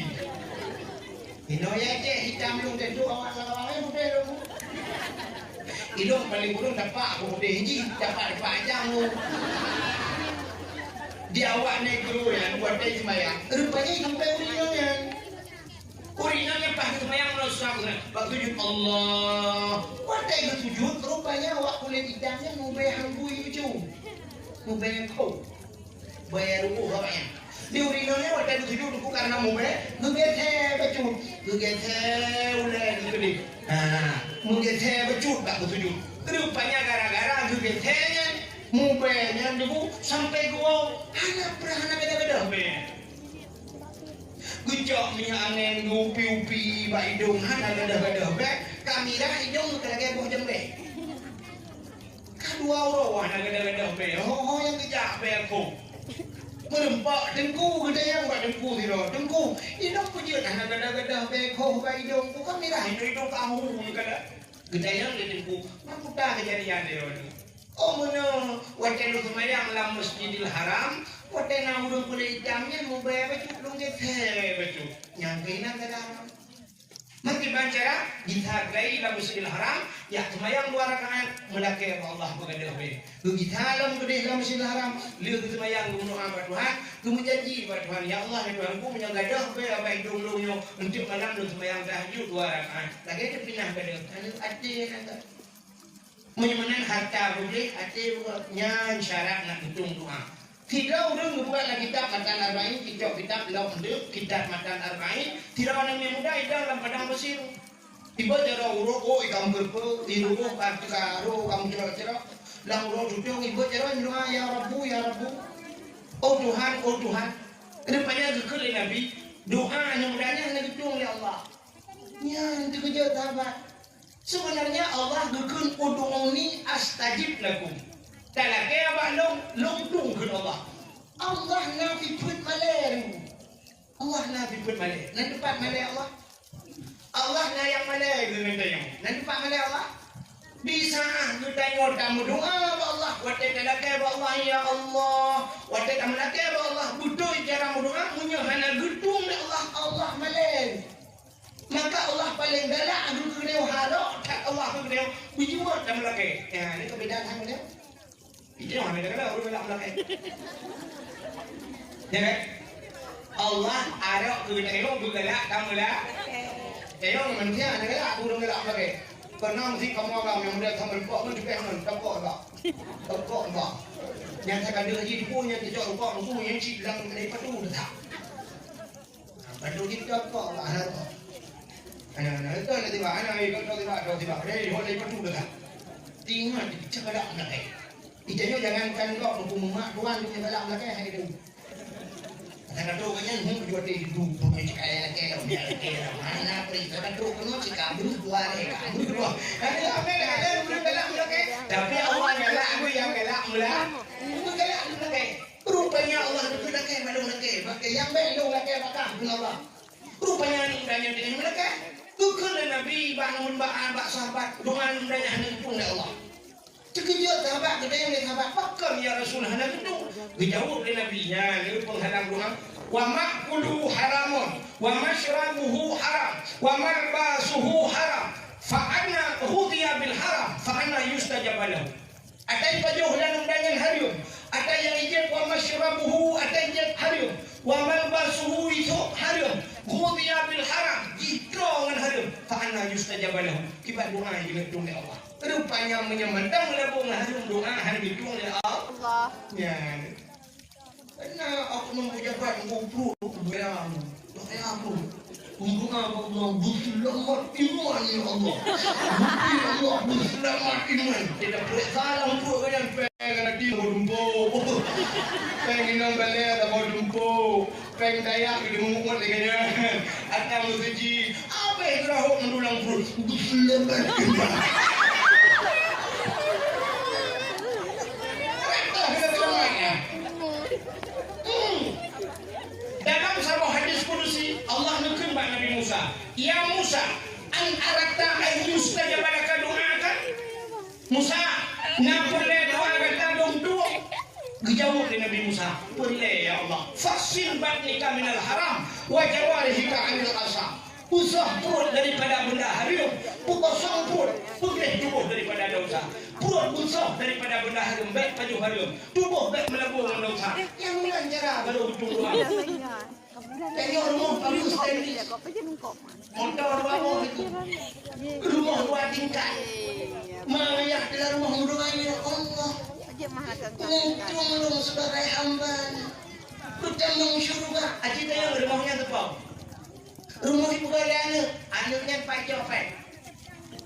A: Ino ya je hitam lu tentu awak lawan putih lu. Hidung paling burung dapat aku putih ji, dapat panjang lu. Dia awak negro yang buat dia semayang.
C: Rupanya sampai urinanya.
A: Urinanya pas semayang rosak. Waktu sujud Allah.
C: Watai bersujud, rupanya awak kulit hitamnya mau bayar hambui itu. Mau bayar kau. Bayar rukuh awaknya. Di urinanya watai bersujud aku karena mau bayar. Gegeser becut. Gegeser ulai gede. Menggeser becut tak bersujud.
A: Rupanya gara-gara gegesernya
C: Mubenya debu
A: sampai gua
C: hanya pernah beda-beda.
A: Gejok minyak angin upi-upi ba hidung hana beda-beda.
C: Kami dah hidung lagi buah jembe.
A: Kedua orang hana beda-beda. Oh yang kejak aku.
C: Merempak dengku gede yang buat dengku tidak dengku. Hidung punya hana beda-beda. Beko ba hidung ku kami dah
A: Hidung kamu kada. Gede yang dengku. Mampu tak kejadian dia ni.
C: oh mana
A: Watai lu semayang dalam Masjidil Haram, watai nak urung kulit hitamnya mau bayar baju belum geser baju.
C: nyangkainan kada.
A: Mesti bancara dihargai dalam Masjidil Haram, ya semayang 2 rakaat melaki Allah begadah be.
C: Begitu dalam gede dalam Masjidil Haram.
A: Lihat semayang berdoa kepada Tuhan, kamu janji kepada Tuhan, ya Allah ya Tuhanku menjagadah be apa hidung lu untuk malam lu semayang tahajud 2 rakaat. Lagi dia pindah ke dia.
C: Anu ada kata.
A: Menyemanan harta boleh, hatinya syarat nak hitung doa.
C: Tidak orang membuat lagi kitab Matan Arba'in, kitab Lau Pendek, kitab Matan Arba'in.
A: Tidak orang yang muda itu dalam padang Mesir.
C: Tiba cara urut, oh ikam berpe, diruruh, karo, kamu cerah-cerah. Lang urut duduk, ibu cerah, nyuruh, ya Rabbu, ya Rabbu.
A: Oh Tuhan. Rupanya gekali Nabi, doa yang mudahnya hanya hitung oleh Allah.
C: Ya, itu kerja sahabat.
A: Sebenarnya Allah gekun ud'uni astajib lakum. Talake abah long tung ke Allah.
C: Allah nafi put maler.
A: Allah nabi pun malai.
C: Nanti tempat maler Allah.
A: Allah na yang malai dengan tayang.
C: Nanti tempat maler Allah.
A: Bisa kita nyot kamu doa ba Allah. Watai talake ba Allah ya Allah. Watai kamu lake ba Allah. Butuh cara doa punya hana gedung ya Allah.
C: Allah maler. Maka Allah paling galak aku kena harok tak Allah aku kena
A: Biji buat kamu lake.
C: ya ini kebedaan sama dia.
A: Itu yang ada kalau orang bilang lake. Ya kan? Allah ada kena galak kamu lah.
C: Tengok manusia ada galak aku dong galak lagi. Karena mesti kamu orang yang muda sama lupa pun juga yang tokok tak. Tokok tak. Yang saya kandung lagi punya tidak lupa musuh yang cik bilang dari padu tak. Padu kita kok lah. Anak-anak itu nanti bah, anak itu tiba, dia boleh padu tak. Tinggal cakap galak lagi. Ijanya jangankan kau hukum mak tuan punya galak lagi hari itu. Karena tu kan yang jual di hidup punya cakap lagi mana perintah kan tu kan macam kabur dua kabur dua. Ada apa ada belum galak lagi.
A: Tapi Allah galak aku yang galak mula.
C: Itu galak lagi. Rupanya Allah itu lagi belum lagi. Pakai yang belum lagi pakai Allah.
A: Rupanya ni udahnya dia mereka. Tukar Nabi bangun bak sahabat dengan udahnya hanya pun Allah.
C: Terkejut sahabat kita yang sahabat.
A: Pakam ya Rasul hana gedung. Dijawab oleh Nabi nya ni penghalang doa. Wa ma'kuluhu haramun wa mashrabuhu haram wa malbasuhu haram fa anna hudiya bil haram fa anna yustajab lahu. Ada pajuh dan undangan harum. Ada yang ijab wa mashrabuhu ada ijab harum. Wa malbasuhu itu harum. Hudiya bil haram. Jikrongan harum. Fa anna yustajab lahu. Kibat doa yang dihitung oleh Allah. Rupanya menyemendang labung harum doa yang dihitung oleh Allah. Ya.
C: Karena aku mengucapkan kumpul kebenaran. Doa aku. Untuk apa Allah berselamat iman ya Allah. Ya Allah berselamat iman.
A: Tidak boleh salah untuk yang
C: Pengen nanti mau dumpo. Pengen nang balik ada mau dumpo.
A: peng dayak di mumut dengan atam keji apa yang kerahuk mendulang perut selamat dalam sebuah hadis kudusi Allah nukun bak Nabi Musa ya Musa an arakta an yustajab laka du'akan Musa na boleh doa kata dong doa dijawab oleh Nabi Musa boleh ya Allah fasil batnika minal haram wa jawarihika anil asam usah perut daripada benda haram kosong perut putih tubuh daripada dosa perut usah daripada benda haram baik baju haram tubuh baik melabur dosa yang mana cara baru betul doa tengok rumah bagus tadi motor bawa itu rumah 2 tingkat mayak dalam rumah doanya ya Allah untung sebagai hamba bertambang syurga aji tanya rumahnya tepau rumah ibu kalian anaknya pacok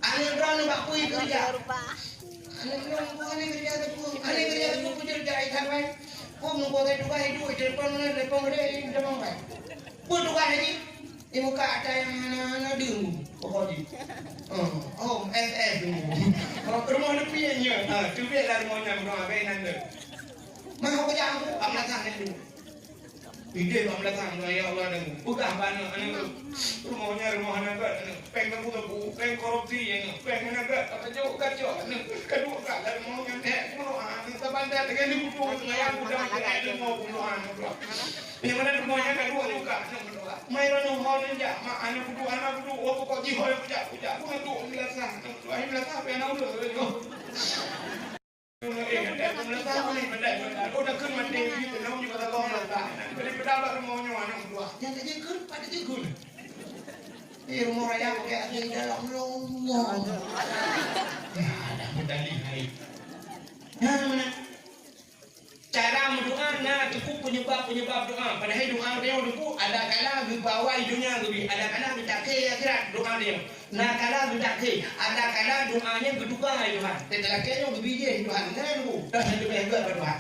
A: anak berani bakui kerja anak berani kerja tepung anak kerja tepung kerja ikan kau mengkau kedua hidup depan mana depan dia depan baik buat lagi di muka ada yang mana dulu pokoknya kalau rumah lebihnya tu biarlah rumahnya rumah benar tu mau kerja aku amlatan itu ide amlatan ya Allah nemu bukan banyak rumahnya rumah naga pengen aku pengen korupsi yang pengen naga kacau kedua kali rumahnya kita bandar dengan dibutuh yang udah ada mau bunuhan yang mana rumahnya kedua juga Mayroon ng honin dyan, anak ko opo ko, di hoy ko dyan, kung ito, umilasan, ay umilasan, pero ano ulo, udah kan mati itu, namun juga tak orang tak, jadi berdapat rumahnya anak dua, yang tadi kan pada cikun, rumah raya kayak di dalam lorong, ada medali hai, mana? Cara mendoa na cukup penyebab doa. Padahal doa dia itu ada kala di bawah dunia lebih, ada kala di takir akhirat doa dia. Nah kala di takir, ada kala doanya berduka Tuhan. Tetapi lebih dia Tuhan kan bu, dah lebih hebat berdoa.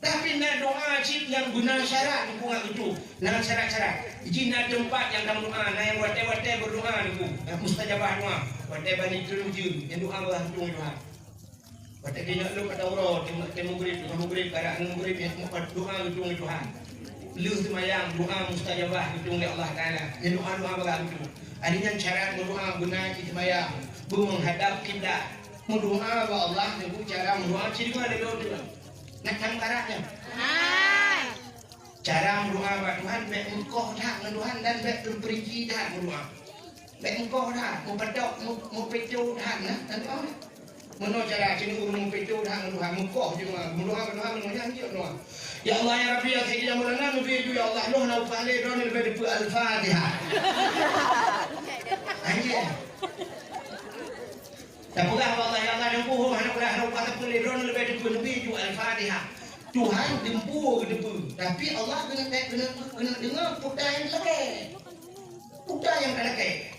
A: Tapi na doa cip yang guna syarat dukungan itu, nah syarat-syarat. Jina tempat yang dalam doa, nah yang wate berdoa itu, mustajabah doa, wate bani terujud, yang doa Allah Tuhan. Pada dia nak pada orang temu grip karena grip yang doa gedung Tuhan. Lu semayang doa mustajabah gedung Allah Taala. Yang doa begitu. Adanya cara berdoa guna semayang, menghadap kiblat. Mendoa kepada Allah dengan cara mendoa ciri mana dia tu. Nak kan caranya. Cara mendoa kepada Tuhan baik engkau dah Tuhan dan baik terperinci dah berdoa. Baik engkau dah mau pedok mau pecu dah dan doa. Menurut cara sini urung pecu dah Tuhan mukoh juga mendoa mendoa doa. Ya Allah ya Rabbi ya Sayyidi ya Maulana nubidu ya Allah loh na fale don lebih al-Fatihah. Anjir. Tapugah Allah ya Allah yang puhu anak ulah nak kata fale don lebih nubidu al-Fatihah. Tuhan dempu tapi Allah kena dengar putar yang lebih. Putar yang ada ke.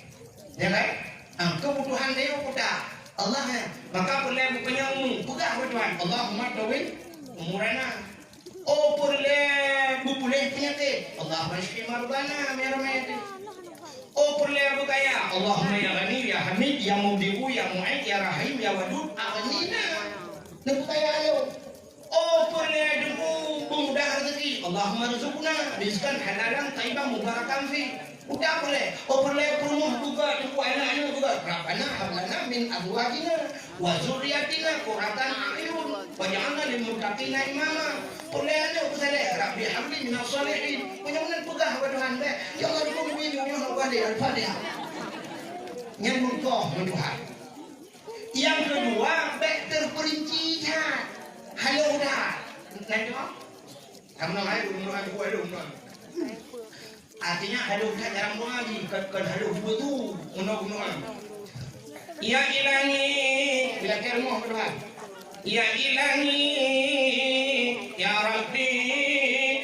A: Ya kan? Kebutuhan dia putar. Allah maka boleh bukannya buka Tuhan Allahumma tawil umurana boleh penyakit Allahumma shfi marbana merahmati boleh bukaya Allahumma ya ghani ya hamid ya mubdi'u ya mu'id ya rahim ya wadud aghnina bukaya ayo boleh mudah rezeki Allahumma rizqna rizqan halalan thayyiban mubarakan fi udah boleh rumah juga anak-anak juga Rabbana hablana min azwajina wa dzurriyyatina qurratan a'yun waj'alna lil muttaqina imama boleh aja usale Rabbi habli minas shalihin punya-punya pegah kepada Tuhan ya Allah dukung ini ya Allah al-Fatihah nyambung kau Tuhan yang kedua baik terperinci dah halo dah nanti kamu namanya rumah gua rumah artinya haluh tak jarang doa lagi kan haluh dua tu guna ya ilahi bila kermoh berdoa ya ilahi ya Rabbi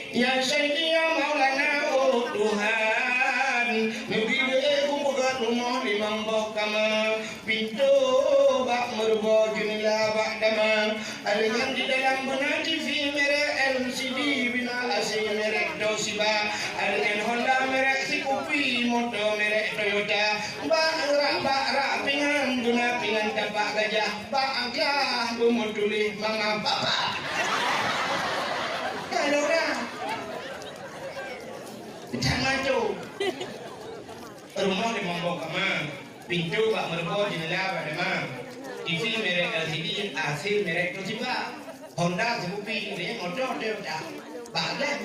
A: ya Sayyidi ya Maulana Tuhan nabi aku buka rumah di mambok kama pintu bak mergo jumlah bak dama alingan di dalam benati fi mere LCD bina asing merek dosi Suzuka, dengan Honda merek Scoopy, motor merek Toyota, bak pingan guna pingan tapak gajah, bak aglah bumutuli mama papa. Kalau dah, jangan tu. Rumah di Mambok Kamang, pintu bak mergo jendela pada mang. TV merek LCD, AC merek Toshiba, Honda Scoopy, ini motor Toyota. Baglah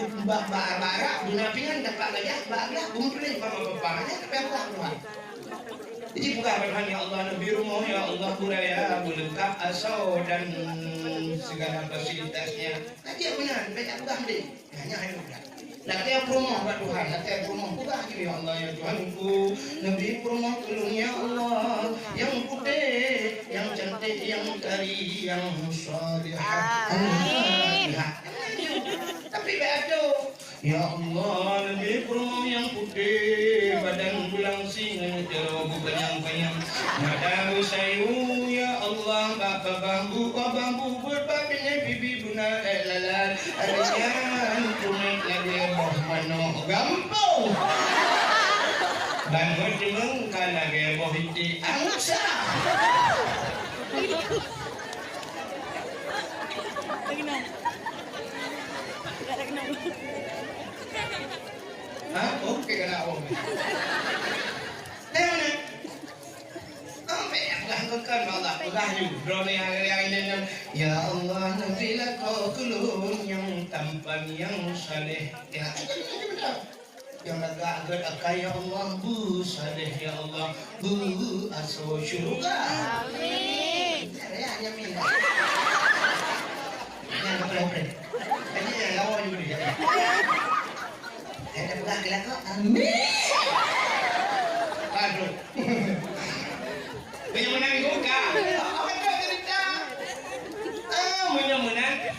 A: barak guna pingan dapat gajah, baglah bumutuli mama papa. Tapi aku tak keluar. Jadi bukan Tuhan ya Allah, Nabi rumah ya Allah buraya, lengkap asal dan segala fasilitasnya. Nanti yang benar, banyak bukan deh. Hanya hanya bukan. Nak tiap rumah buat Tuhan, nak tiap rumah bukan ya Allah ya Tuhanku. Nabi rumah tolong ya Allah, yang putih, yang cantik, yang kari, yang salihah. Tapi begitu. Ya Allah, Nabi rumah yang putih, badan bulang singa, terobu kenyang-kenyang. Madamu sayu, ya Allah, bapa bambu berbabinya bibi buna lalat. Arian kuning lagi mohmano gampang. Bangun cemeng kan lagi mohiti angsa. Hah? Oke kena om. Mana? Apa yang lakukan Allah? Allah drone yang ini. Ya Allah, nabilah kau kulun yang tampan yang saleh. Ya, yang agak akay ya Allah bu saleh ya Allah bu aso syurga. Amin. Hanya minta. Yang apa? Ini yang lawan juga dia. Ada bukan kelak amin. Aduh. Menyemenang buka. Apa cerita? Menyemenang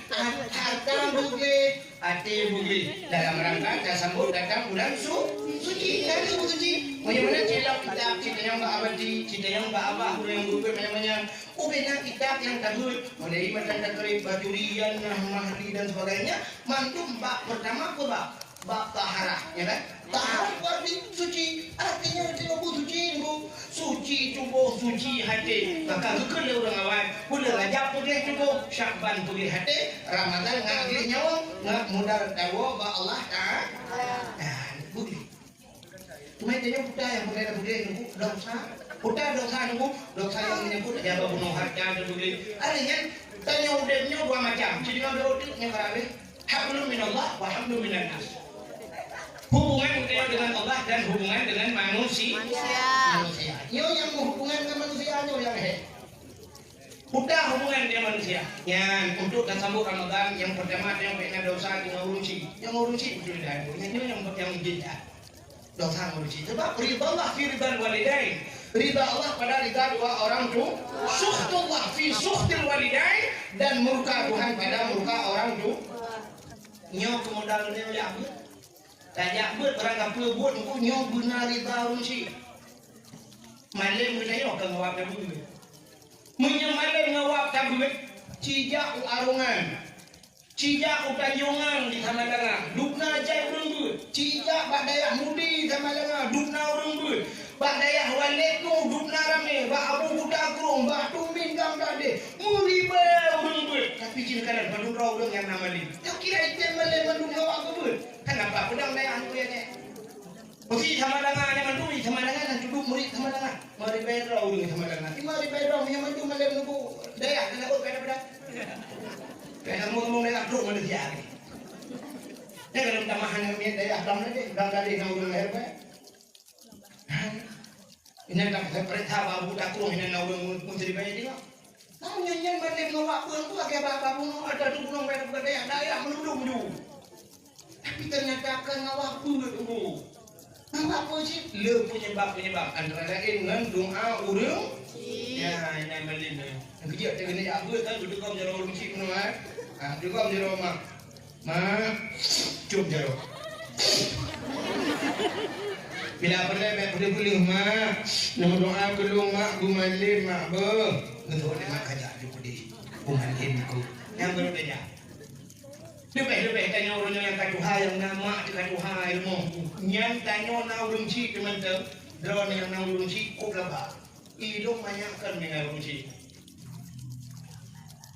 A: harta bugli, hati bugli. Dalam rangka sambut datang bulan suci. Hari suci. Menyemenang cerita yang tak abadi, cerita yang tak abah, yang berubah menyemenang. Ubahnya kitab yang takut, mulai macam takut bajurian, mahli dan sebagainya. Mantu bab pertama bab taharah, ya kan? Taharah berarti suci, artinya suci bu, suci tubuh, suci hati. Maka kekal orang awal, boleh Rajab boleh cukup, Syakban boleh hati, Ramadan ngaji nyawa, ngak modal tawa ba Allah Taala. Boleh. Cuma dia buta yang boleh nunggu dosa, buta dosa nunggu dosa yang menyebut dia bunuh harta dan boleh. Artinya tanya udahnya dua macam, jadi kalau udahnya karabe, hablum minallah wa hablum minan nas. Hubungan kita dengan Allah dan hubungan dengan manusia. Yo yang hubungan dengan manusia yo yang udah hubungan dengan manusia. Yang untuk sambut Ramadan yang pertama yang banyak dosa di ngurusi itu dah. Yang menjadi dosa ngurusi. Sebab ridha Allah fi ridal walidain. Ridha Allah pada ridha dua orang tua. Sukhtullah fi sukhtil walidain dan murka Tuhan pada murka orang tua. Nyo kemudahan dia ya. Tajak buat orang kapal buat aku nyok benar di tahun si. Malam kita nyok kan ngawap dah buat. Menyemalam ngawap dah buat. Cijak arungan, cijak tanjungan di sana dengar. Dukna jai orang buat. Cijak bak dayak mudi sama dengar. Dukna orang buat. Bak dayak waleku dukna rame. Bak abu budak kurung. Bak tumin gambar deh. Muriba orang buat. Tapi cintakan pada orang yang nama dia. Kau kira item malam mandung ngawap aku buat. Kenapa pedang dayak anu ya ni? Mesti sama dengan yang mandui sama dengan yang duduk murid sama dengan. Mari bayar orang sama dengan. Mari bayar orang yang mandui malam nunggu dayak kena buat pedang. Pedang ngomong dayak duduk manusia ni. Dia kalau tamahan yang miat dayak dam lagi, dam dari yang urang lahir bayar. Ini tak perintah babu tak kurung ini nak urang mesti bayar dia. Namun yang malam ngawak pun tu agak apa pun ada tu pun bayar dayak menudung tu. Tapi ternyata akan ngawak pun tu. Ngawak pun sih. Le penyebab antara lain dengan doa urang. Ya, ini malam ni. Yang kerja tengah ni apa kan duduk kau jero urang cik pun ah. Duduk kau jero mak. Mak, cup jero. Bila boleh mak. Nama doa belum mak gumalim mak be. Ngedo mak kajak di pudi. Gumalim ku. Yang baru tanya. Lebih-lebih tanya orang yang kaduhai yang nama kaduhai mo. Yang tanya na ulung ci teman tu, drone yang na ulung ci kok laba. Idong banyak kan dengan ulung ci.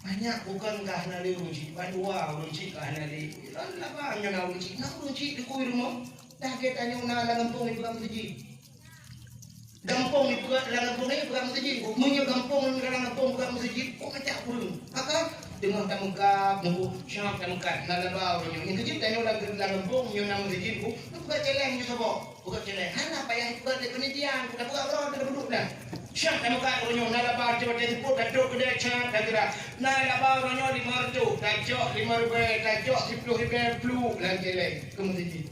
A: Banyak bukan karena dia ulung ci, padua ulung ci karena dia. Laba yang na ulung ci di kuir mo. Dah kita tanya na lampung itu kamu tuji. Gampong itu lampung itu kamu tuji. Punya gampong lampung kamu tuji. Kok macam pun. Maka dengan tamukap, nunggu siapa tamukap, nalaba orang yang kecil tanya orang lampung yang nama tuji. Bukan celeng juga bo. Bukan celeng. Hana apa yang bukan penelitian. Bukan orang tidak duduk dah. Siapa tamukap orang yang nalaba coba jadi pun kacau kedai cat dah kira. Nalaba orang yang 500, kacau 5,000, kacau 10,000 flu lagi celeng. Kamu tuji.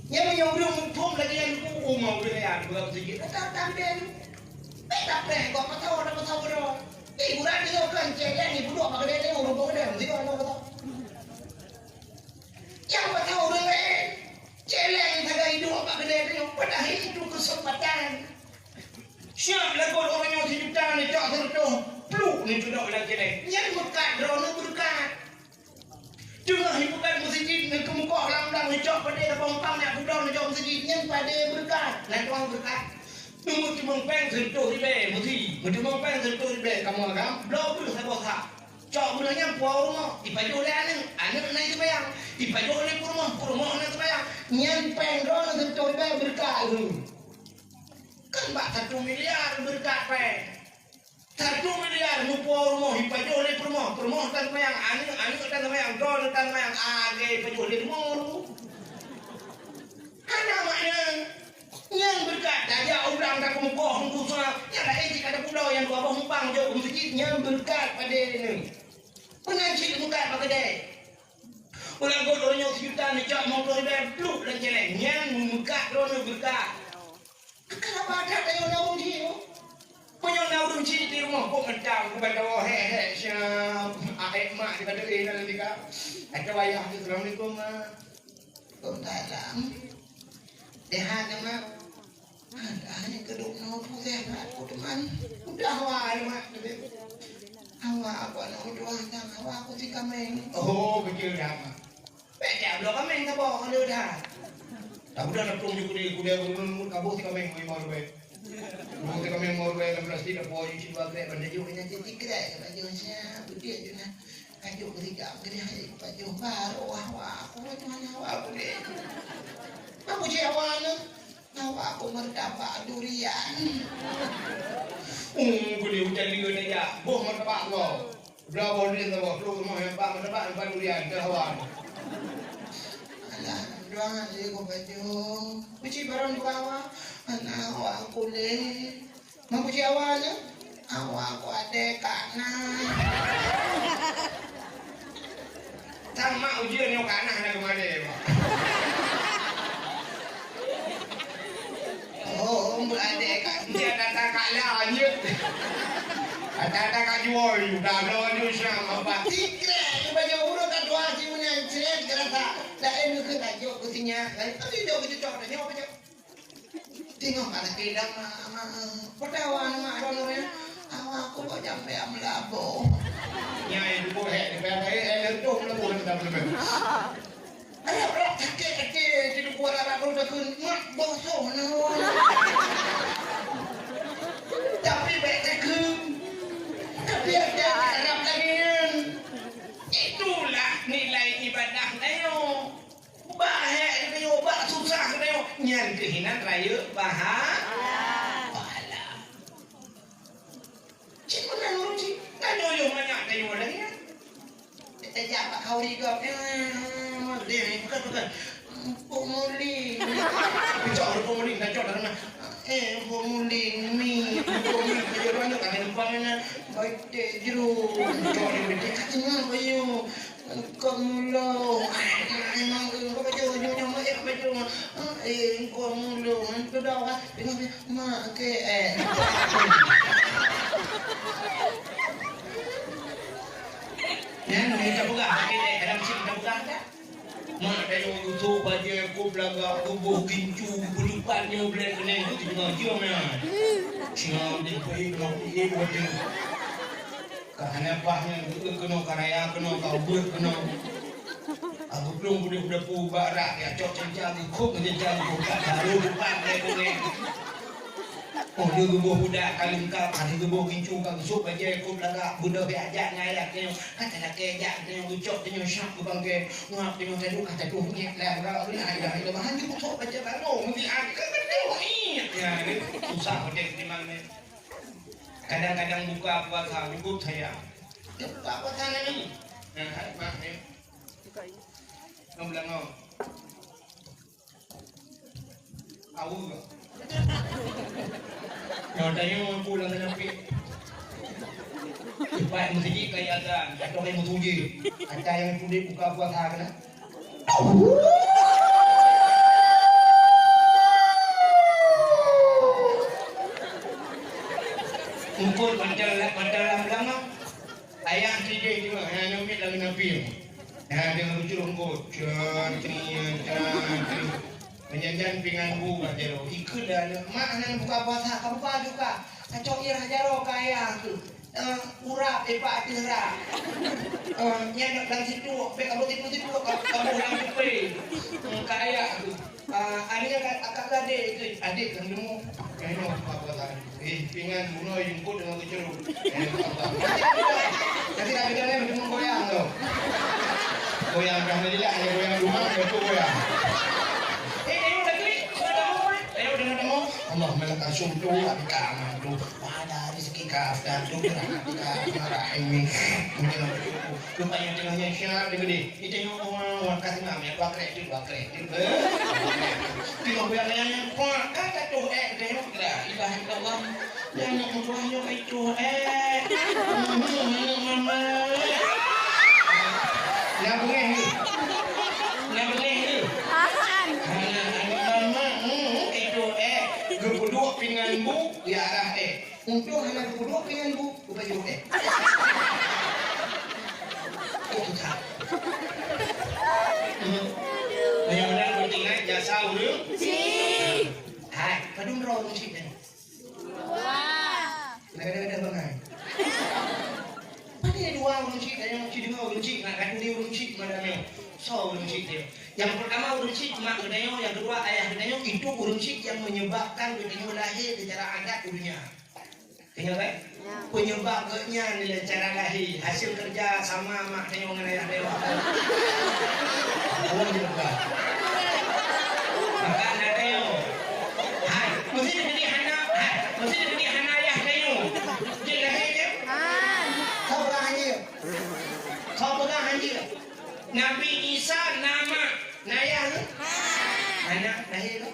A: Yang orang pun lagi yang mau belajar bukan tuji. Tak tampil. Tak tampil. Kau tahu dah. Bukan dia kan celeng ni budak pakai dia tengok rumah dia mesti kau tahu. Yang tahu orang lain celeng jaga hidup pakai dia tengok padahal itu kesempatan. Siap lagu orang yang sejuta ni cak terus peluk ni budak lagi celeng. Yang berkat drone berkat. Cuma hibukan masjid ni kemuka lam-lam ni cak pada pompang nak budak ni cak masjid yang pada berkat. Nak tuang berkat. Tunggu cuma peng sentuh di bawah, mesti. Cuma peng sentuh di bawah, kamu agam. Belum pun saya bosak. Cak bulanya puau rumah, dipaju oleh anak naik sebayang. Dipaju oleh rumah naik sebayang. Nyan peng drone sentuh di bawah berkat tu. Kan bak 1 miliar berkat peng. 1 miliar nu puau rumah, dipaju oleh rumah tak sebayang. Anak tak sebayang, drone tak sebayang. Age paju oleh rumah. Ada makna. Yang berkat daya orang tak kumpuh hungku sana. Yang lain jika ada pulau yang dua humpang jauh masjid yang berkat pada ini. Pengancik berkat pada dia. Orang kau orang yang sejuta ni cak mau keluar dari peluk dan celeng. Yang berkat orang berkat. Kenapa ada yang naung di tu? Punya naung di rumah kau mentang kepada wahai siap. Aik mak daripada dalam tiga. Ada wayah Assalamualaikum mak. Waalaikumsalam. Dehan mak. Hanya keduk nak putih aku teman. Udah awal mak. Awak aku nak doa tak awak aku si kameng. Oh kecil dah mak. Pecah belum kameng tak bawa kalau dah. Tak udah nak tunggu kuda belum kabur si kameng mau baik. Mau si kameng mau baik dalam plastik apa yang cuba grab pada jauh dengan jadi grab baju saya betul je nak. Kajuk ketiga gede hari baju baru awak aku macam mana awak boleh. Aku jawab awak aku merdapat durian. Boleh hujan dia ni ya. Boh merdapat kau. Berapa durian tu? Keluar rumah yang pak merdapat durian ke awak. Alah, doang aja kau baju. Puji barang bawa. Anak awak aku le. Mampu jawab ni. Awak aku ada kanan. Sama ujian yang kanan nak kemana? Oh, berada kat dia datang kat langit. Ada kat jual, dah jual sama apa? Tikret, banyak urut kat jual si punya cret kereta. Lain ke tajuk kusinya. Lain tu dia ke cocok dah nyawa macam. Tengok mana kedang pertawan mak orang ni. Awak aku kau sampai melabo. Nyai tu boleh, tu melabo tak boleh. Ayah berat kecil tidak kuat anak baru dah kun mak bosok nawan. Tapi baik takun. Tapi ada harap lagi. Itulah nilai ibadah nayo. Bahaya nayo, bah susah nayo. Nyan kehinan raya pahala. Cik mana orang cik? Nayo yo banyak nayo lagi. Kita jawab kau rigap. Dia ni bukan pemuling. Bicara pemuling dah cakap dah. Pemuling ni. Pemuling dia orang tu kan depan mana. Baik dek jeruk. Kau ni dek katanya bayu. Kau mula. Memang kau baca jom baca. Kau mula. Tu dah kan. Tengok mak ke. Yang ni tak buka. Dalam sini tak buka tak? Mak dah yang utuh baju aku belagak tubuh kincu berlipannya boleh kena itu tengah cium ya. Cium dia pergi nak pergi baju. Kahanapahnya kena karaya kena kau buat kena. Aku belum udah barak ya cok cancang kok ngejajan buka baru depan lekonek. Oh dia gebuh budak kalingkap ada gebuh kincung kang sup aja kau laga budak beajak ngayak dia kata nak kejak dia ucap dia syak bang ke ngap dia tadi kata tu nyek lah orang ni ada bahan dia kok baca baru mesti ada kan ya ni susah hodek di mana. Kadang-kadang buka puasa ribut saya. Dia buka puasa ni. Nah, mak ni. Kau bilang kau. Tahu ke? Yang tanya orang pulang dengan api. Cepat mesti kaya ada. Atau yang mutuji. Ada yang sudah buka puasa kena. Umpul pandalam lama. Ayah tiga juga. Yang nyamit lagi nabi. Dia lucu rumput. Cantik. Penyanjan pingan bu aja lo. Ikut dah. Mak anak buka puasa. Kamu buka juga. Kacau irah jaro kaya tu. Urap epak tira. Nyanyi dalam situ. Kamu tipu-tipu kamu dalam situ. Kaya tu. Adiknya akak adik kan demu. Ini buka puasa. Pingan bunuh jemput dengan keceruk. Nanti nak bidangnya bertemu goyang tu. Goyang berapa je lah. Goyang rumah betul goyang. Dengan demo Allah melangkah sumtu abika amantu pada rezeki kafir tu abika rahimi menjelang lupa yang tengahnya syar gede itu yang orang kasih nama ya bakret itu tengok yang kuat kata tu tengok dah ibadah Allah yang tuahnya itu mama nak boleh Kedua pingan bu, ya arah Untuk hanya kedua pingan bu, baju Itu tak. Yang benar bertingkat jasa urut. Hai, padung roh musik dan. Ada bangai. Pada dua musik dan yang musik dua musik, nak kata dia musik mana ni? So musik dia. Yang pertama uruncik mak gedayo, yang kedua ayah gedayo itu uruncik yang menyebabkan gedayo lahir secara adat dunia. Ingat kan? Penyebabnya nilai cara lahir hasil kerja sama mak gedayo dengan ayah gedayo. Allah juga. Maka anda gedayo. Hai, mesti jadi anak, mesti jadi anak ayah gedayo. Jadi lahir dia. Kau pegang dia. Kau pegang dia. Nabi Isa nama Nayah tu? Anak lahir tu?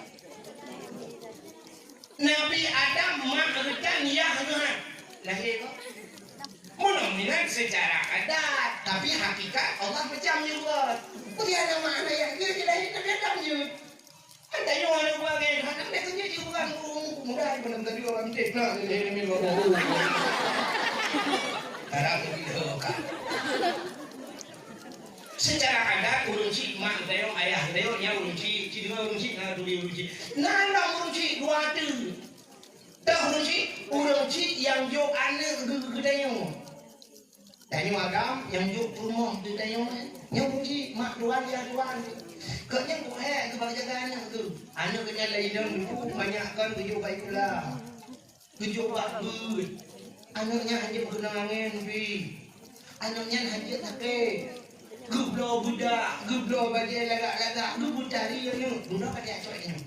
A: Nabi Adam mak rekan Yah tu lahir tu? Mudah-mudahan secara adat, tapi hakikat Allah macam juga. Dia ada mak Nayah, dia lahir Nabi Adam je. Ada yang ada buat kan? Anak dia kerja dia bukan mudah benar-benar dia orang tek nak dia ni orang. Harap begitu kan. Secara adat uruncik mak dayo ayah dayo nya uruncik cidua uruncik na duli uruncik nanda uruncik dua tu dah uruncik yang jo anak gedayo dayo agam yang jo rumah tu dayo nya uruncik mak dua dia dua kenya ko ke bajagan tu anak kenya lain dulu banyakkan tujuh baiklah tujuh bagus anaknya hanya berkenangan bi anaknya hanya take Gublo budak, gublo bagi lagak-lagak, gublo cari yang budak pada acok ini.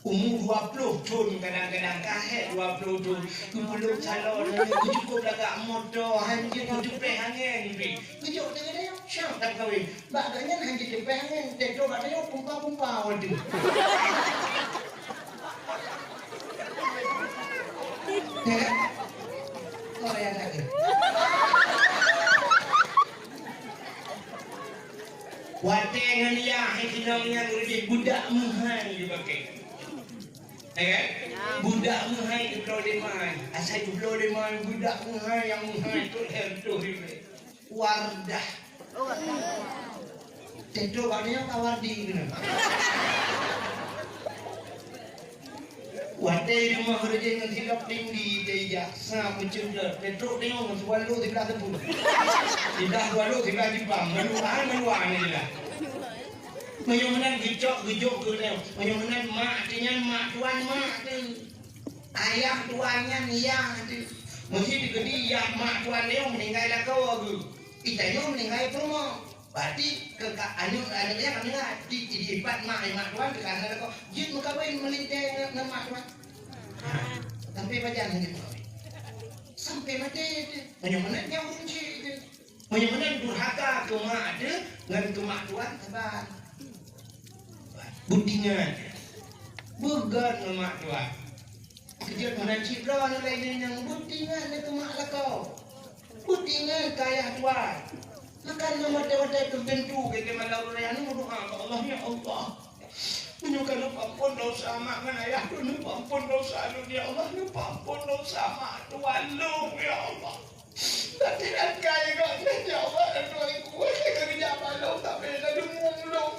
A: Umur 20 tahun kadang-kadang kahet 20 tahun. Gublo calon, cukup lagak motor, hanjir cepet angin. Kejok dengan dia, syam tak kahwin. Baganya hanjir cepet angin, teto baganya pumpa-pumpa waduh. Ya, kau yang lagi. Watengan yang hinangnya lebih budak muhai dipakai. kan? Budak muhai di Pulau Lemai. Asal di Pulau Lemai budak muhai yang muhai tu tu Wardah. Tentu banyak kawardi kena.
C: Wadai rumah kerja dengan hilap tinggi dia jaksa mencegah petruk dia orang sewalu di belah tepung tidak sewalu di belah Jepang meluan ni lah menyumenan gejok ke dia menyumenan mak dengan mak tuan mak tu ayah tuannya yang tu mesti digedi yang mak tuan dia meninggal lah kau aku itanya meninggal rumah berarti anaknya kan dengar di ibat mak tuan kerana kau jid mengkawin melintang nama mak tuan sampai badan gitu sampai mati menyumenan yang kunci menyumenan durhaka ke mak ada dengan ke mak tuan sabar budingan begat ke mak tuan kerja mana cipra lain yang budingan ke mak lah kau budingan kaya tuan makan mata-mata tertentu bagaimana orang yang berdoa Allah ya Allah menyukai ampun dosa mak dengan ayah tu ampun dosa lu ya Allah ampun dosa mak Tuhan lu ya Allah tapi nak kaya kau ya Allah doa aku kerja malu tapi ada mumlong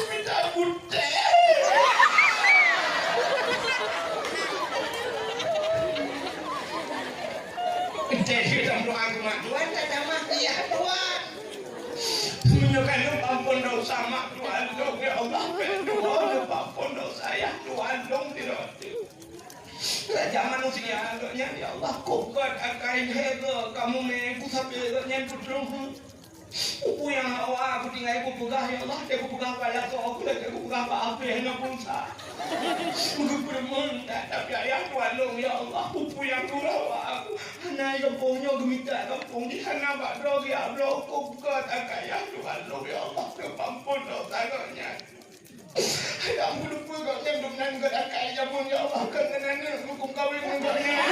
C: minta budak jadi dalam doa aku mak Tuhan tak sama dia Tuhan menyukai ampun dosa mak Tuhan lu ya Allah Tuhan ampun dosa ya Tuhan lu tidak Raja manusia agaknya ya Allah kuat akan hega kamu mengu sampai agaknya putrung upu yang awak aku tinggal aku pegah ya Allah aku pegah pada aku lagi aku pegah apa yang pun sah aku bermen tapi ayah Tuhan lu ya Allah upu yang kurawa aku anak kampungnya gemita kampung di sana Pak Bro ya Bro kuat akan ayah Tuhan lu ya Allah kepampun dosa agaknya ayah aku lupa kau yang dengan kata ayah pun ya Allah kerana hukum kawin menggaknya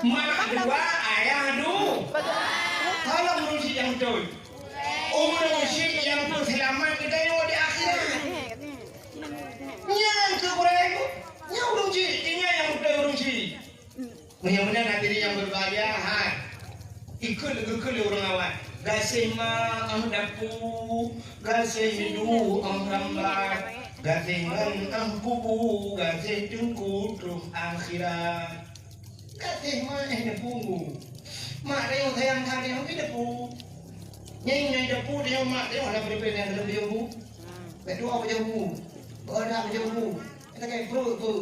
C: Mak dua ayah adu kalau merusi yang betul merusi yang betul selamat kita yang di akhirat yang kekurang yang merusi ini yang betul merusi mudah-mudahan hati yang berbahaya ikut orang awak gasih ma ang dapu gasih hidu ang rambat gasingan ang kubu gasih tungku terus akhirat gasih ma dapu mak dia sayang kali yang dapu nyai dapu dia mak dia ada berbeza yang lebih bu berdua aja bu berada aja bu kita kayak perut tu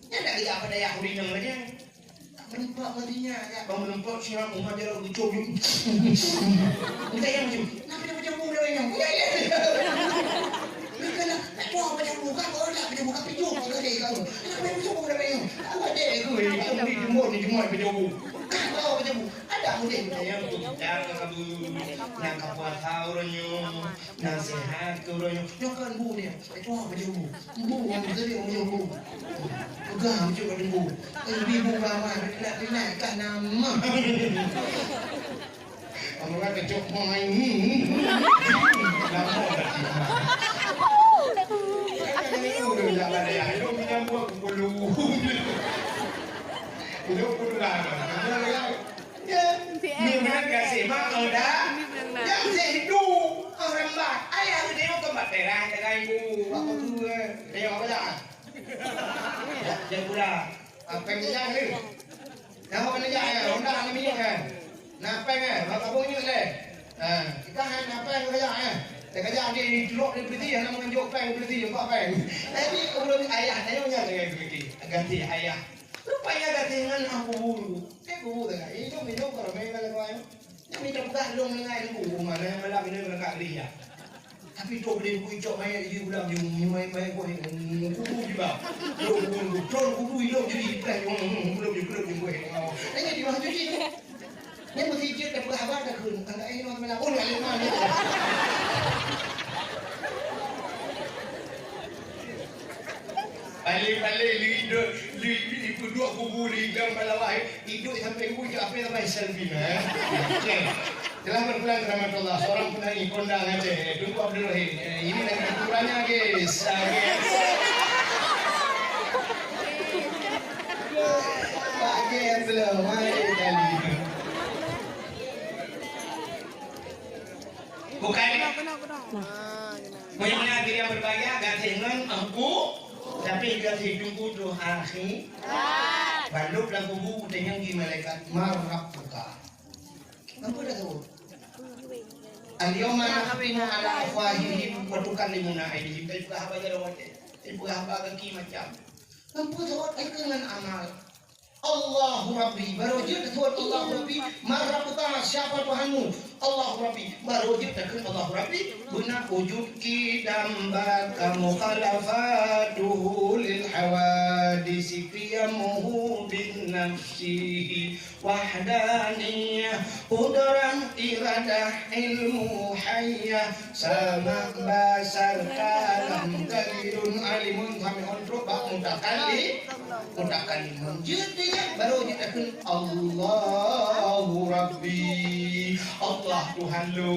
C: ya tak lihat apa daya kulit yang lain menempat matinya ya bang menempat siapa umat dia lagu coba kita yang macam nak dia macam dia yang ya ya kalau nak buat macam buka kalau nak macam buka pintu kalau dia kalau nak macam dia yang awak dia aku ni jemur macam kalau macam ada mudah yang jangan kamu nak kapuat orangnya nasihat orangnya jangan bu dia itu apa macam bu yang betul macam bu pegang macam ada bu ibu bawa nak kan nama kamu kan kecok main lama udah jalan ya itu punya buat bulu itu pun lama ya memang kasih mak ada yang sehidu orang mak ayah dia mau tempat terang dengan ibu apa tu dia apa dah jangan pula apa yang jangan ni nama kena jangan ronda ni minyak kan napa kan bapak punya le kita kan apa yang kerja kerja dia di telok di berhenti yang nama menjok peng berhenti jumpa peng tapi kalau ayah saya punya dengan berhenti ganti ayah rupanya ganti dengan aku buru buru dengan itu minum kalau mereka lagi yang minum dah long dengan ibu mana yang malam ini mereka lihat tapi tu boleh buat cok main di ulang di main kau yang kubu juga kubu hidup jadi belum buat hanya di mana jadi yang mesti cek tak berhabat dah kun angkat ini orang mana orang lain mana balik hidup dua kubu di dalam balawah hidup sampai kubu apa yang sampai selfie jelas berpulang rahmatullah seorang penyanyi kondang Aceh Tunku Abdul Rahim ini lagi
A: Sebenarnya guys. Bagian belum, mari kali. Bukan Bagaimana diri yang berbahagia ganti dengan aku tapi ganti tunggu doa akhir baluk dan kubu dengan di malaikat marab buka apa dah tu al-yawma nakhtimu ala afwahihim wa tukallimuna aydihim tapi bukan apa jadi wajah bukan apa kaki macam apa tu dengan amal Allahu Rabbi baru wujud Tuhan Allahu Rabbi marab buka siapa Tuhanmu Allahu Rabbi baru wujud takkan Allahu Rabbi guna wujud kidamba mukhalafatuhu lil hawadisi qiyamuhu bin nafsihi wahdaniyah qudrah iradah ilmu hayyah sama basar kalam dalilun alimun sami'un rubah mutakallim jadi baru wujud takkan Allahu Rabbi Allah Tuhan lu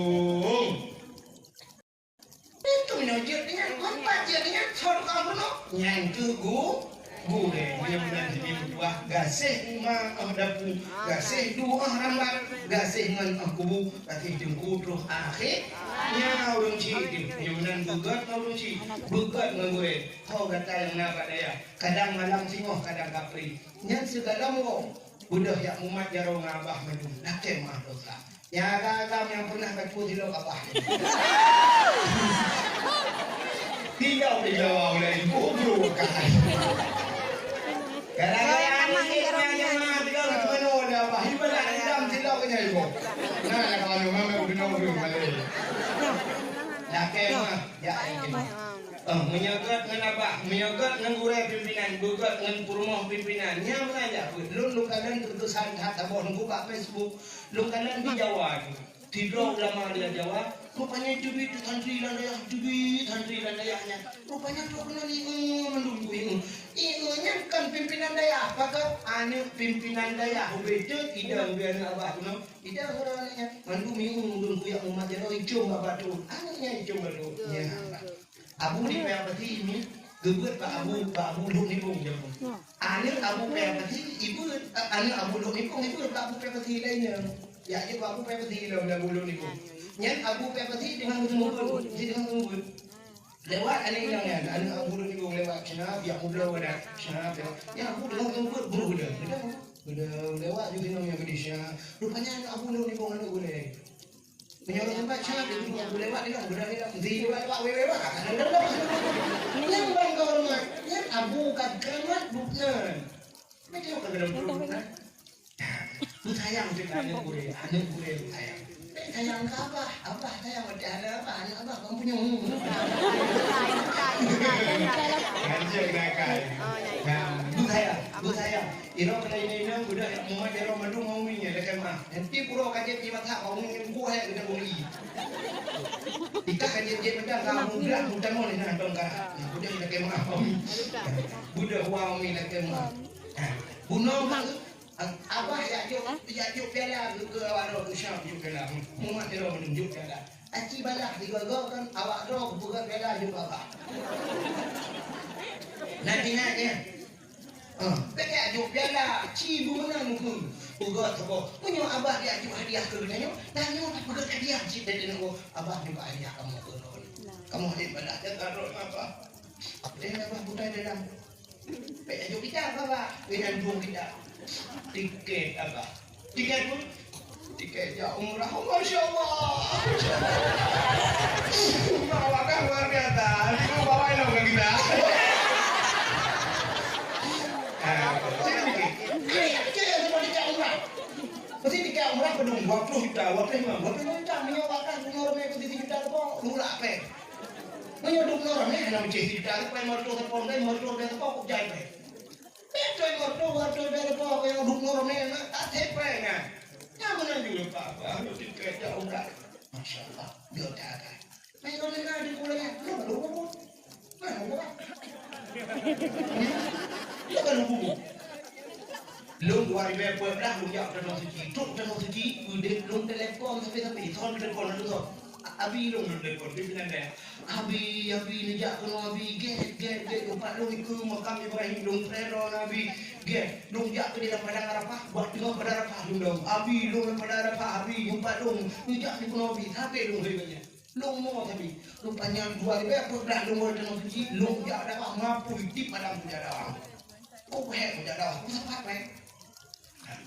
A: itu menunjuk dengan kompat dia dengan surga penuh yang kegu gure yang nanti dibuat gasih rumah dapu gasih dua rambat gasih dengan aku kasih jengku terus akhir nya urung cium yang nan bugat urung cium bugat dengan gue kau kata yang napa daya kadang malam singoh kadang kapri yang segala mo udah yang umat jarong ngabah medun nakeh mah dosa ya agam yang pernah kacu di lo apa tidak oleh ibu kan gara-gara ini mah tidak mana ada apa ibadah dendam tidak punya ibu nah kalau mama udah nunggu balik nakeh mah ya menyagat dengan apa? Menyagat dengan urai pimpinan, bukat dengan purmoh pimpinan. Yang mana lu kadang keputusan hata boh buka Facebook, lu kadang di Jawa tu. Tidur lama dia Jawa, rupanya cubit santri dan daya, cubit santri dan dayanya. Rupanya tu kena menunggu ini. Nya kan pimpinan daya, apakah ane pimpinan daya? Betul tidak biar apa tu? Tidak orangnya. Mandu minggu yang umat jero icung apa tu? Anaknya icung baru. Ya. Abu ni payapati ini geget Pak Abu lu ni pun jauh. Anak Abu payapati ibu anak Abu lu ni pun ibu Pak Abu payapati lainnya. Ya je Pak Abu payapati dalam Abu lu ni pun. Yang Abu payapati dengan bertemu dengan bertemu. Lewat anak yang anak Abu lu ni pun lewat kenapa ya muda ada kenapa ya Abu dengan bertemu budak lewat juga dengan Malaysia. Rupanya anak Abu lu ni pun anak boleh. Menyolong baca dia juga lewat dia berani di lewat wewe yang bang hormat yang Abu kad kemat bukan macam apa dalam bukan bu sayang juga anak gue sayang sayang ke apa sayang ada apa anak apa kamu punya anjir nakal bu sayang iro kena ini budak muat iro madu mau minyak dekat mah nanti pura kajet di mata mau minyak gua yang kena beli kita kajet benda kamu budak mau ni nak dongkar budak dekat mah budak mau minyak dekat mah bunuh abah ya juk piala ke awak ke syam juk piala muat iro menunjuk piala aci balah digogorkan awak ro bukan piala juk abah nanti Bagi ajuk piala, cibu menang pun. Ugat apa? Punya abah dia ajuk hadiah ke dengannya. Tanya apa ugat hadiah cita dengan aku. Abah juga hadiah kamu ke non. Kamu hadiah pada taruh apa? Dia abah butai dalam. Bagi ajuk kita apa? Dengan buang kita. Tiket apa? Tiket pun. Tiket ya umrah. Masya Allah. Bawa kan luar biasa. Kamu bawain dong ke kita. Pasti tiga umrah pedung 20 juta, 25 juta menyewakan penyorongnya ke 7 juta apa? Mula apa? Menyodok orangnya hanya mencari juta, apa yang mertua terpon, mertua dia terpon kok jahit apa? Itu yang mertua dia terpon, yang duduk orangnya tak tepe kan? Yang mana juga apa? Ada tiket ya umrah. Masya Allah, dia tak ada. Menyodok dia di kulanya, lu baru apa? Mana apa? Lu kan hubungi. Lung wari bepo dah lung jak dalam suci, tuk dalam suci, udah lung telepon tapi thon telepon itu tu.
C: Abi long.
A: Dekor pimpinan daerah.
C: Abi ni jak kono abi get umpat long iku makam Ibrahim long prero abi get long jak ke dalam padang Arafah buat tengah padang Arafah long abi long padang Arafah abi umpat long ni jak ni kono abi tapi long harganya long mo tapi long panjang 2 ribu dah long ada nak cuci long jak dah ngapu tip padang punya dah oh punya dah sempat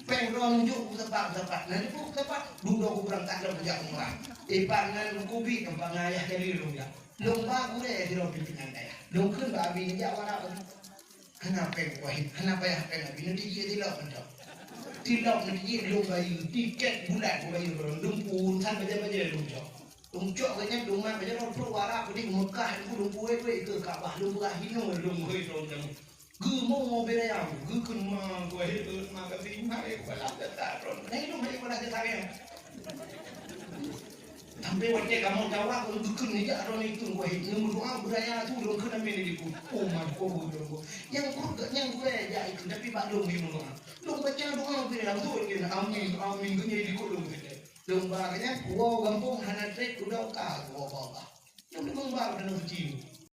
C: pengrong juk tempat nanti pun tempat dulu aku berangkat dalam kerja umrah pangan kubi tempat ayah dari rumah lomba gue di rumah pimpinan daya longkan babi ni jawab apa kenapa ya pengen nanti dia tidak nanti dia lomba tiket bulan gue bayar berondong pun sampai dia lomba lomba banyak lomba banyak orang perwara di Mekah itu lomba itu Ka'bah lomba hino lomba itu gue mau berayam gue kena gue itu maka sih mari gue lapar taruh nah itu mari gue lapar taruh sampai waktu kamu tahu aku gue ni jaron itu gue itu berdoa beraya tu belum kena mendidiku oh mampu gue yang gue aja itu tapi pak dong di mana dong baca doa beraya betul kan amin gue jadi kolom gitu dong baganya wow gampang hana trek udah kah gue bawa yang dong bawa dan uji